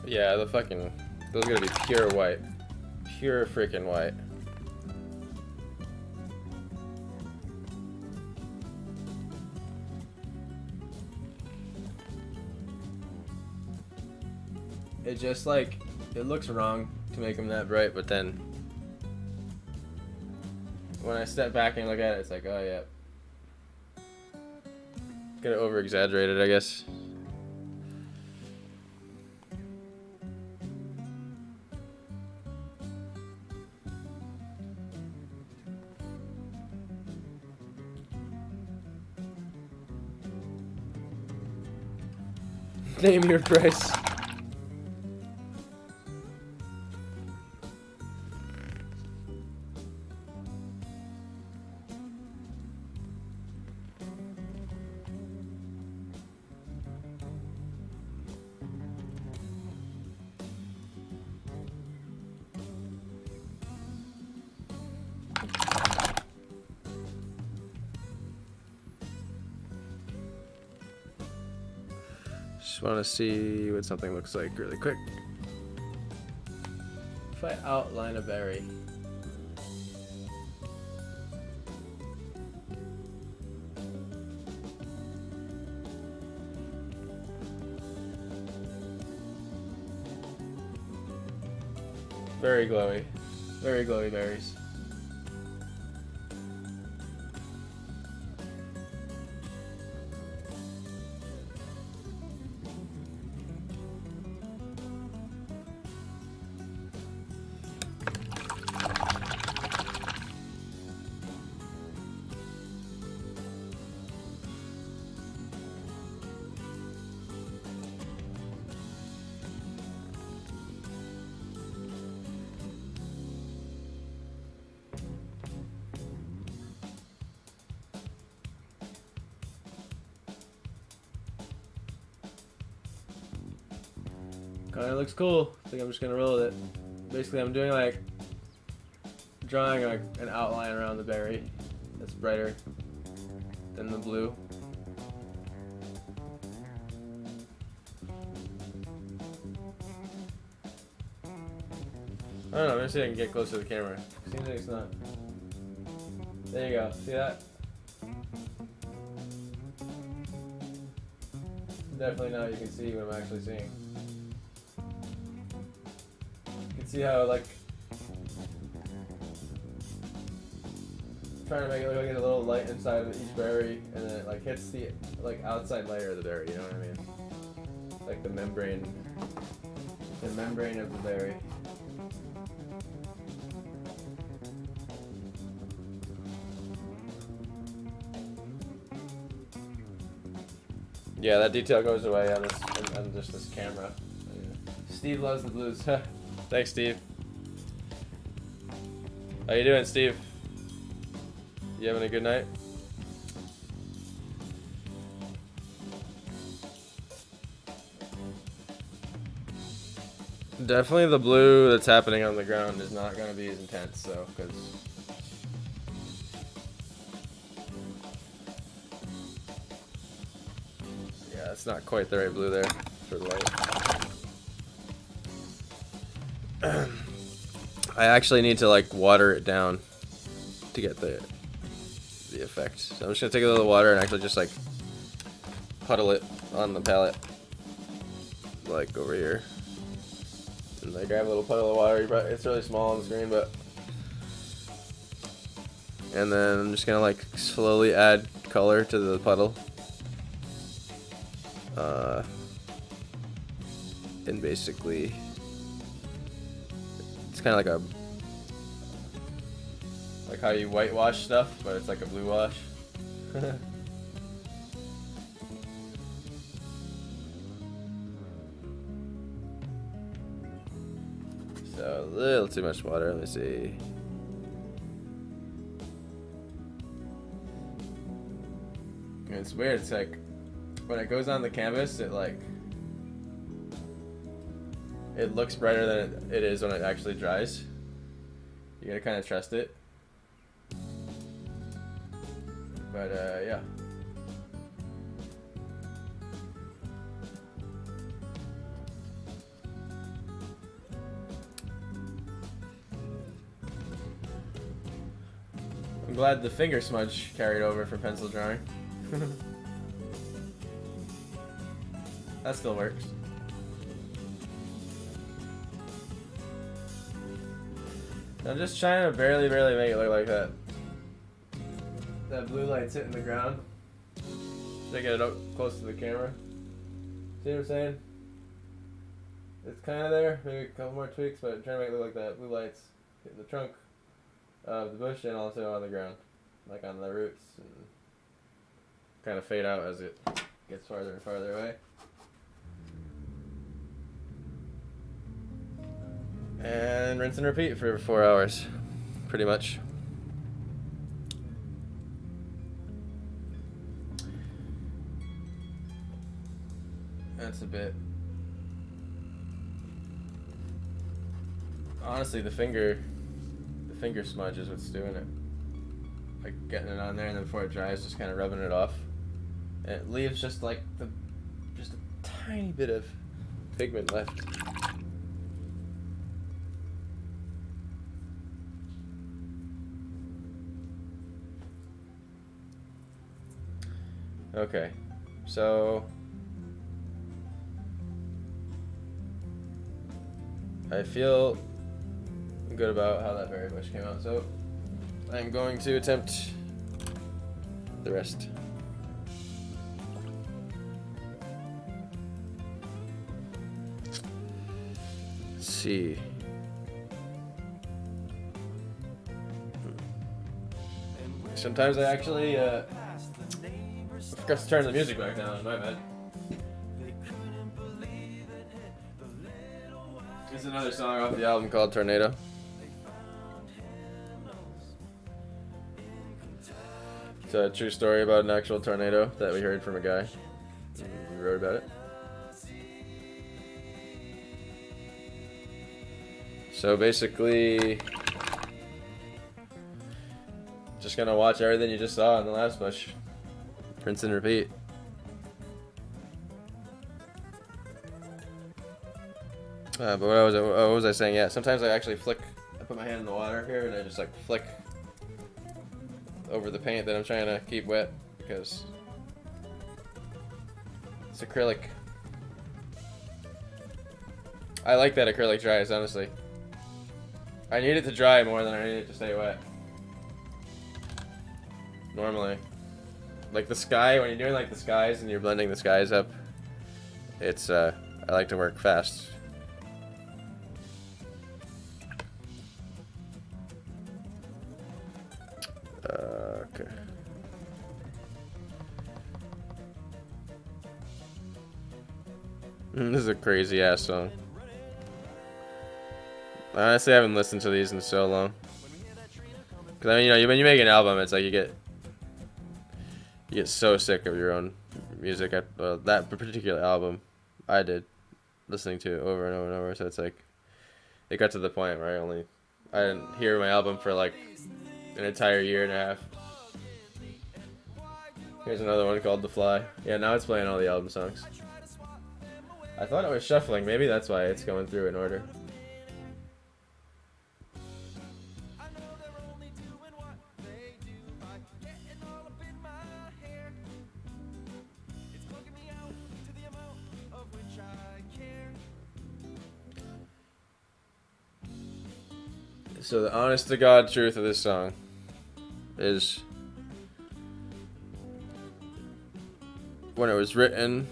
Yeah, those gotta be pure white. Pure freaking white. It just like, it looks wrong to make them that bright, but then when I step back and look at it, it's like, oh yeah. Gotta over exaggerate it, I guess. Name your price. Just want to see what something looks like really quick. If I outline a berry. Very glowy berries. Kinda looks cool. I think I'm just gonna roll with it. Basically, I'm doing like drawing like an outline around the berry that's brighter than the blue. I don't know, maybe see if I can get close to the camera. Seems like it's not. There you go, see that? Definitely now you can see what I'm actually seeing. You can see how like trying to make it look like there's a little light inside of each berry, and then it like hits the like outside layer of the berry. You know what I mean? Like the membrane of the berry. Yeah, that detail goes away on this on just this camera. Steve loves the blues. Thanks, Steve. How you doing, Steve? You having a good night? Definitely the blue that's happening on the ground is not going to be as intense, so, because yeah, it's not quite the right blue there for the light. I actually need to like water it down to get the effect. So I'm just gonna take a little water and actually just like puddle it on the palette, like over here. And I grab a little puddle of water. It's really small on the screen, but. And then I'm just gonna like slowly add color to the puddle. And basically, it's kind of like how you whitewash stuff, but it's like a blue wash. So a little too much water. Let me see. It's weird. It's like when it goes on the canvas, it looks brighter than it is when it actually dries. You gotta kind of trust it. But yeah. I'm glad the finger smudge carried over for pencil drawing. That still works. I'm just trying to barely make it look like that. That blue light's hitting the ground. Should I get it up close to the camera? See what I'm saying? It's kind of there. Maybe a couple more tweaks, but I'm trying to make it look like that. Blue light's hitting the trunk of the bush and also on the ground, like on the roots, and kind of fade out as it gets farther and farther away. And rinse and repeat for 4 hours, pretty much. That's a bit. Honestly, the finger smudge is what's doing it. Like getting it on there, and then before it dries, just kind of rubbing it off. And it leaves just like just a tiny bit of pigment left. Okay, so I feel good about how that berry bush came out, so I'm going to attempt the rest. Let's see. Sometimes I actually forgot to turn the music back down, my bad. There's another song off the album called Tornado. It's a true story about an actual tornado that we heard from a guy. We wrote about it. So basically, just gonna watch everything you just saw in the last bush. Rinse and repeat. But what was I saying? Yeah, sometimes I actually flick. I put my hand in the water here and I just like flick over the paint that I'm trying to keep wet because it's acrylic. I like that acrylic dries, honestly. I need it to dry more than I need it to stay wet. Normally. Like the sky, when you're doing like the skies and you're blending the skies up, it's, I like to work fast. Okay. This is a crazy ass song. Honestly, I haven't listened to these in so long. Cause I mean, you know, when you make an album, it's like you get so sick of your own music. That particular album, I did listening to it over and over and over. So it's like it got to the point where I didn't hear my album for like an entire year and a half. Here's another one called The Fly. Yeah, now it's playing all the album songs. I thought it was shuffling. Maybe that's why it's going through in order. So the honest to God truth of this song is when it was written,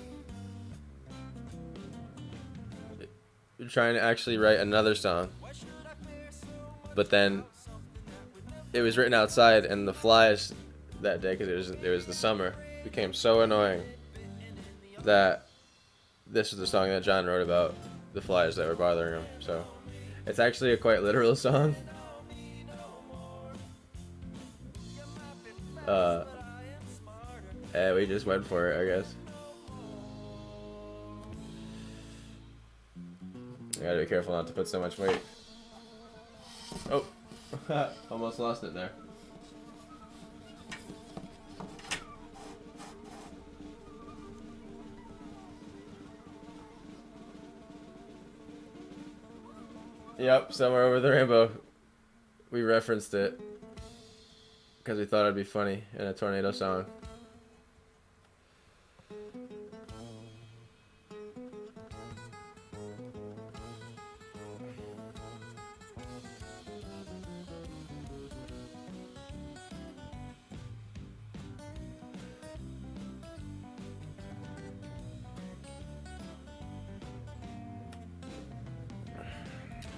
you're trying to actually write another song, but then it was written outside and the flies that day, because it was the summer, became so annoying that this is the song that John wrote about the flies that were bothering him. So it's actually a quite literal song. And we just went for it, I guess. I gotta be careful not to put so much weight. Oh, almost lost it there. Yep, Somewhere Over the Rainbow. We referenced it because we thought it'd be funny in a tornado song.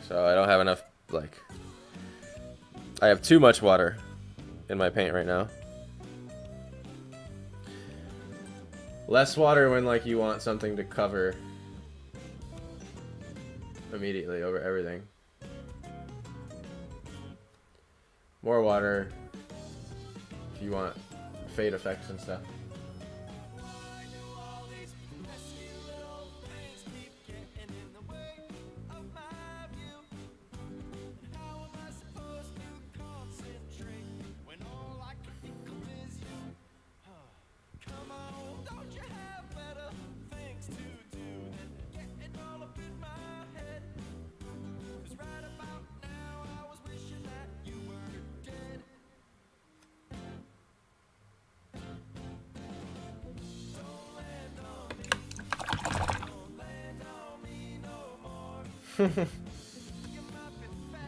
So I don't have enough, like, I have too much water in my paint right now. Less water when, like, you want something to cover immediately over everything. More water if you want fade effects and stuff.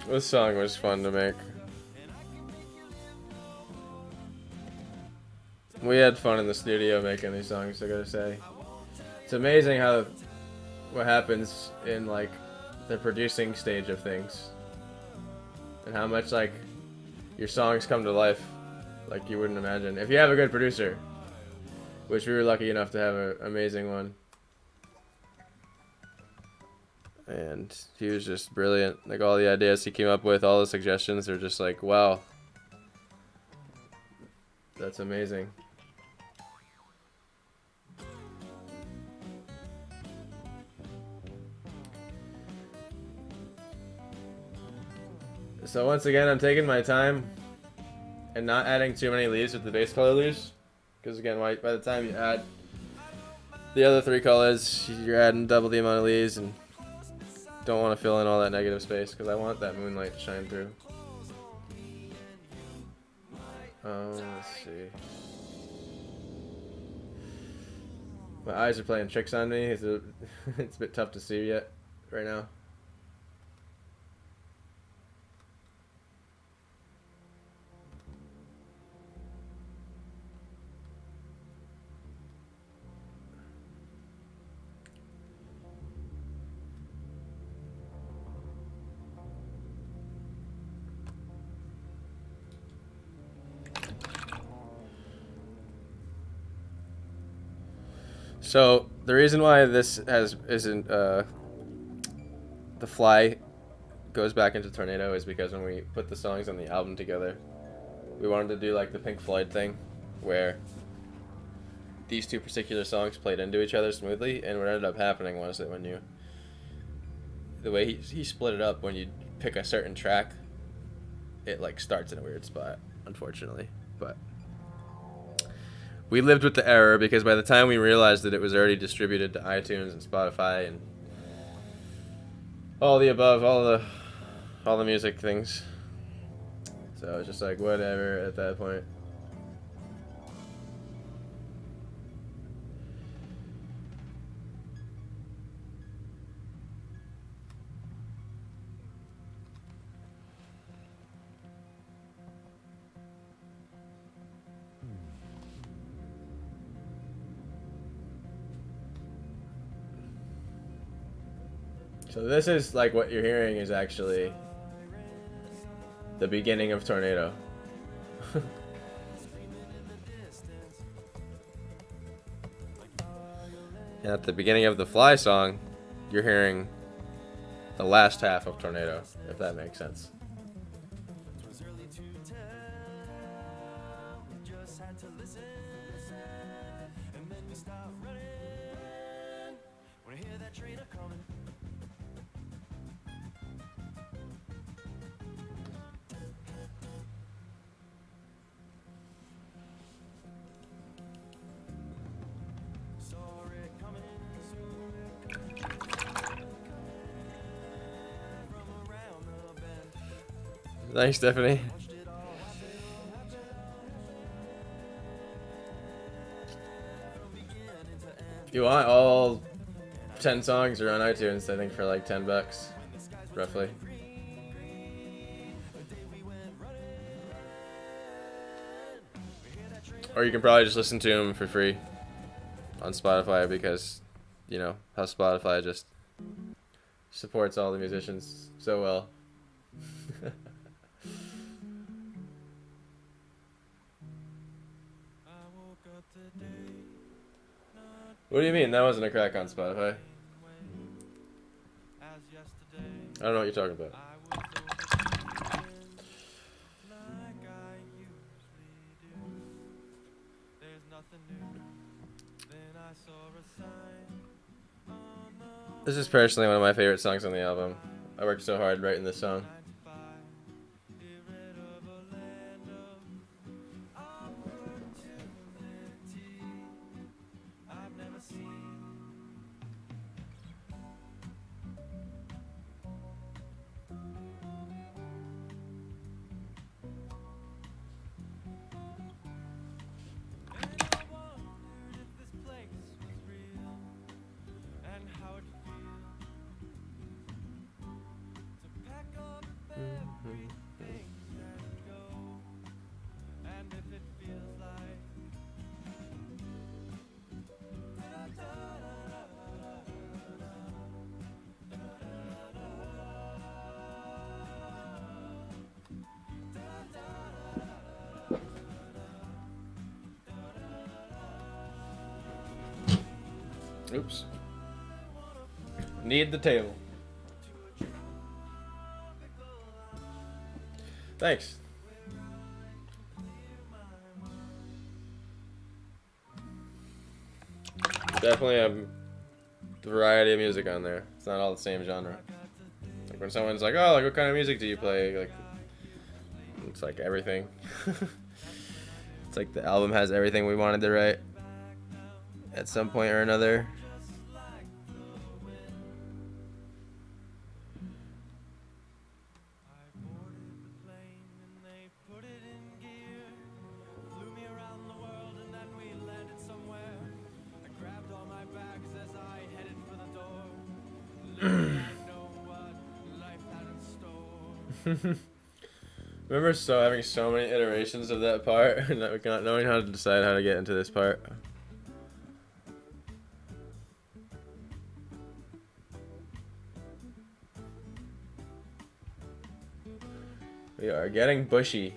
This song was fun to make. We had fun in the studio making these songs, I gotta say. It's amazing how what happens in like the producing stage of things. And how much like your songs come to life like you wouldn't imagine. If you have a good producer, which we were lucky enough to have an amazing one. And he was just brilliant. Like all the ideas he came up with, all the suggestions are just like, wow. That's amazing. So once again, I'm taking my time and not adding too many leaves with the base color leaves. Because again, by the time you add the other three colors, you're adding double the amount of leaves and don't want to fill in all that negative space because I want that moonlight to shine through. Let's see. My eyes are playing tricks on me. It's a bit tough to see yet right now. So the reason why this isn't the fly goes back into Tornado is because when we put the songs on the album together, we wanted to do like the Pink Floyd thing, where these two particular songs played into each other smoothly, and what ended up happening was that when the way he split it up, when you pick a certain track, it like starts in a weird spot, unfortunately, but. We lived with the error because by the time we realized that it was already distributed to iTunes and Spotify and all the above, all the music things. So it was just like whatever at that point. So this is like what you're hearing is actually the beginning of Tornado. And at the beginning of the Fly song, you're hearing the last half of Tornado, if that makes sense. Thanks, Stephanie. If you want, all 10 songs are on iTunes, I think, for like $10, roughly. Or you can probably just listen to them for free on Spotify because, you know, how Spotify just supports all the musicians so well. What do you mean? That wasn't a crack on Spotify. I don't know what you're talking about. This is personally one of my favorite songs on the album. I worked so hard writing this song. Oops. Need the table. Thanks. Definitely a variety of music on there. It's not all the same genre. Like when someone's like, "Oh, like what kind of music do you play?" Like, it's like everything. It's like the album has everything we wanted to write at some point or another. Remember having so many iterations of that part and not knowing how to decide how to get into this part. We are getting bushy.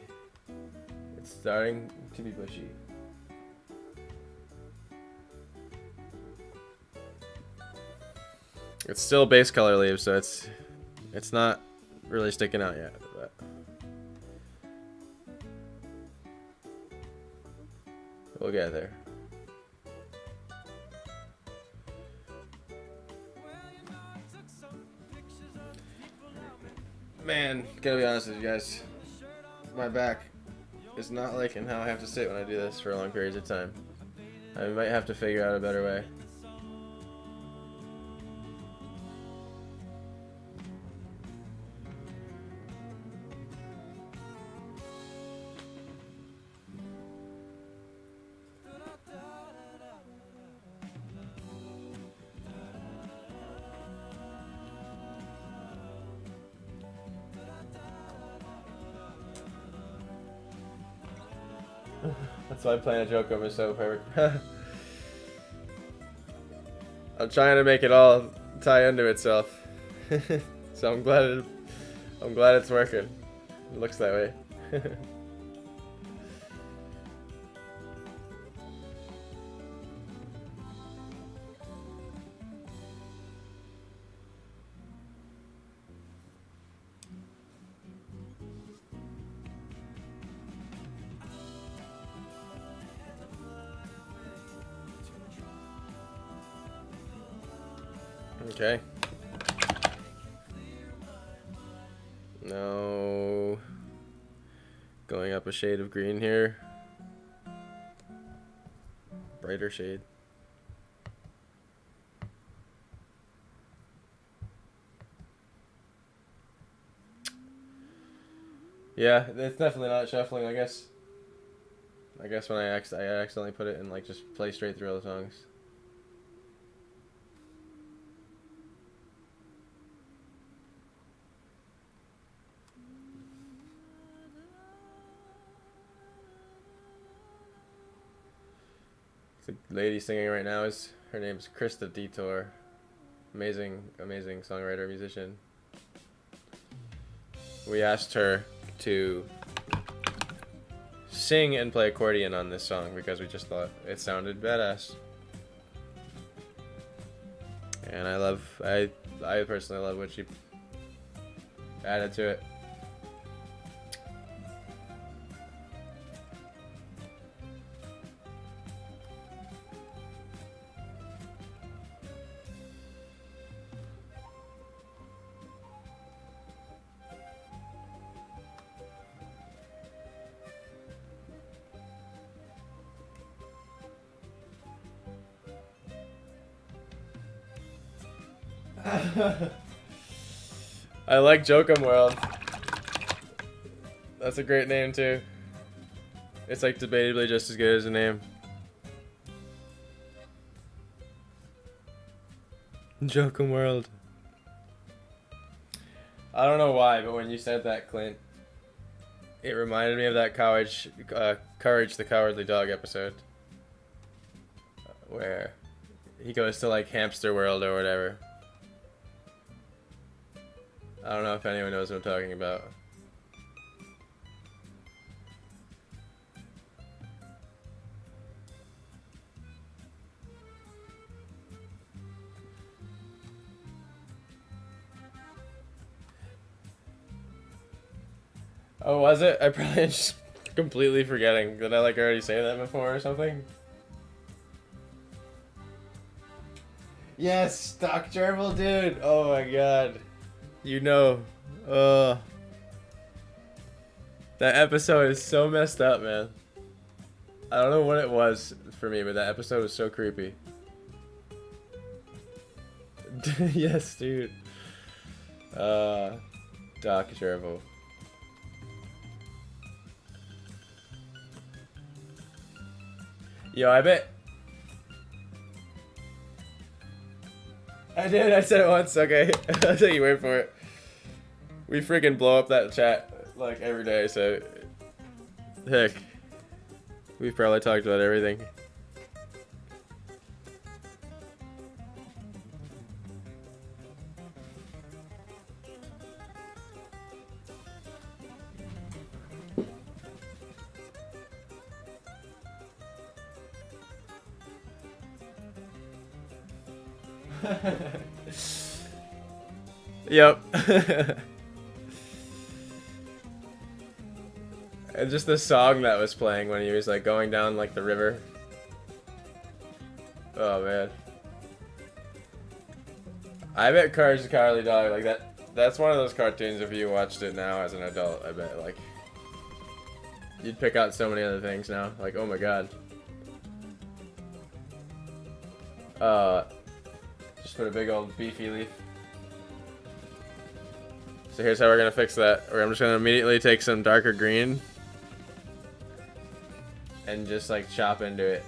It's starting to be bushy. It's still base color leaves, so it's not really sticking out yet, but we'll get there. Man, gotta be honest with you guys, my back is not liking how I have to sit when I do this for long periods of time. I might have to figure out a better way. That's why playing a Joker is so perfect. I'm trying to make it all tie into itself, so I'm glad it's working. It looks that way. Okay. Now, going up a shade of green here. Brighter shade. Yeah, it's definitely not shuffling, I guess. I guess when I accidentally put it in, like, just play straight through all the songs. The lady singing right now her name's Krista Detour. Amazing songwriter, musician. We asked her to sing and play accordion on this song because we just thought it sounded badass. And I personally love what she added to it. I like Jokum World. That's a great name too. It's like debatably just as good as a name. Jokum World. I don't know why, but when you said that, Clint, it reminded me of that Courage the Cowardly Dog episode. Where he goes to like Hamster World or whatever. I don't know if anyone knows what I'm talking about. Oh, was it? I probably just completely forgetting. Did I like already say that before or something? Yes, Doc Gerbil, dude. Oh my god. You know. That episode is so messed up, man. I don't know what it was for me, but that episode was so creepy. Yes, dude. Doc Gerbil. Yo, I bet. I did. I said it once. Okay, I'll take you wait for it. We freaking blow up that chat like every day. So, heck, we've probably talked about everything. Yep. And just the song that was playing when he was like going down like the river. Oh man. I bet Courage the Cowardly Dog, like that's one of those cartoons if you watched it now as an adult, I bet like you'd pick out so many other things now. Like, oh my god. Just put a big old beefy leaf. So here's how we're gonna fix that. I'm just gonna immediately take some darker green and just like chop into it.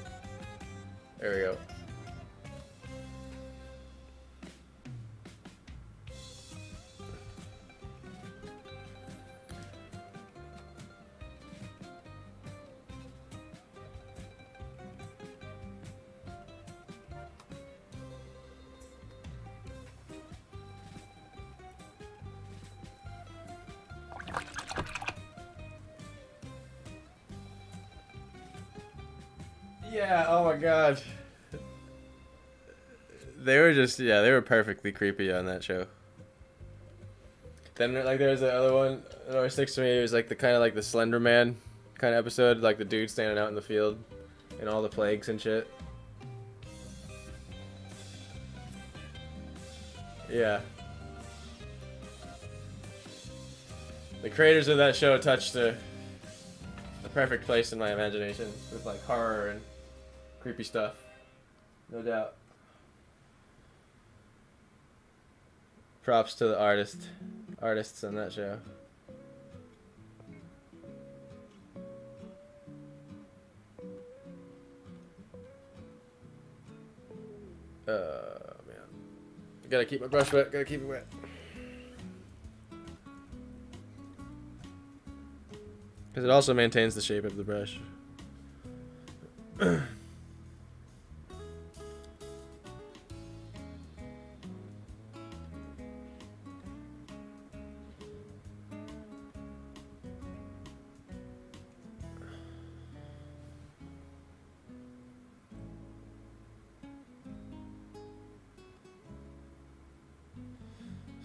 There we go. Yeah, oh my god. They were just, yeah, they were perfectly creepy on that show. Then, like, there's the other one that always sticks to me. It was, like, the kind of, like, the Slender Man kind of episode. Like, the dude standing out in the field and all the plagues and shit. Yeah. The creators of that show touched the perfect place in my imagination with, like, horror and creepy stuff. No doubt. Props to the artists on that show. Man. Gotta keep my brush wet, gotta keep it wet. Because it also maintains the shape of the brush.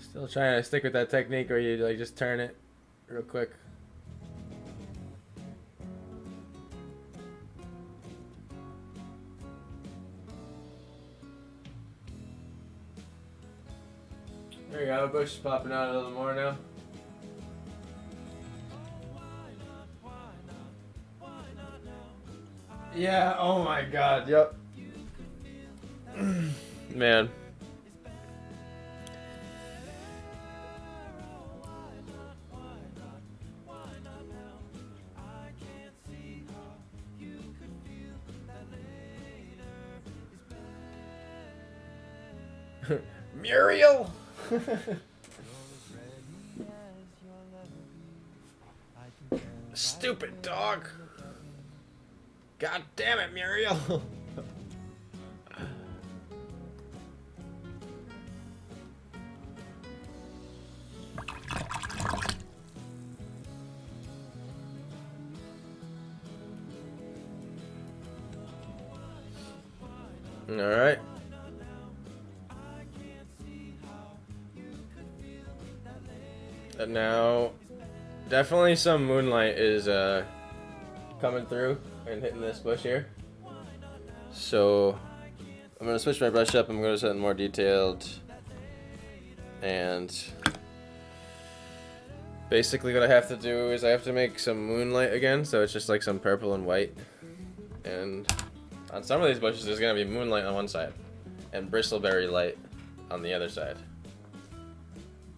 Still trying to stick with that technique where you like just turn it real quick. There you go, bush is popping out a little more now. Yeah, oh my god, yep. Man. Muriel! Stupid dog! God damn it, Muriel! Alright. And now Definitely some moonlight is coming through and hitting this bush here. So I'm gonna switch my brush up. I'm gonna set it more detailed, and basically what I have to do is I have to make some moonlight again. So it's just like some purple and white, and on some of these bushes there's gonna be moonlight on one side and bristleberry light on the other side.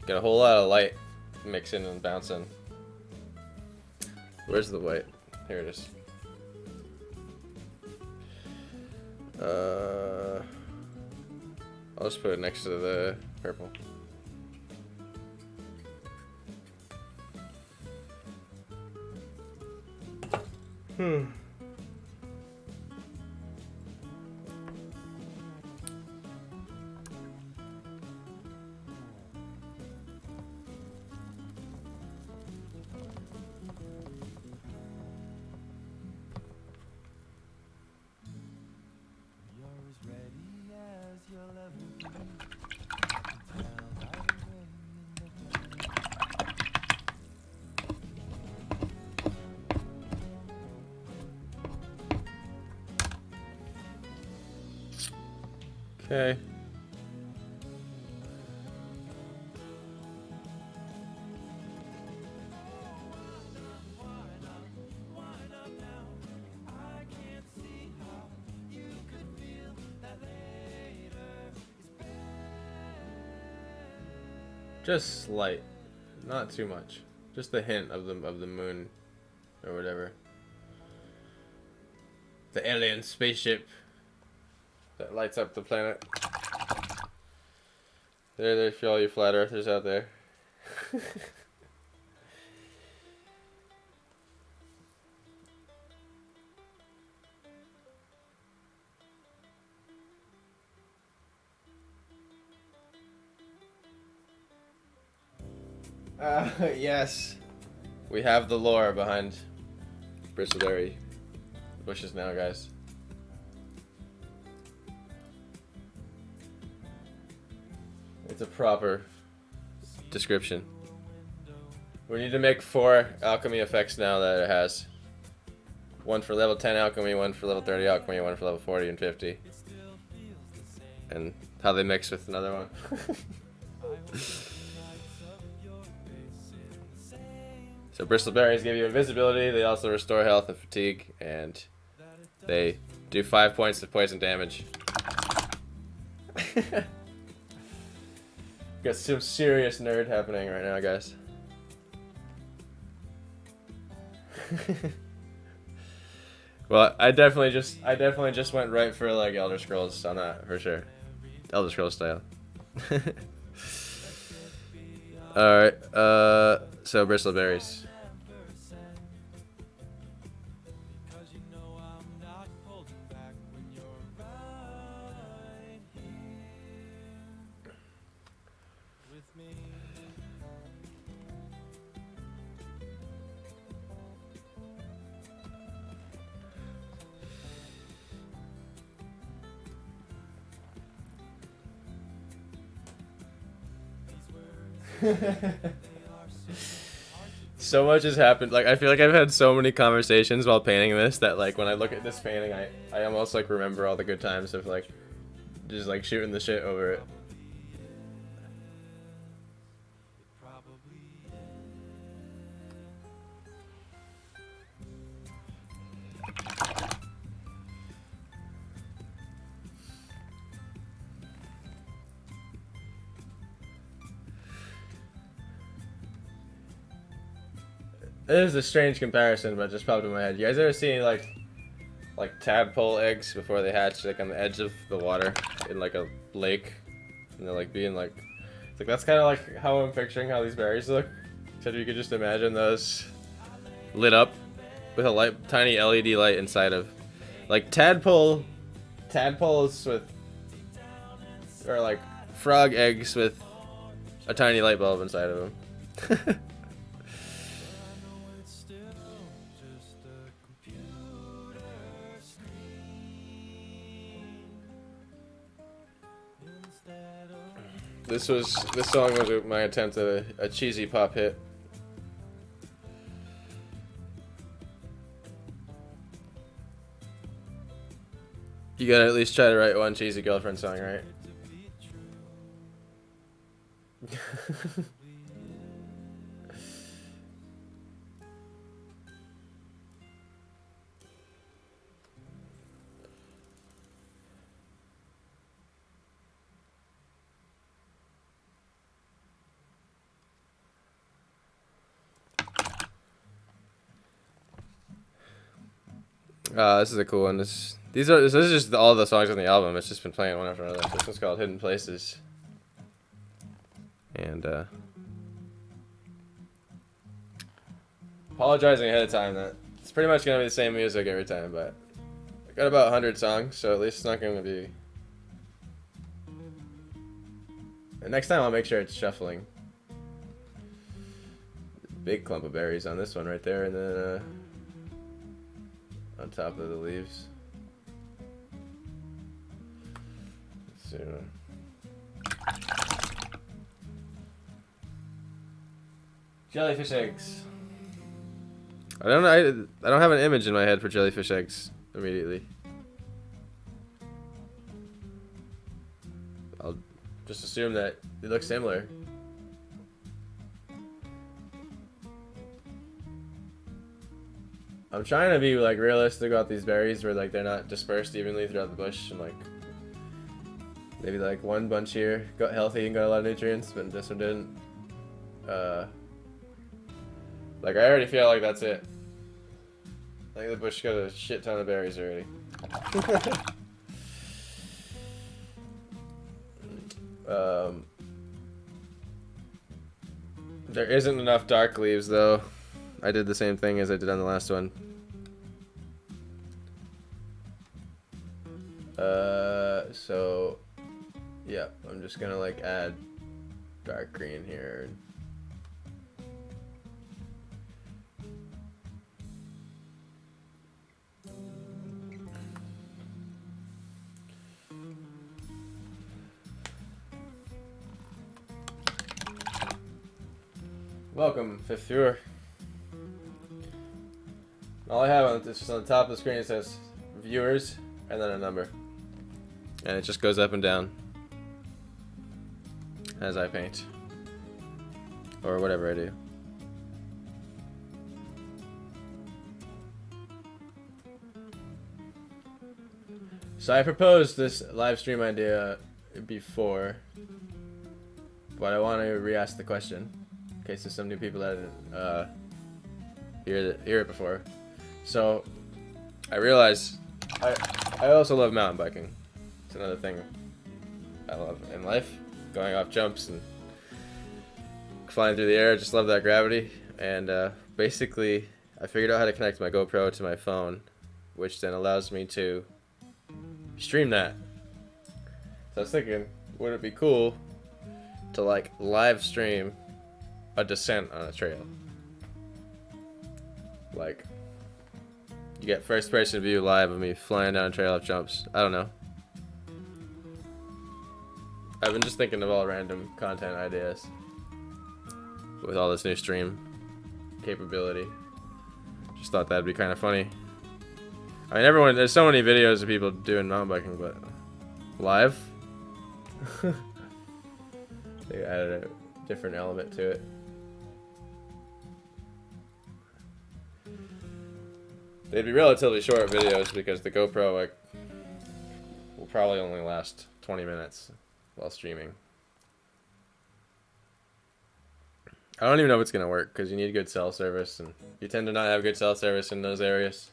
Get a whole lot of light mixing and bouncing. Where's the white? Here it is. I'll just put it next to the purple. Okay. Just slight, not too much. Just the hint of the moon, or whatever. The alien spaceship that lights up the planet. There for all you flat earthers out there. Yes. We have the lore behind bristleberry bushes now, guys. It's a proper description. We need to make 4 alchemy effects now that it has. One for level 10 alchemy, one for level 30 alchemy, one for level 40 and 50. And how they mix with another one. So bristleberries give you invisibility, they also restore health and fatigue, and they do 5 points of poison damage. Got some serious nerd happening right now, guys. Well, I definitely just went right for like Elder Scrolls on that for sure. Elder Scrolls style. Alright, so bristleberries. So much has happened. Like, I feel like I've had so many conversations while painting this that, like, when I look at this painting, I almost, like, remember all the good times of, like, just, like, shooting the shit over it. This is a strange comparison, but it just popped in my head. You guys ever seen like tadpole eggs before they hatch, like on the edge of the water in like a lake, and they're like being like, it's like that's kind of like how I'm picturing how these berries look. Except you could just imagine those lit up with a tiny LED light inside of, like tadpoles with, or like frog eggs with a tiny light bulb inside of them. This song was my attempt at a cheesy pop hit. You gotta at least try to write one cheesy girlfriend song, right? This is a cool one. This is just all the songs on the album. It's just been playing one after another. This one's called Hidden Places. And apologizing ahead of time that it's pretty much gonna be the same music every time, but I got about 100 songs, so at least it's not gonna be. And next time I'll make sure it's shuffling. Big clump of berries on this one right there, and then on top of the leaves. Let's see. Jellyfish eggs. I don't have an image in my head for jellyfish eggs immediately. I'll just assume that they look similar. I'm trying to be like realistic about these berries, where like they're not dispersed evenly throughout the bush, and like maybe like one bunch here got healthy and got a lot of nutrients, but this one didn't. Like I already feel like that's it. I think the bush got a shit ton of berries already. There isn't enough dark leaves though. I did the same thing as I did on the last one. So yeah, I'm just gonna like add dark green here. Welcome, fifth viewer. All I have on this is on the top of the screen, it says viewers and then a number. And it just goes up and down as I paint. Or whatever I do. So I proposed this live stream idea before, but I want to re-ask the question in case there's some new people that didn't hear it before. So I realized I also love mountain biking. It's another thing I love in life. Going off jumps and flying through the air. I just love that gravity. And basically I figured out how to connect my GoPro to my phone, which then allows me to stream that. So I was thinking, would it be cool to like live stream a descent on a trail? Like, you get first person view live of me flying down trail off jumps. I don't know. I've been just thinking of all random content ideas with all this new stream capability. Just thought that'd be kind of funny. I mean, there's so many videos of people doing mountain biking, but live? They added a different element to it. They'd be relatively short videos because the GoPro like will probably only last 20 minutes while streaming. I don't even know if it's gonna work because you need good cell service, and you tend to not have good cell service in those areas.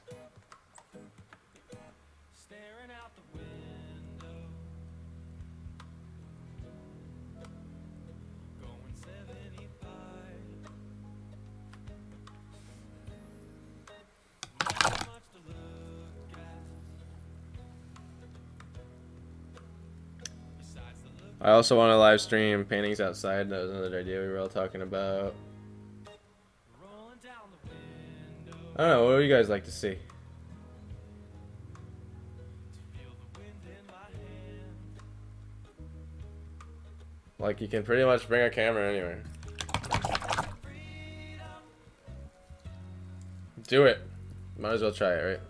I also want to live stream paintings outside. That was another idea we were all talking about. I don't know, what do you guys like to see? Like, you can pretty much bring a camera anywhere. Do it. Might as well try it, right?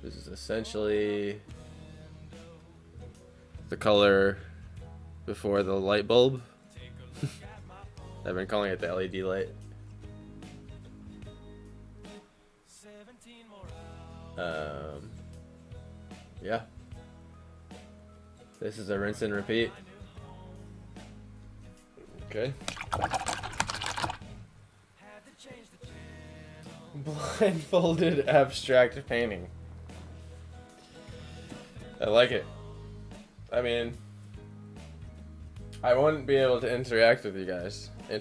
This is essentially the color before the light bulb. I've been calling it the LED light. Yeah. This is a rinse and repeat. Okay. Blindfolded abstract painting. I like it. I mean, I wouldn't be able to interact with you guys. I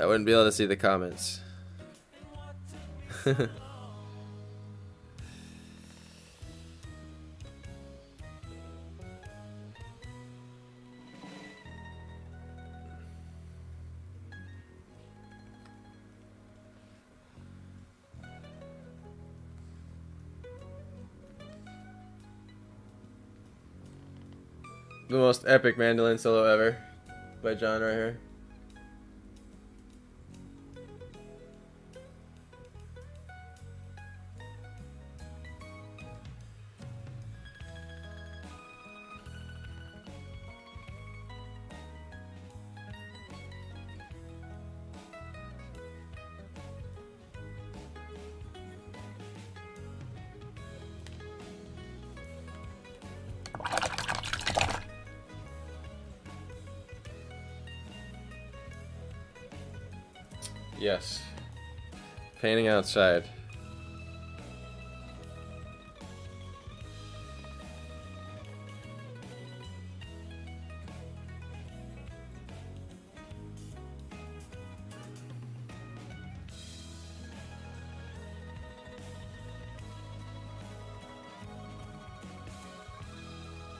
wouldn't be able to see the comments. The most epic mandolin solo ever by John right here. Yes. Painting outside.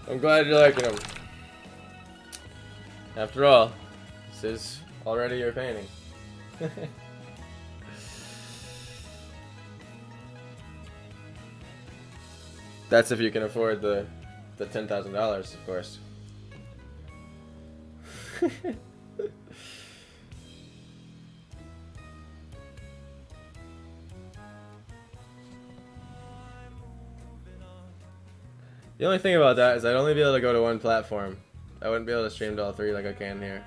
I'm glad you're liking them. After all, this is already your painting. That's if you can afford the $10,000, of course. The only thing about that is I'd only be able to go to one platform. I wouldn't be able to stream to all three like I can here.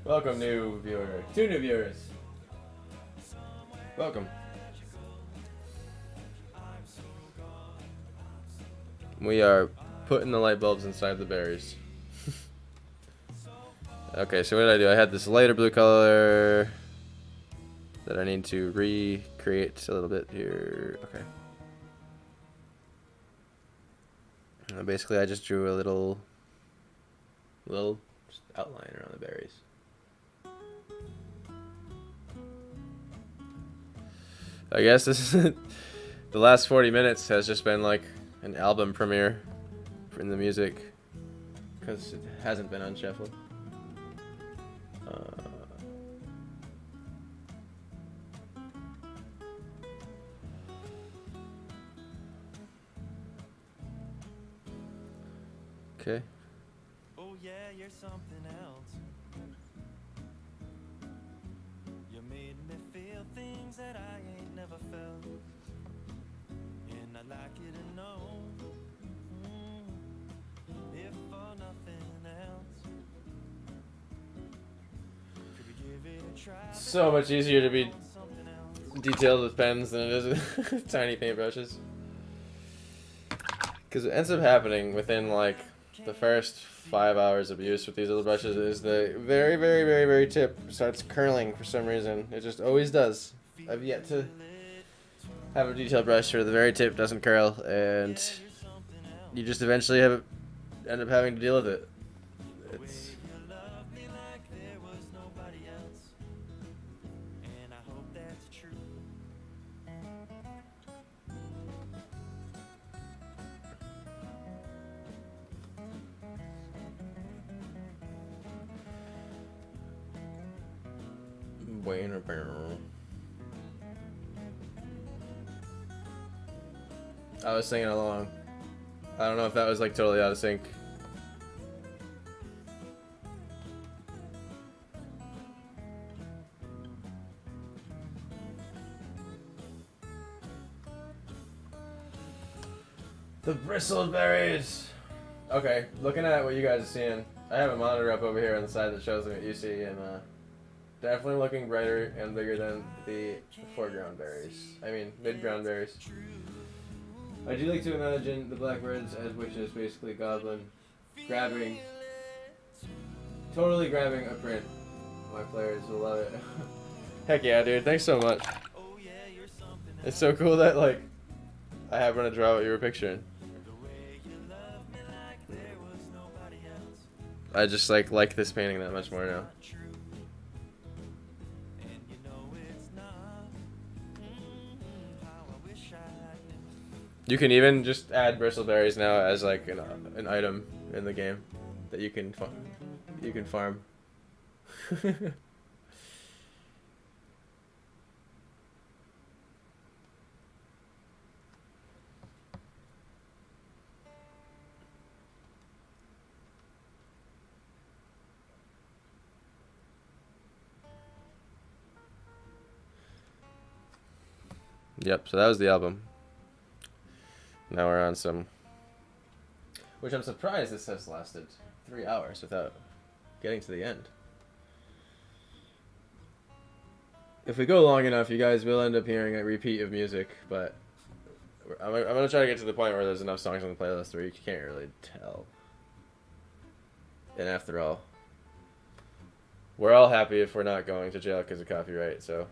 Welcome, new viewer. 2 new viewers. Welcome. We are putting the light bulbs inside the berries. Okay, so what did I do? I had this lighter blue color that I need to recreate a little bit here. Okay. Basically, I just drew a little just outline around the berries. I guess this is the last 40 minutes has just been like an album premiere in the music because it hasn't been unshuffled. Okay. Oh yeah, you're something else. You made me feel things that I ain't never felt. And I'd like you to know, if for nothing else, could we give it a try? So much easier to be detailed with pens than it is with tiny paintbrushes. Because what ends up happening within like the first 5 hours of use with these little brushes is the very, very, very, very tip starts curling for some reason. It just always does. I've yet to have a detail brush where the very tip doesn't curl, and you just eventually end up having to deal with it. It's I was singing along. I don't know if that was like totally out of sync. The bristleberries. Okay, looking at what you guys are seeing, I have a monitor up over here on the side that shows me what you see, and definitely looking brighter and bigger than the foreground berries. I mean, mid-ground berries. I do like to imagine the blackbirds as witches, basically goblin, totally grabbing a print. My players will love it. Heck yeah, dude! Thanks so much. It's so cool that like I happen to draw what you were picturing. I just like this painting that much more now. You can even just add bristleberries now as like an item in the game that you can farm. Yep, so that was the album. Now we're on some... Which I'm surprised this has lasted 3 hours without getting to the end. If we go long enough, you guys will end up hearing a repeat of music, but I'm going to try to get to the point where there's enough songs on the playlist where you can't really tell. And after all, we're all happy if we're not going to jail because of copyright, so...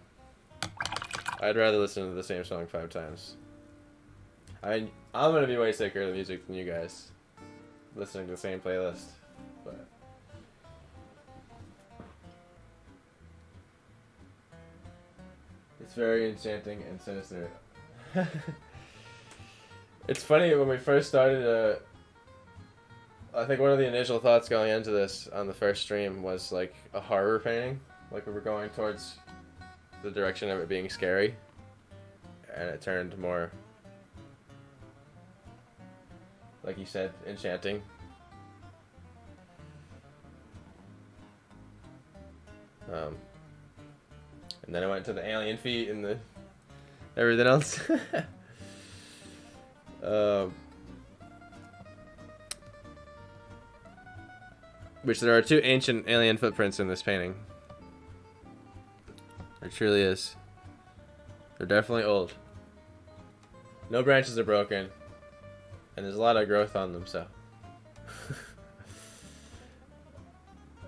I'd rather listen to the same song 5 times. I'm gonna be way sicker of the music than you guys, listening to the same playlist, but it's very enchanting and sinister. It's funny, when we first started, I think one of the initial thoughts going into this on the first stream was like a horror painting, like we were going towards the direction of it being scary, and it turned more, like you said, enchanting. And then I went to the alien feet and the everything else. Which there are 2 ancient alien footprints in this painting. There truly is. They're definitely old. No branches are broken. And there's a lot of growth on them, so.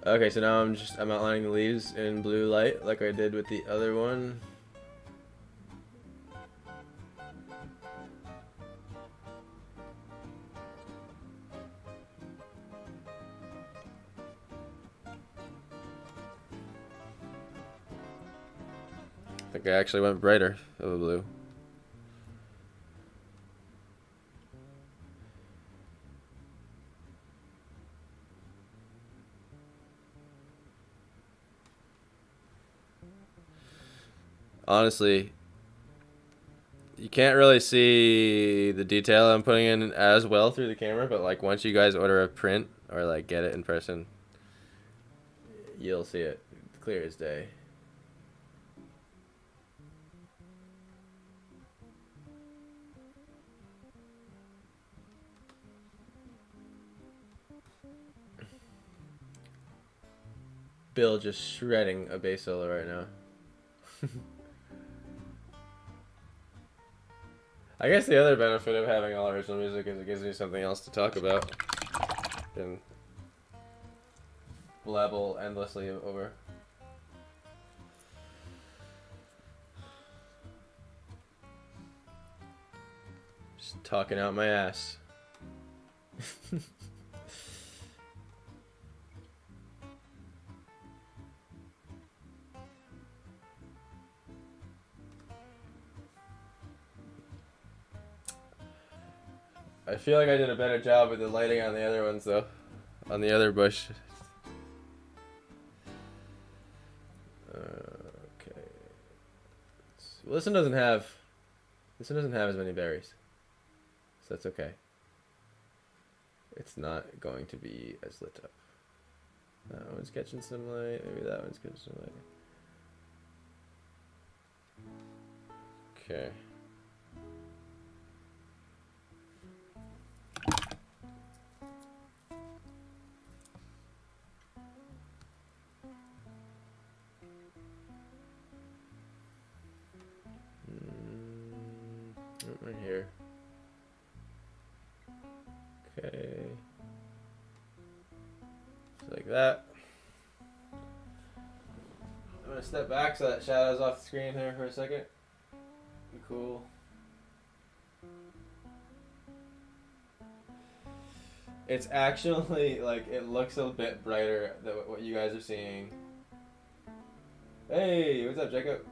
Okay, so now I'm outlining the leaves in blue light like I did with the other one. I think I actually went brighter of a blue. Honestly, you can't really see the detail I'm putting in as well through the camera, but like once you guys order a print or like get it in person, you'll see it clear as day. Bill just shredding a bass solo right now. I guess the other benefit of having all original music is it gives me something else to talk about and blabble endlessly over. Just talking out my ass. I feel like I did a better job with the lighting on the other ones, though. On the other bush. Okay. Well, this one doesn't have as many berries, so that's okay. it's not going to be as lit up. That one's catching some light. Maybe that one's catching some light. Okay. Right here. Okay. Just like that. I'm gonna step back so that shadow's off the screen here for a second. Cool. It's actually like it looks a bit brighter than what you guys are seeing. Hey, what's up, Jacob?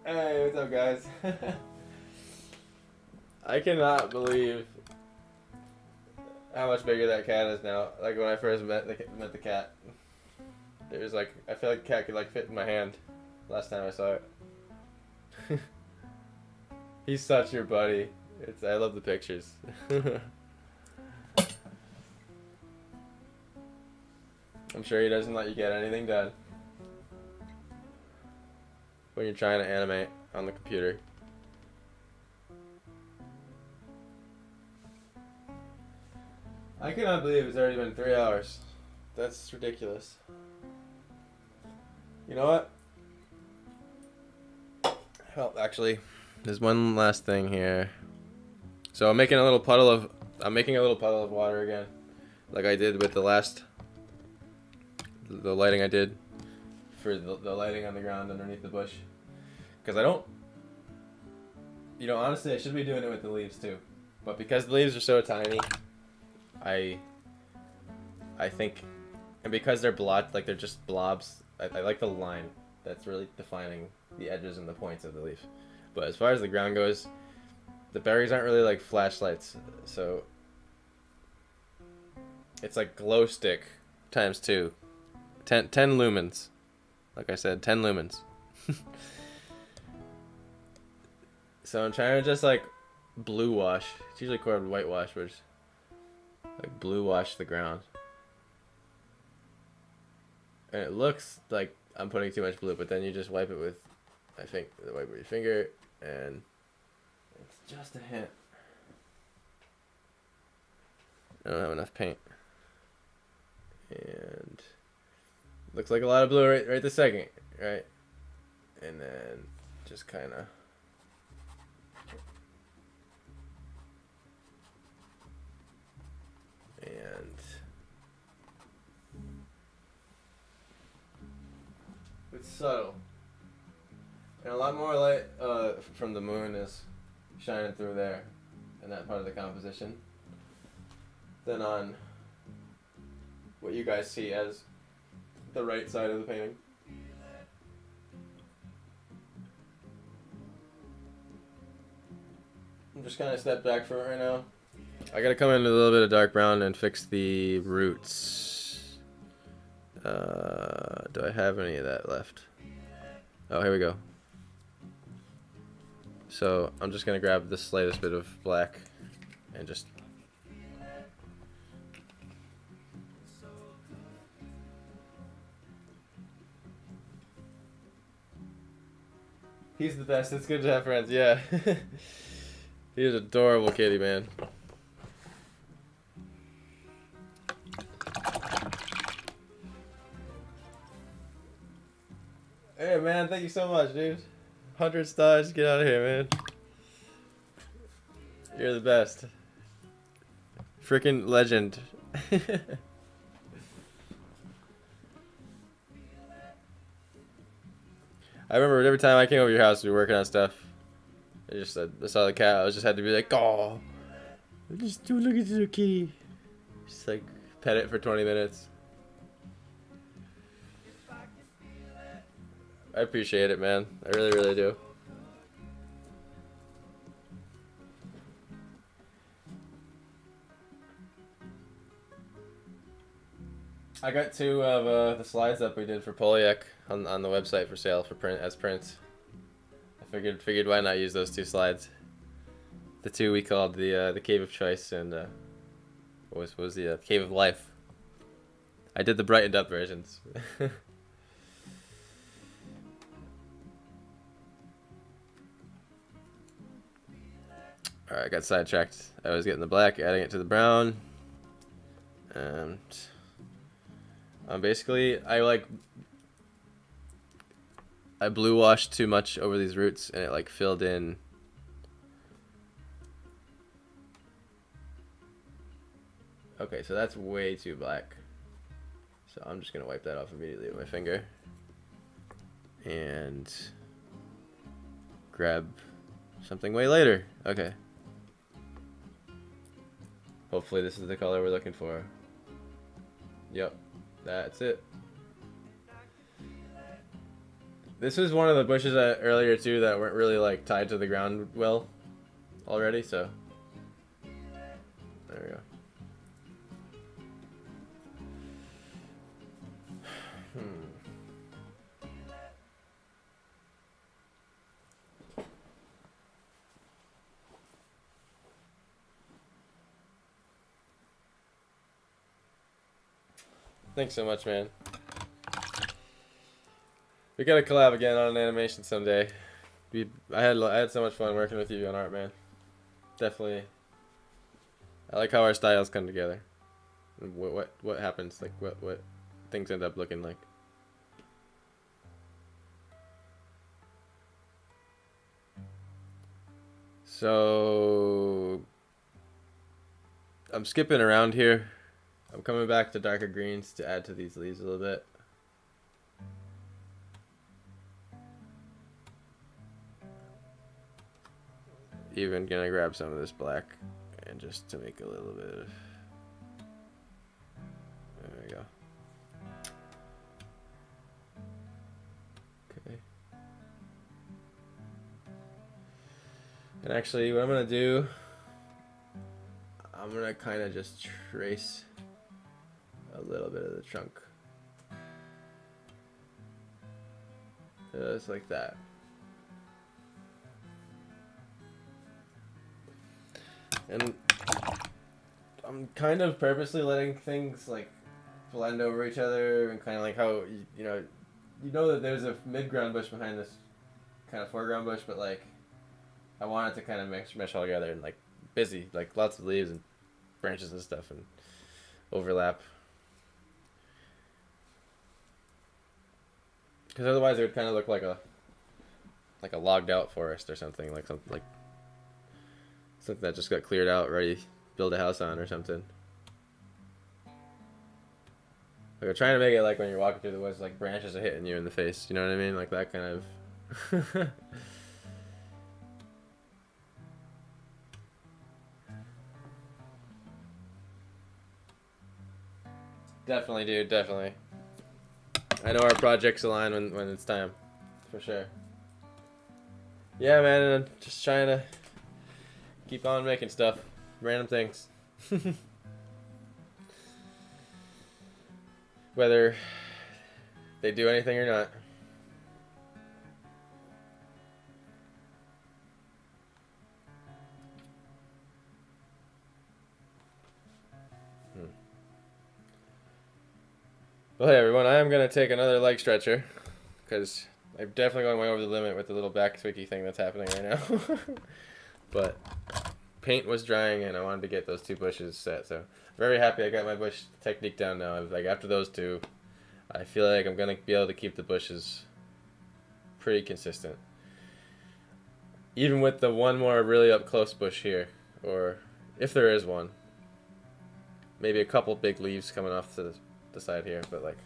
Hey, what's up, guys? I cannot believe how much bigger that cat is now. Like when I first met the cat, it was like I feel like the cat could like fit in my hand. Last time I saw it. He's such your buddy. I love the pictures. I'm sure he doesn't let you get anything done when you're trying to animate on the computer. I cannot believe it's already been 3 hours. That's ridiculous. You know what? Well, actually, there's one last thing here. So I'm making a little puddle of water again, like I did with the lighting I did for the lighting on the ground underneath the bush. Because honestly, I should be doing it with the leaves too, but because the leaves are so tiny, I think, and because they're they're just blobs. I like the line that's really defining the edges and the points of the leaf. But as far as the ground goes, the berries aren't really like flashlights, so it's like glow stick times 2. 10 lumens. Like I said, 10 lumens. So I'm trying to just like blue wash. It's usually called whitewash, but just like blue wash the ground. And it looks like I'm putting too much blue, but then you just wipe it with, I think, wipe with your finger, and it's just a hint. I don't have enough paint. And looks like a lot of blue right this second, right? And then just kind of it's subtle. And a lot more light from the moon is shining through there in that part of the composition than on what you guys see as the right side of the painting. I'm just kind of step back from it right now. I gotta come in with a little bit of dark brown and fix the roots. Do I have any of that left? Oh, here we go. So I'm just gonna grab the slightest bit of black and just he's the best. It's good to have friends. Yeah. He's an adorable kitty, man. Hey, man. Thank you so much, dude. 100 stars. Get out of here, man. You're the best. Freaking legend. I remember every time I came over to your house, we were working on stuff. I saw the cat. I just had to be like, oh, just look at the kitty. Just like pet it for 20 minutes. I appreciate it, man. I really, really do. I got 2 of the slides up we did for Poliak on the website for sale for print as prints. I figured why not use those 2 slides. the two we called the Cave of Choice and what was the Cave of Life. I did the brightened up versions. Alright, got sidetracked. I was getting the black, adding it to the brown. And basically, I blue washed too much over these roots and it like filled in. Okay, so that's way too black. So I'm just gonna wipe that off immediately with my finger. And grab something way later. Okay. Hopefully this is the color we're looking for. Yep, that's it. This was one of the bushes earlier too that weren't really like tied to the ground well already, so there we go. Thanks so much, man. We gotta collab again on an animation someday. I had so much fun working with you on art, man. Definitely. I like how our styles come together. And what happens? Like what things end up looking like. So I'm skipping around here. I'm coming back to darker greens to add to these leaves a little bit. Even gonna grab some of this black and just to make a little bit of, there we go. Okay. And actually what I'm gonna do, I'm gonna kind of just trace a little bit of the trunk. Just like that. And I'm kind of purposely letting things like blend over each other and kind of like how, you know that there's a mid-ground bush behind this kind of foreground bush, but like I want it to kind of mesh all together and like busy, like lots of leaves and branches and stuff and overlap. Because otherwise it would kind of look like a logged out forest or something, like something that just got cleared out, ready to build a house on or something. Like I'm trying to make it like when you're walking through the woods, like branches are hitting you in the face. You know what I mean? Like that kind of. Definitely, dude. Definitely. I know our projects align when it's time, for sure. Yeah, man. And I'm just trying to keep on making stuff, random things. Whether they do anything or not. Well, hey everyone, I am going to take another leg stretcher, because I'm definitely going way over the limit with the little back tweaky thing that's happening right now. But paint was drying and I wanted to get those two bushes set, so very happy I got my bush technique down now. Like after those two, I feel like I'm going to be able to keep the bushes pretty consistent. Even with the one more really up close bush here, or if there is one, maybe a couple big leaves coming off to the side here, but like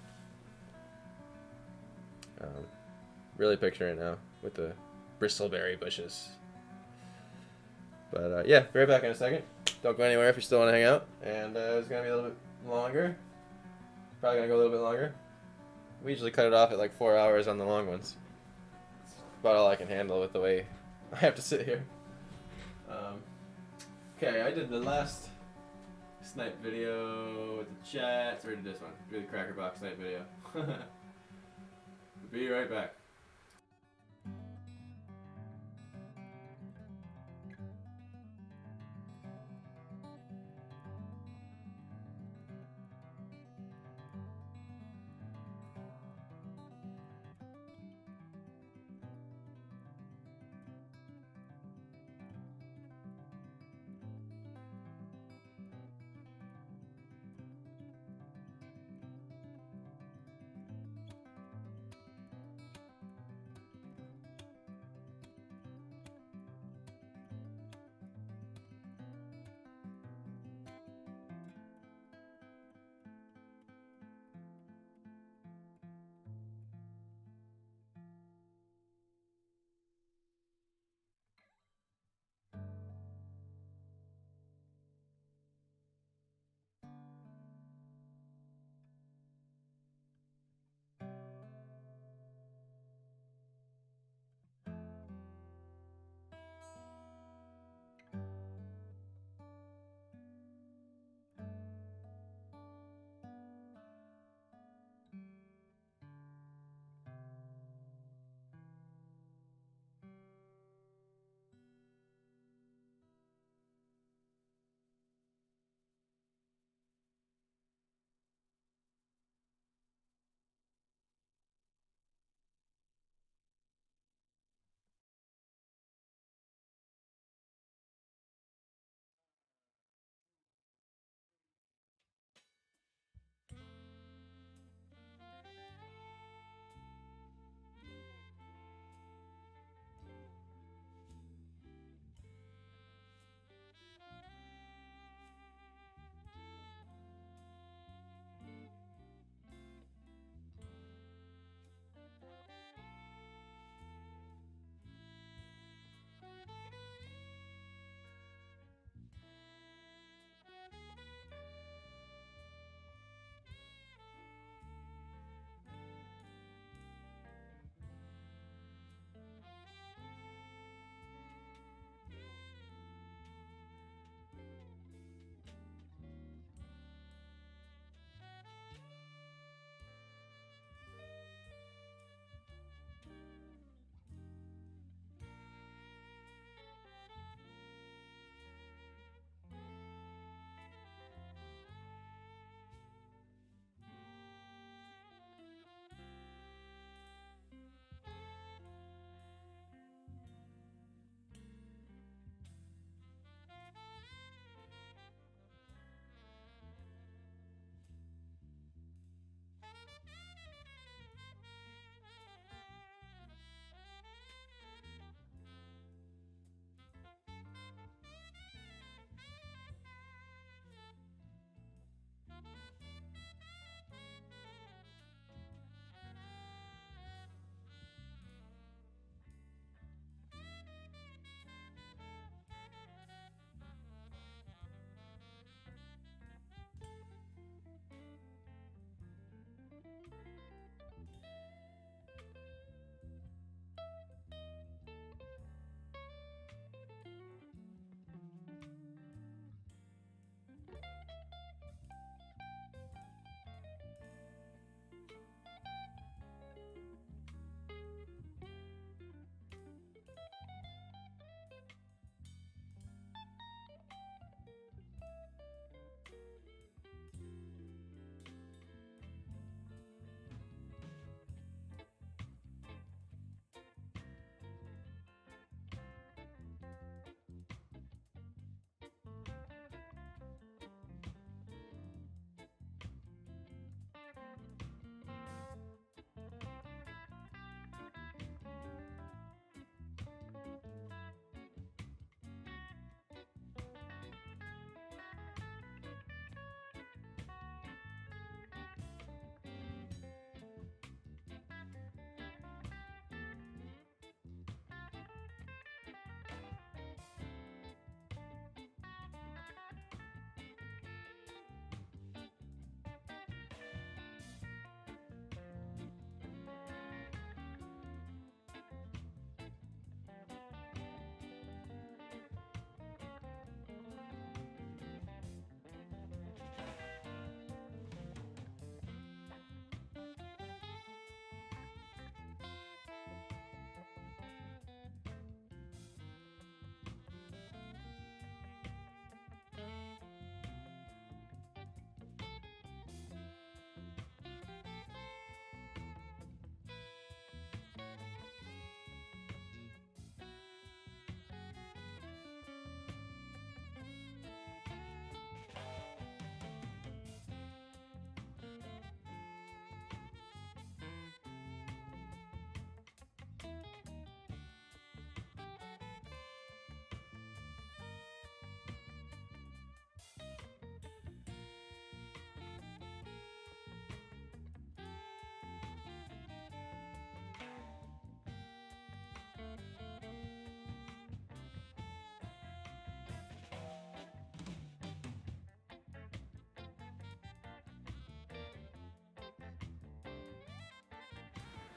really picturing it now with the bristleberry bushes. But yeah, be right back in a second. Don't go anywhere if you still want to hang out. And it's gonna be a little bit longer. Probably gonna go a little bit longer. We usually cut it off at like 4 hours on the long ones. It's about all I can handle with the way I have to sit here. Okay, I did the last snipe video with the chat. So I did this one. Do the cracker box snipe video. Be right back.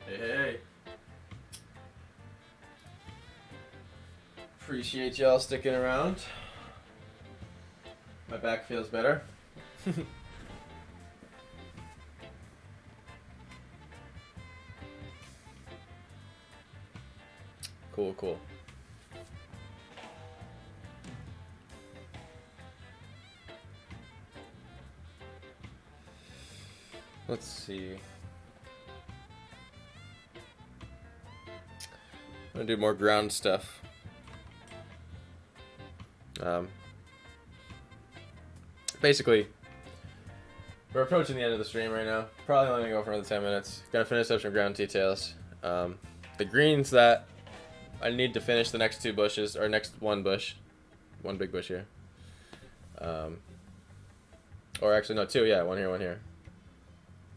Hey, hey. Appreciate y'all sticking around. My back feels better. Cool, cool. Let's see. I'm gonna do more ground stuff. Basically, we're approaching the end of the stream right now. Probably only gonna go for another 10 minutes. Gonna finish up some ground details. The greens that I need to finish the next two bushes, or next one bush. One big bush here. Or actually, no, two, yeah, one here.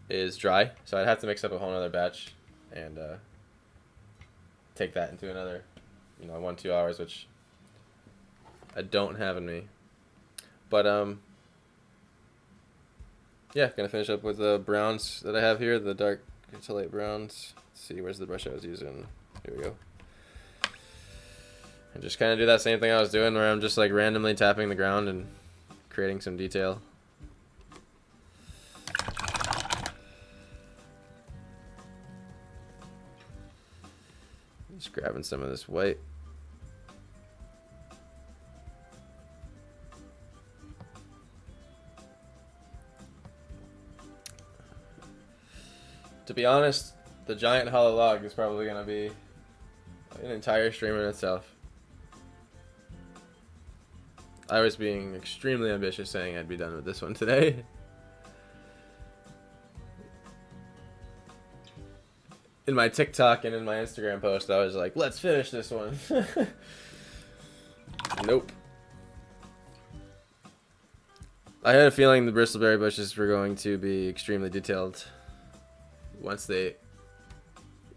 Is dry. So I'd have to mix up a whole other batch and take that into another, 1-2 hours, which I don't have in me. But, yeah, gonna finish up with the browns that I have here, the dark to light browns. Let's see, where's the brush I was using? Here we go. And just kind of do that same thing I was doing, where I'm just like randomly tapping the ground and creating some detail. Just grabbing some of this white. To be honest, the giant hollow log is probably going to be an entire stream in itself. I was being extremely ambitious saying I'd be done with this one today. In my TikTok and in my Instagram post, I was like, let's finish this one. Nope. I had a feeling the bristleberry bushes were going to be extremely detailed once they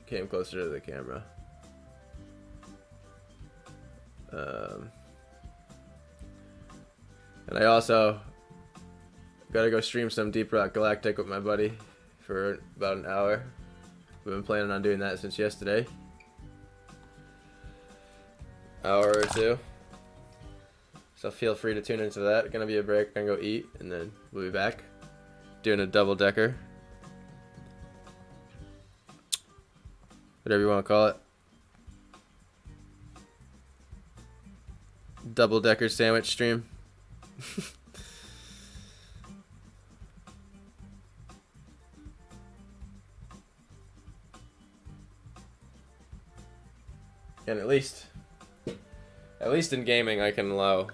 came closer to the camera. And I also gotta go stream some Deep Rock Galactic with my buddy for about an hour. We've been planning on doing that since yesterday. Hour or two. So feel free to tune into that. Gonna be a break, gonna go eat, and then we'll be back. Doing a double-decker. Whatever you want to call it. Double-decker sandwich stream. And at least in gaming, I can allow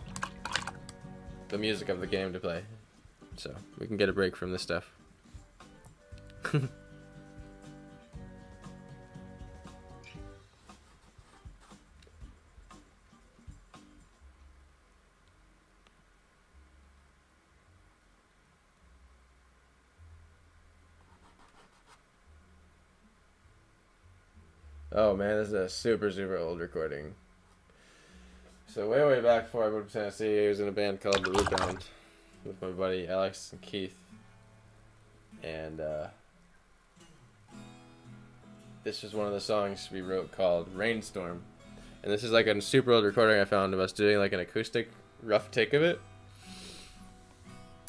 the music of the game to play, so we can get a break from this stuff. Oh man, this is a super old recording. So way back before I moved to Tennessee, I was in a band called The Rebound with my buddy Alex and Keith. And this was one of the songs we wrote called Rainstorm. And this is like a super old recording I found of us doing like an acoustic rough take of it.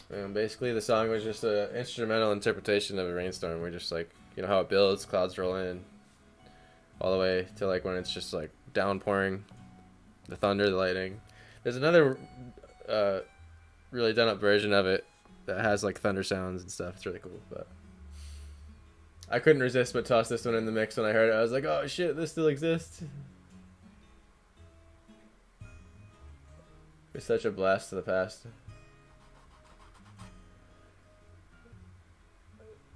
And basically the song was just an instrumental interpretation of a rainstorm. We're just like, how it builds, clouds roll in, all the way to like when it's just like downpouring, the thunder, the lightning. There's another really done up version of it that has like thunder sounds and stuff. It's really cool, but I couldn't resist but toss this one in the mix when I heard it. I was like, oh shit, this still exists. It's such a blast to the past.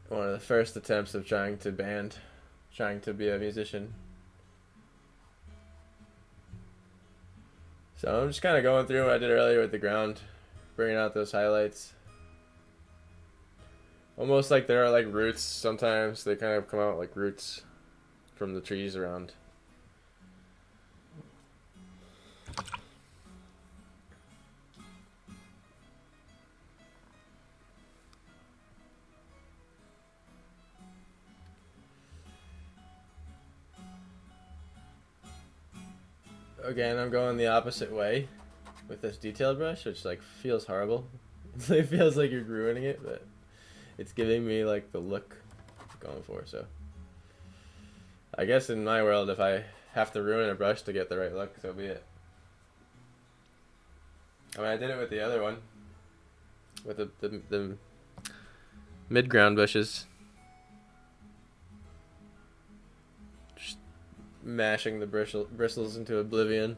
One of the first attempts of trying to be a musician. So I'm just kind of going through what I did earlier with the ground, bringing out those highlights. Almost like there are like roots sometimes. They kind of come out like roots from the trees around. Again, I'm going the opposite way with this detail brush, which like feels horrible. It feels like you're ruining it, but it's giving me like the look I'm going for. So I guess in my world, if I have to ruin a brush to get the right look, so be it. I mean, I did it with the other one, with the mid-ground bushes. Just mashing the bristles into oblivion.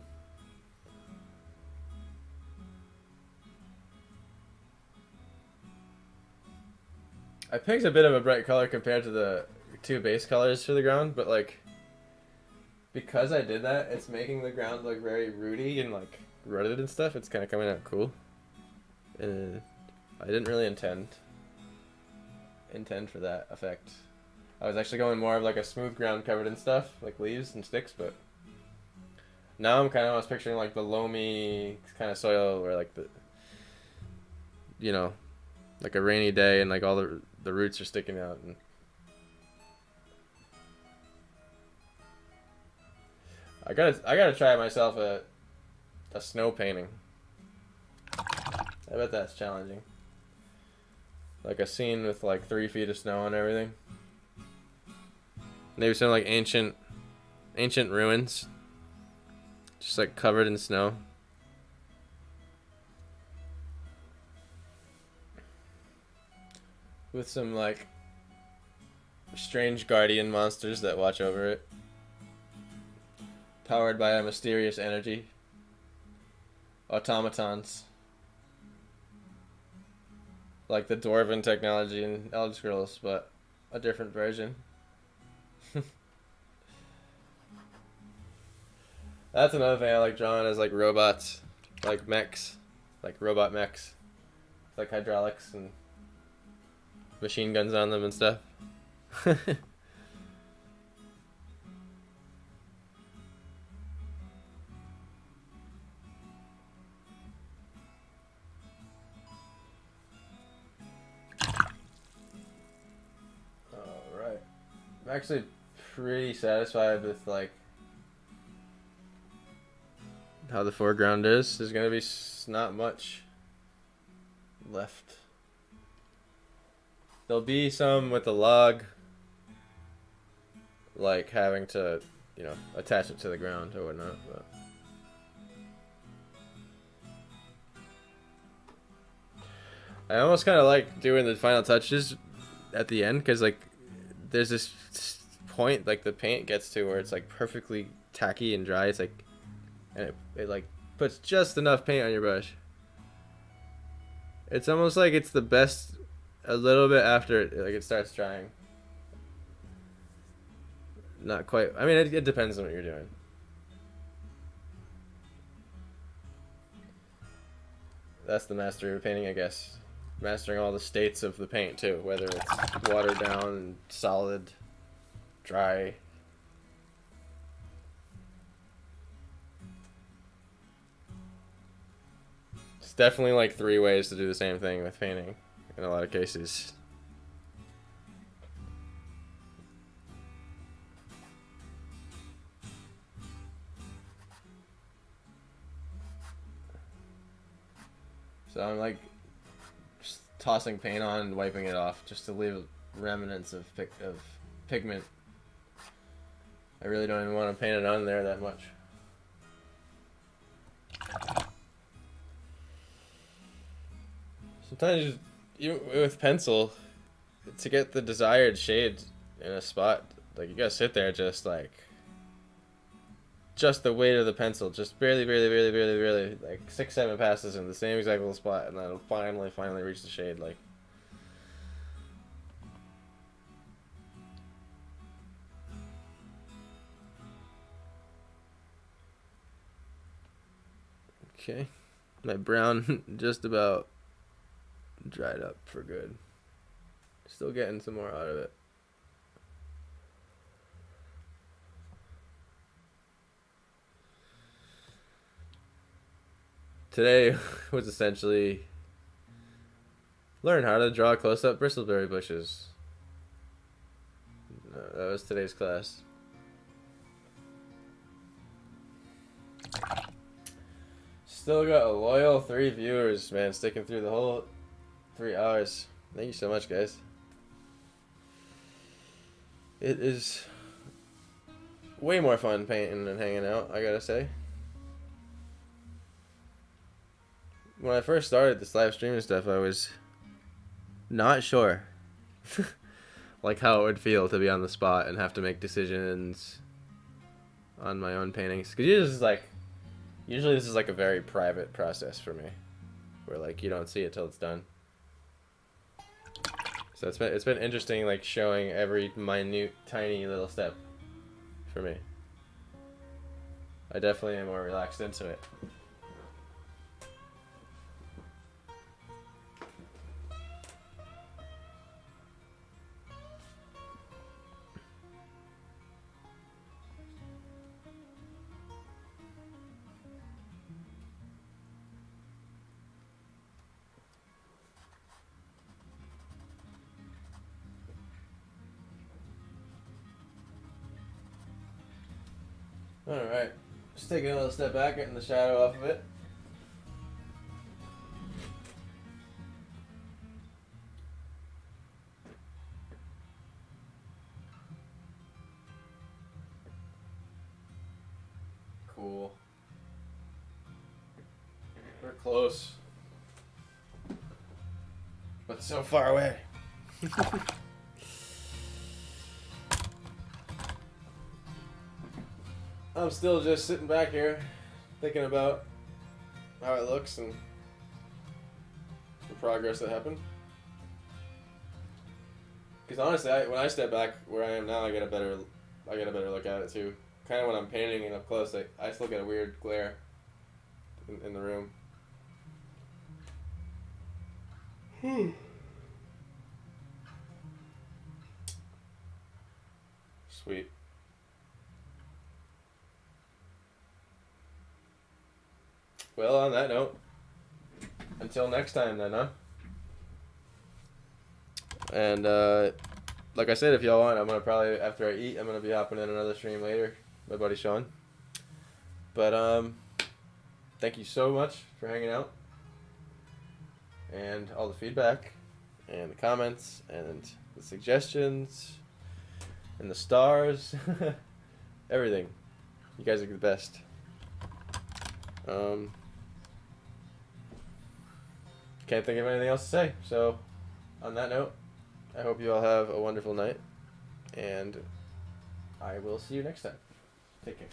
I picked a bit of a bright color compared to the two base colors for the ground, but like, because I did that, it's making the ground look very rooty and like rutted and stuff. It's kind of coming out cool. I didn't really intend for that effect. I was actually going more of like a smooth ground covered in stuff, like leaves and sticks, but now I'm kind of almost picturing like the loamy kind of soil where like the, you know, like a rainy day and like all the roots are sticking out. And I gotta try myself a snow painting. I bet that's challenging. Like a scene with like 3 feet of snow and everything. Maybe some like ancient ruins, just like covered in snow. With some like strange guardian monsters that watch over it. Powered by a mysterious energy. Automatons. Like the dwarven technology in Elder Scrolls, but a different version. That's another thing I like drawing is like robots, like mechs, like robot mechs, like hydraulics and machine guns on them and stuff. Alright. I'm actually pretty satisfied with like how the foreground is. There's gonna be not much left. There'll be some with the log, like having to, you know, attach it to the ground or whatnot. But I almost kind of like doing the final touches at the end because like there's this point like the paint gets to where it's like perfectly tacky and dry. It's like, and it like puts just enough paint on your brush. It's almost like it's the best a little bit after it starts drying. Not quite. I mean, it depends on what you're doing. That's the mastery of painting, I guess. Mastering all the states of the paint too, whether it's watered down, solid, dry. It's definitely like 3 ways to do the same thing with painting in a lot of cases. So I'm like just tossing paint on and wiping it off just to leave remnants of pigment. I really don't even want to paint it on there that much. Sometimes you with pencil, to get the desired shade in a spot, like you gotta sit there just like the weight of the pencil, just barely, like 6-7 passes in the same exact little spot, and then it'll finally reach the shade. Like, okay, my brown just about dried up for good. Still getting some more out of it. Today was essentially learn how to draw close-up bristleberry bushes. That was today's class. Still got a loyal 3 viewers, man, sticking through the whole 3 hours. Thank you so much, guys. It is way more fun painting and hanging out, I gotta say. When I first started this live streaming stuff, I was not sure like how it would feel to be on the spot and have to make decisions on my own paintings. Because usually this is like a very private process for me, where like you don't see it till it's done. So it's been interesting, like showing every minute, tiny little step for me. I definitely am more relaxed into it. Alright, just taking a little step back, getting the shadow off of it. Cool. We're close. But so far away. I'm still just sitting back here thinking about how it looks and the progress that happened. Because honestly, when I step back where I am now, I get a better look at it too. Kind of when I'm painting it up close, I still get a weird glare in the room. Sweet. Well, on that note, until next time then, huh? And like I said, if y'all want, I'm gonna probably, after I eat, I'm gonna be hopping in another stream later. My buddy Sean. But thank you so much for hanging out, and all the feedback, and the comments, and the suggestions, and the stars, everything. You guys are the best. Can't think of anything else to say. So, on that note, I hope you all have a wonderful night, and I will see you next time. Take care.